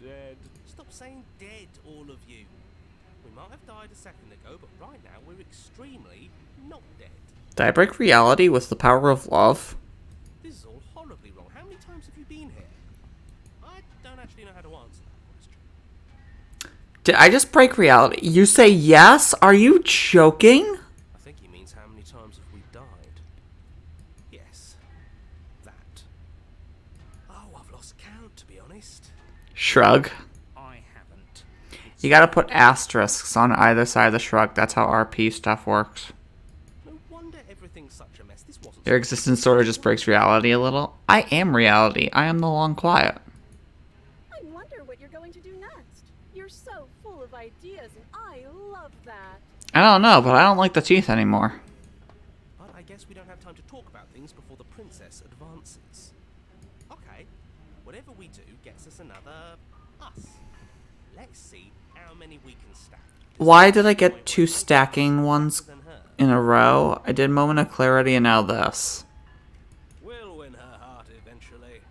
dead. Stop saying dead, all of you. We might have died a second ago, but right now we're extremely not dead. Did I break reality with the power of love? This is all horribly wrong. How many times have you been here? I don't actually know how to answer that question. Did I just break reality? You say yes? Are you joking? I think he means how many times have we died. Yes. That. Oh, I've lost count, to be honest. Shrug. I haven't. You gotta put asterisks on either side of the shrug. That's how RP stuff works. No wonder everything's such a mess. This wasn't... Your existence sort of just breaks reality a little. I am reality. I am the long quiet. I wonder what you're going to do next. You're so full of ideas, and I love that. I don't know, but I don't like the teeth anymore. But I guess we don't have time to talk about things before the princess advances. Okay, whatever we do gets us another us. Let's see how many we can stack. Why did I get two stacking ones Than her. in a row? I did Moment of Clarity and now this. We'll win her heart eventually.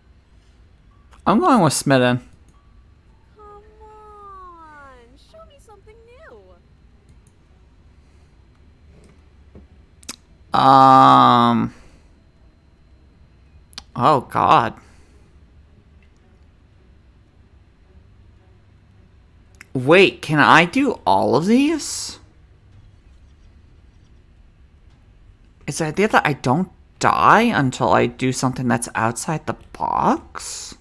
I'm going with Smitten. Come on, show me something new. Oh God. Wait, can I do all of these? Is the idea that I don't die until I do something that's outside the box?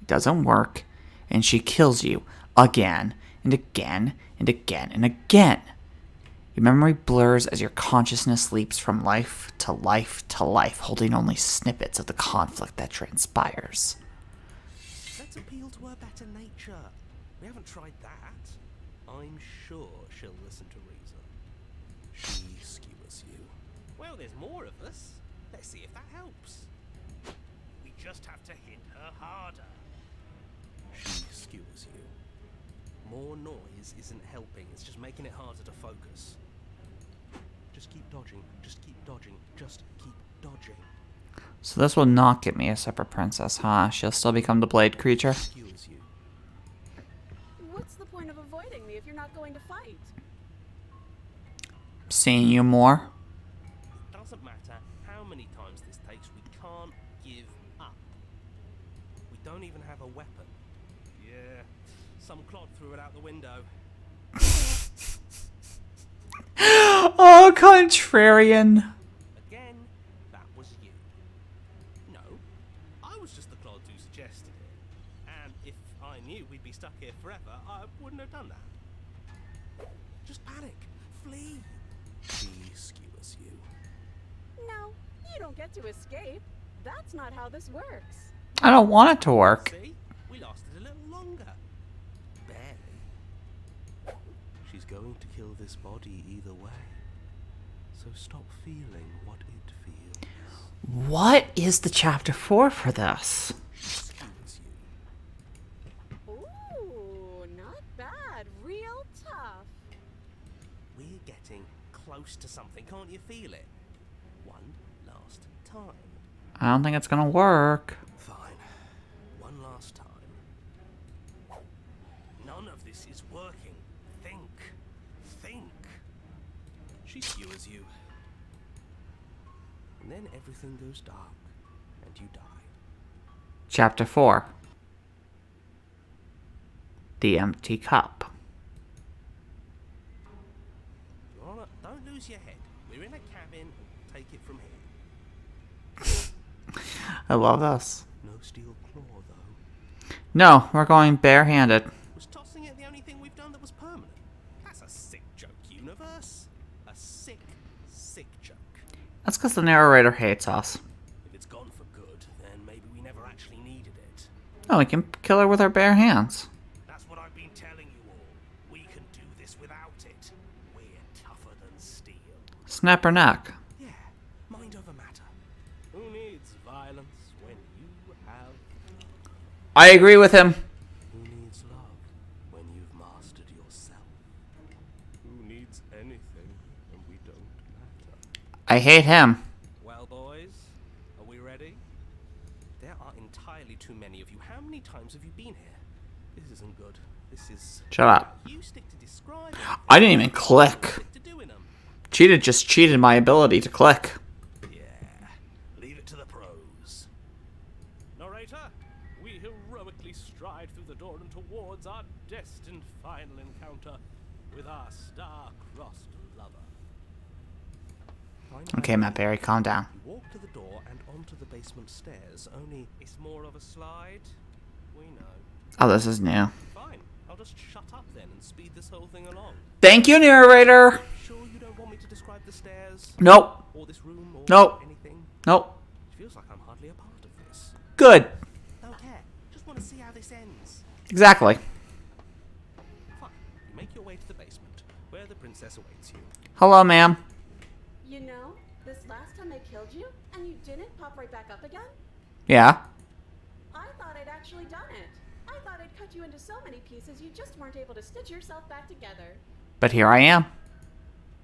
It doesn't work, and she kills you again and again and again and again. Your memory blurs as your consciousness leaps from life to life to life, holding only snippets of the conflict that transpires. Let's appeal to her better nature. We haven't tried that. I'm sure she'll listen to reason. She skewers you. Well, there's more of us. Let's see if that helps. We just have to hit her harder. She skewers you. More noise isn't helping. It's just making it harder to focus. Just keep dodging. Just keep dodging. Just keep dodging. So this will not get me a separate princess, huh? She'll still become the blade creature. Skewers you. What's the point of avoiding me if you're not going to fight? Seeing you more. It doesn't matter how many times this takes, we can't give up. We don't even have a weapon. Yeah, some clod threw it out the window. Oh, contrarian. Again, that was you. No, I was just the clod who suggested it. And if I knew we'd be stuck here forever, I wouldn't have done that. Just panic. Flee. She skewers you. No, you don't get to escape. That's not how this works. I don't want it to work. See? We lasted a little longer. Barely. She's going to kill this body either way. So stop feeling what it feels. What is the chapter 4 for this? Skewers you. Ooh, not bad. Real tough. We're getting close to something. Can't you feel it? One last time. I don't think it's gonna work. Fine. One last time. None of this is working. Think. Think. She skewers you. And then everything goes dark. And you die. Chapter 4. The Empty Cup. You're on a, don't lose your head. We're in a cabin. Take it from here. I love this. No steel claw, though. No, we're going barehanded. Was tossing it the only thing we've done that was permanent? That's a sick joke, universe. A sick, sick joke. That's because the narrator hates us. If it's gone for good, then maybe we never actually needed it. No, we can kill her with our bare hands. That's what I've been telling you all. We can do this without it. We're tougher than steel. Snap her neck. Yeah, mind over matter. Who needs violence when you have... I agree with him. Who needs love when you've mastered yourself? Who needs anything when we don't matter? I hate him. Well, boys, are we ready? There are entirely too many of you. How many times have you been here? This isn't good. This is... Shut up. You stick to describing. I didn't even click. Stick to doing them. Cheated just cheated my ability to click. Yeah, leave it to the pros. Narrator, we heroically stride through the door and towards our destined final encounter with our star-crossed lover. Okay, Matt Berry, calm down. You walk to the door and onto the basement stairs, only It's more of a slide. We know. Oh, this is new. fine. I'll just shut up then and speed this whole thing along. Thank you, narrator. Sure you don't want me to describe the stairs? Nope. Or this room or Nope. anything? Nope. It feels like I'm hardly a part of this. Good. Don't care. Just want to see how this ends. Exactly. Fine. You make your way to the basement, where the princess awaits you. Hello, ma'am. You know, this last time I killed you, and you didn't pop right back up again? Yeah. I thought I'd actually done it. I thought I'd cut you into so many pieces you just weren't able to stitch yourself back together. But here I am.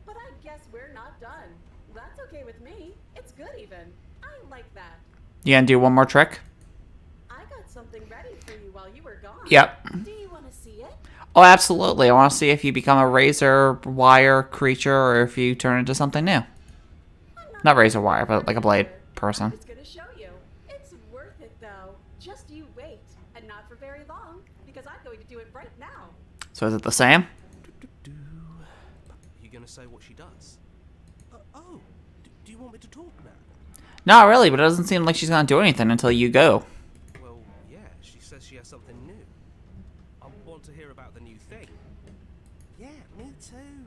But I guess we're not done. That's okay with me. It's good even. I like that. You gonna do one more trick? I got something ready for you while you were gone. Yep. Do you want to see it? Oh, absolutely. I want to see if you become a razor wire creature or if you turn into something new. Not razor wire, but like a blade person. It's gonna show you. It's worth it though. Just you wait. And not for very long, because I'm going to do it right now. So is it the same? You gonna say what she does? Do you want me to talk now? Not really, but it doesn't seem like she's gonna do anything until you go. Well, yeah, she says she has something new. I want to hear about the new thing. Yeah, me too.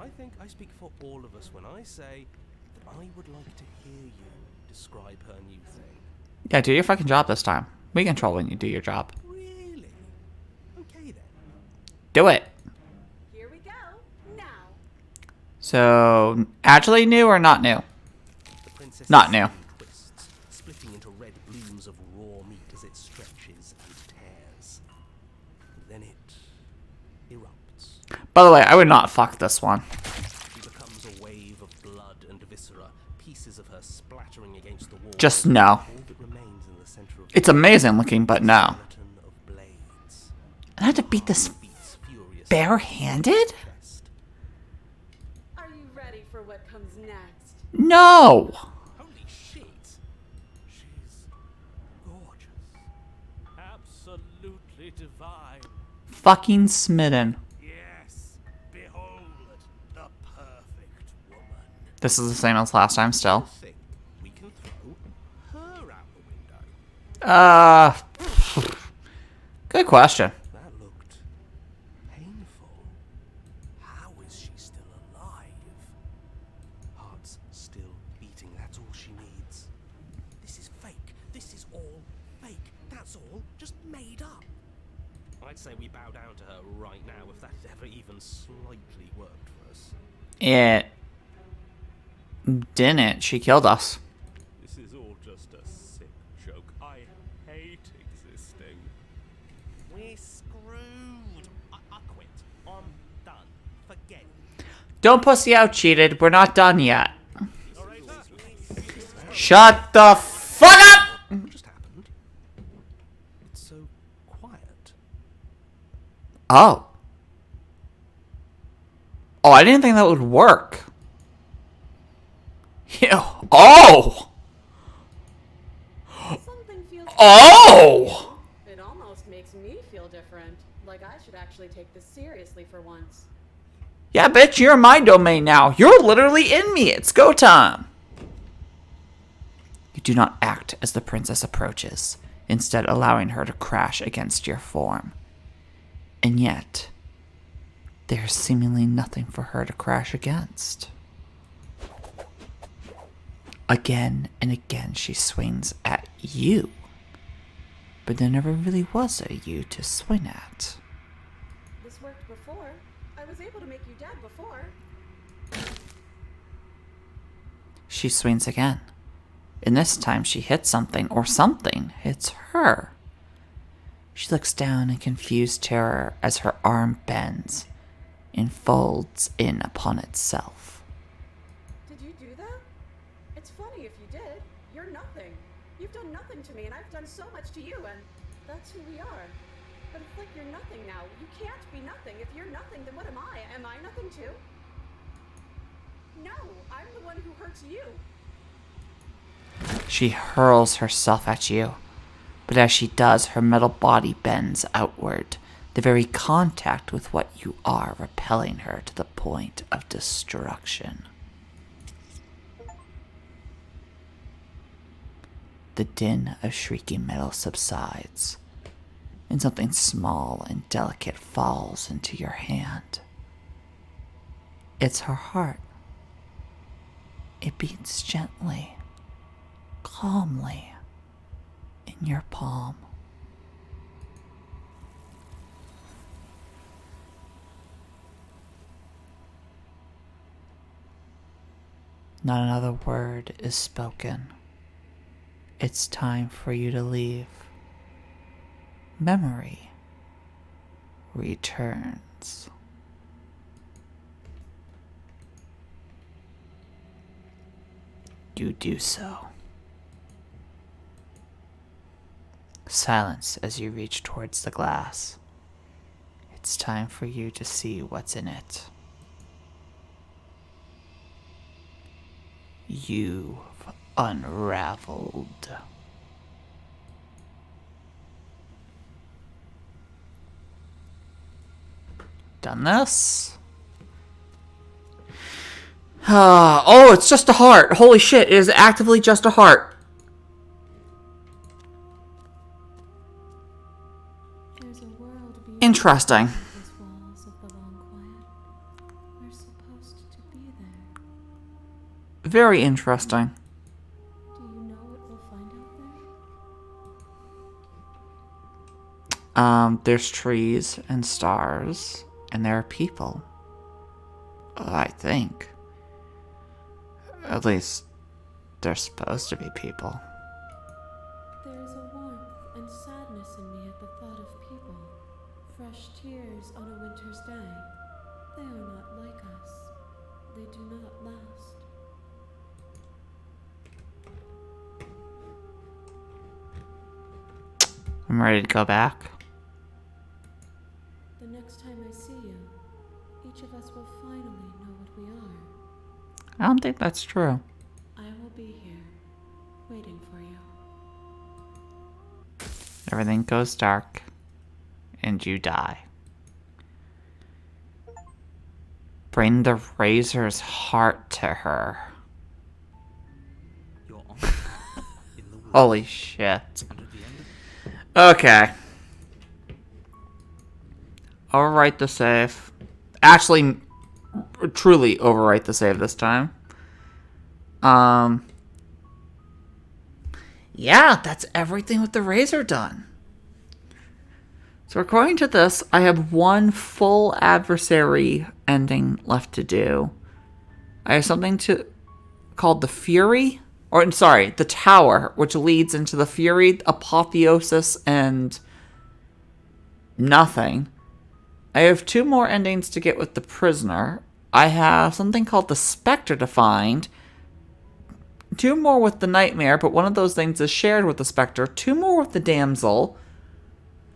I think I speak for all of us when I say that I would like to hear you describe her new thing. Yeah, do your fucking job this time. We control when you do your job. Really? Okay then. Do it. Here we go. Now. So, actually new or not new? The princess Not new. twists, splitting into red blooms of raw meat as it stretches and tears. Then it erupts. By the way, I would not fuck this one. She becomes a wave of blood and viscera, pieces of her splattering against the wall. Just no. All that remains in the center of It's amazing looking, but no. skeleton of blades. I had to beat this Beats furiously barehanded? chest. Are you ready for what comes next? No. Holy shit! She's gorgeous. Absolutely divine. Fucking smitten. Yes, behold the perfect woman. This is the same as last time still. Think we can throw her out the window. Good question. That looked painful. How is she still alive? Heart's still beating, that's all she needs. This is fake. This is all fake. That's all just made up. I'd say we bow down to her right now if that ever even slightly worked for us. It didn't. She killed us. This is all just a sick joke. I hate existing. We're screwed. I quit. I'm done. Forget it. Don't pussy out, cheated. We're not done yet. Narrator, Shut the fuck up! What just happened? It's so quiet. Oh. Oh, I didn't think that would work. Ew. Oh! Something feels. Oh! It almost makes me feel different. Like I should actually take this seriously for once. Yeah, bitch, you're in my domain now. You're literally in me. It's go time. You do not act as the princess approaches, instead allowing her to crash against your form. And yet, there's seemingly nothing for her to crash against. Again and again she swings at you. But there never really was a you to swing at. This worked before. I was able to make you dead before. She swings again. And this time she hits something, or something hits her. She looks down in confused terror as her arm bends and folds in upon itself. Did you do that? It's funny if you did. You're nothing. You've done nothing to me, and I've done so much to you, and that's who we are. But it's like you're nothing now. You can't be nothing. If you're nothing, then what am I? Am I nothing too? No, I'm the one who hurts you. She hurls herself at you, but as she does, her metal body bends outward, the very contact with what you are repelling her to the point of destruction. The din of shrieking metal subsides, and something small and delicate falls into your hand. It's her heart. It beats gently, calmly, in your palm. Not another word is spoken. It's time for you to leave. Memory returns. You do so. Silence as you reach towards the glass. It's time for you to see what's in it. You've unraveled. Done this? Oh, it's just a heart. Holy shit, it is actively just a heart. There's a world beyond Interesting. these walls of the long quiet. We're supposed very interesting. Do you know what we'll find out there? There's trees and stars, and there are people. I think. At least, they're supposed to be people. There is a warmth and sadness in me at the thought of people. Fresh tears on a winter's day. They are not like us. They do not last. I'm ready to go back. The next time I see you, each of us will finally know what we are. I don't think that's true. I will be here, waiting for you. Everything goes dark, and you die. Bring the razor's heart to her. You're on in the woods. Holy shit. And at the end of Okay. Overwrite the save. Actually, truly overwrite the save this time. Yeah, that's everything with the razor done. So according to this, I have one full adversary ending left to do. I have something called the Fury, the Tower, which leads into the Fury, Apotheosis, and nothing. I have 2 more endings to get with the Prisoner. I have something called the Spectre to find. 2 more with the Nightmare, but one of those things is shared with the Spectre. 2 more with the Damsel.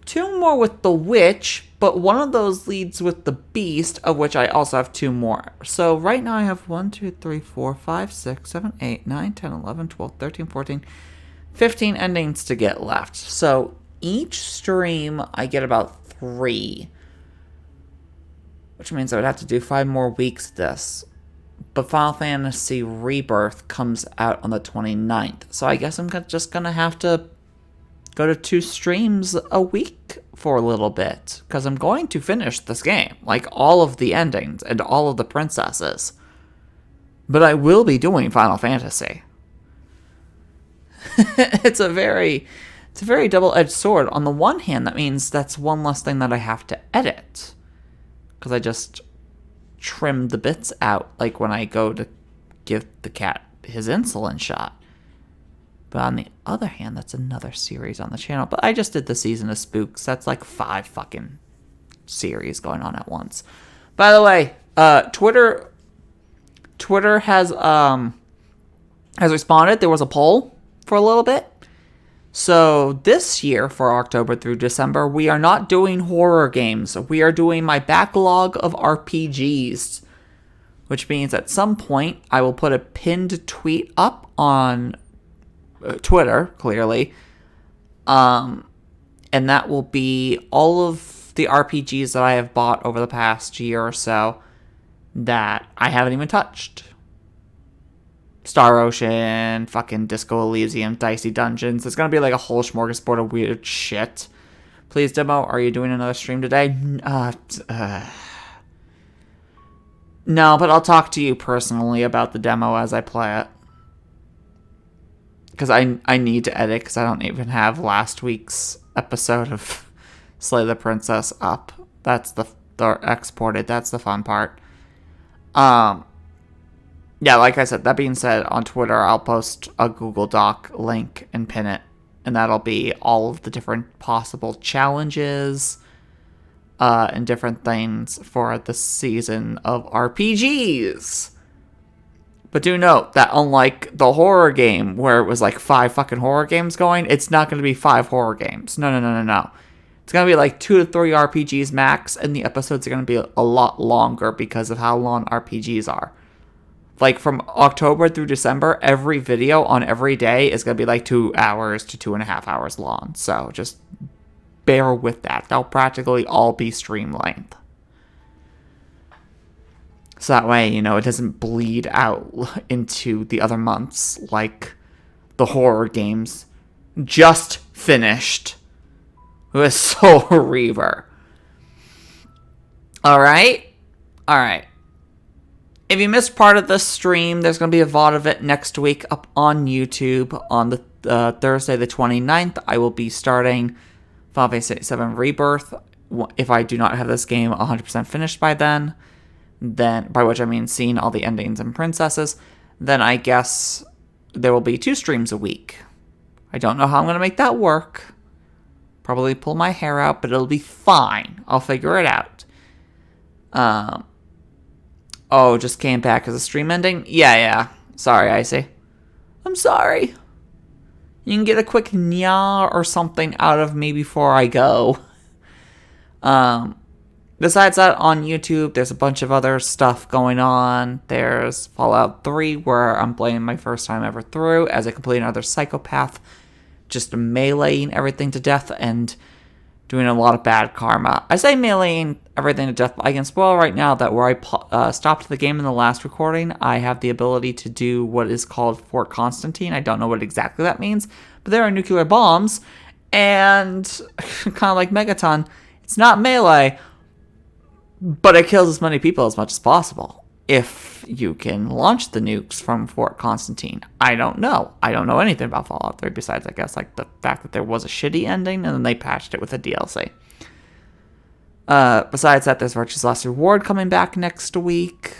2 more with the Witch, but one of those leads with the Beast, of which I also have 2 more. So right now I have 1, 2, 3, 4, 5, 6, 7, 8, 9, 10, 11, 12, 13, 14, 15 endings to get left. So each stream I get about 3. Which means I would have to do 5 more weeks of this. But Final Fantasy Rebirth comes out on the 29th. So I guess I'm just going to have to go to 2 streams a week for a little bit. Because I'm going to finish this game. Like, all of the endings and all of the princesses. But I will be doing Final Fantasy. It's a very double-edged sword. On the one hand, that means that's one less thing that I have to edit. Because I just trim the bits out, like when I go to give the cat his insulin shot. But on the other hand, that's another series on the channel. But I just did the Season of Spooks. That's like 5 fucking series going on at once. By the way, Twitter has responded. There was a poll for a little bit. So this year, for October through December, we are not doing horror games. We are doing my backlog of RPGs. Which means at some point, I will put a pinned tweet up on Twitter, clearly. And that will be all of the RPGs that I have bought over the past year or so that I haven't even touched. Star Ocean, fucking Disco Elysium, Dicey Dungeons. It's gonna be like a whole smorgasbord of weird shit. Please, Demo, are you doing another stream today? No, but I'll talk to you personally about the demo as I play it. Because I need to edit, because I don't even have last week's episode of Slay the Princess up. That's the exported. That's the fun part. Yeah, like I said, that being said, on Twitter, I'll post a Google Doc link and pin it. And that'll be all of the different possible challenges and different things for the season of RPGs. But do note that unlike the horror game, where it was like 5 fucking horror games going, it's not going to be 5 horror games. No. It's going to be like 2 to 3 RPGs max, and the episodes are going to be a lot longer because of how long RPGs are. Like, from October through December, every video on every day is going to be like 2 hours to 2.5 hours long. So, just bear with that. They'll practically all be stream length. So that way, it doesn't bleed out into the other months like the horror games just finished with Soul Reaver. Alright. if you missed part of this stream, there's going to be a VOD of it next week up on YouTube on the Thursday the 29th. I will be starting Final Fantasy VII Rebirth. If I do not have this game 100% finished by then, by which I mean seeing all the endings and princesses, then I guess there will be 2 streams a week. I don't know how I'm going to make that work. Probably pull my hair out, but it'll be fine. I'll figure it out. Oh, just came back as a stream ending? Yeah. Sorry, Icy. I'm sorry. You can get a quick nya or something out of me before I go. Besides that, on YouTube, there's a bunch of other stuff going on. There's Fallout 3, where I'm playing my first time ever through as a complete another psychopath, just meleeing everything to death and doing a lot of bad karma. I say meleeing everything to death, but I can spoil right now that where I stopped the game in the last recording, I have the ability to do what is called Fort Constantine. I don't know what exactly that means, but there are nuclear bombs, and kind of like Megaton, it's not melee, but it kills as many people as much as possible if you can launch the nukes from Fort Constantine. I don't know. I don't know anything about Fallout 3 besides, I guess, like the fact that there was a shitty ending and then they patched it with a DLC. Besides that, there's Virtue's Last Reward coming back next week.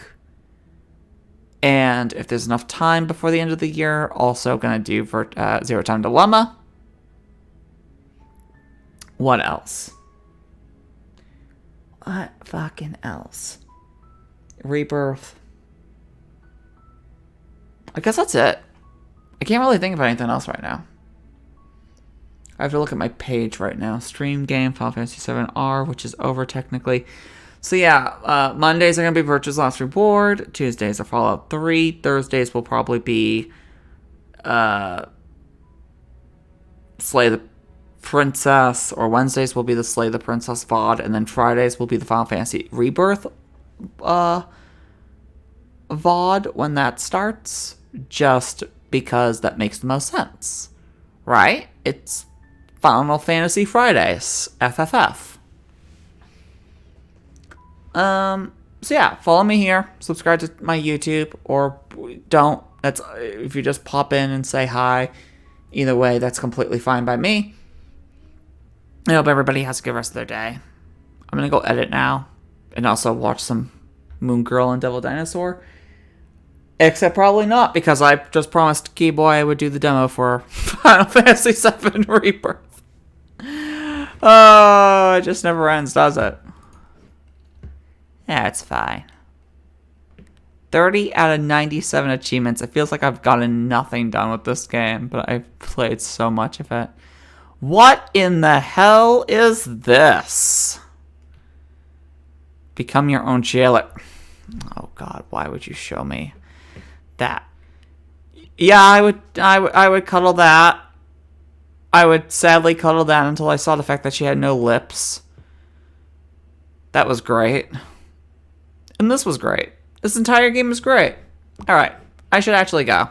And if there's enough time before the end of the year, also going to do Zero Time Dilemma. What else? What fucking else? Rebirth. I guess that's it. I can't really think of anything else right now. I have to look at my page right now. Stream game, Final Fantasy VII R, which is over technically. So yeah, Mondays are going to be Virtue's Last Reward. Tuesdays are Fallout 3. Thursdays will probably be Slay the Princess, or Wednesdays will be the Slay the Princess VOD, and then Fridays will be the Final Fantasy Rebirth VOD when that starts, just because that makes the most sense, right? It's Final Fantasy Fridays, FFF. So yeah, follow me here, subscribe to my YouTube, or don't. That's if you just pop in and say hi. Either way, that's completely fine by me. I hope everybody has a good rest of their day. I'm gonna go edit now, and also watch some Moon Girl and Devil Dinosaur. Except probably not, because I just promised Keyboy I would do the demo for Final Fantasy VII Rebirth. Oh, it just never ends, does it? Yeah, it's fine. 30 out of 97 achievements. It feels like I've gotten nothing done with this game, but I've played so much of it. What in the hell is this? Become your own jailer. Oh God, why would you show me that? Yeah, I would cuddle that. I would sadly cuddle that until I saw the fact that she had no lips. That was great. And this was great. This entire game is great. Alright, I should actually go.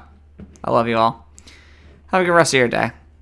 I love you all. Have a good rest of your day.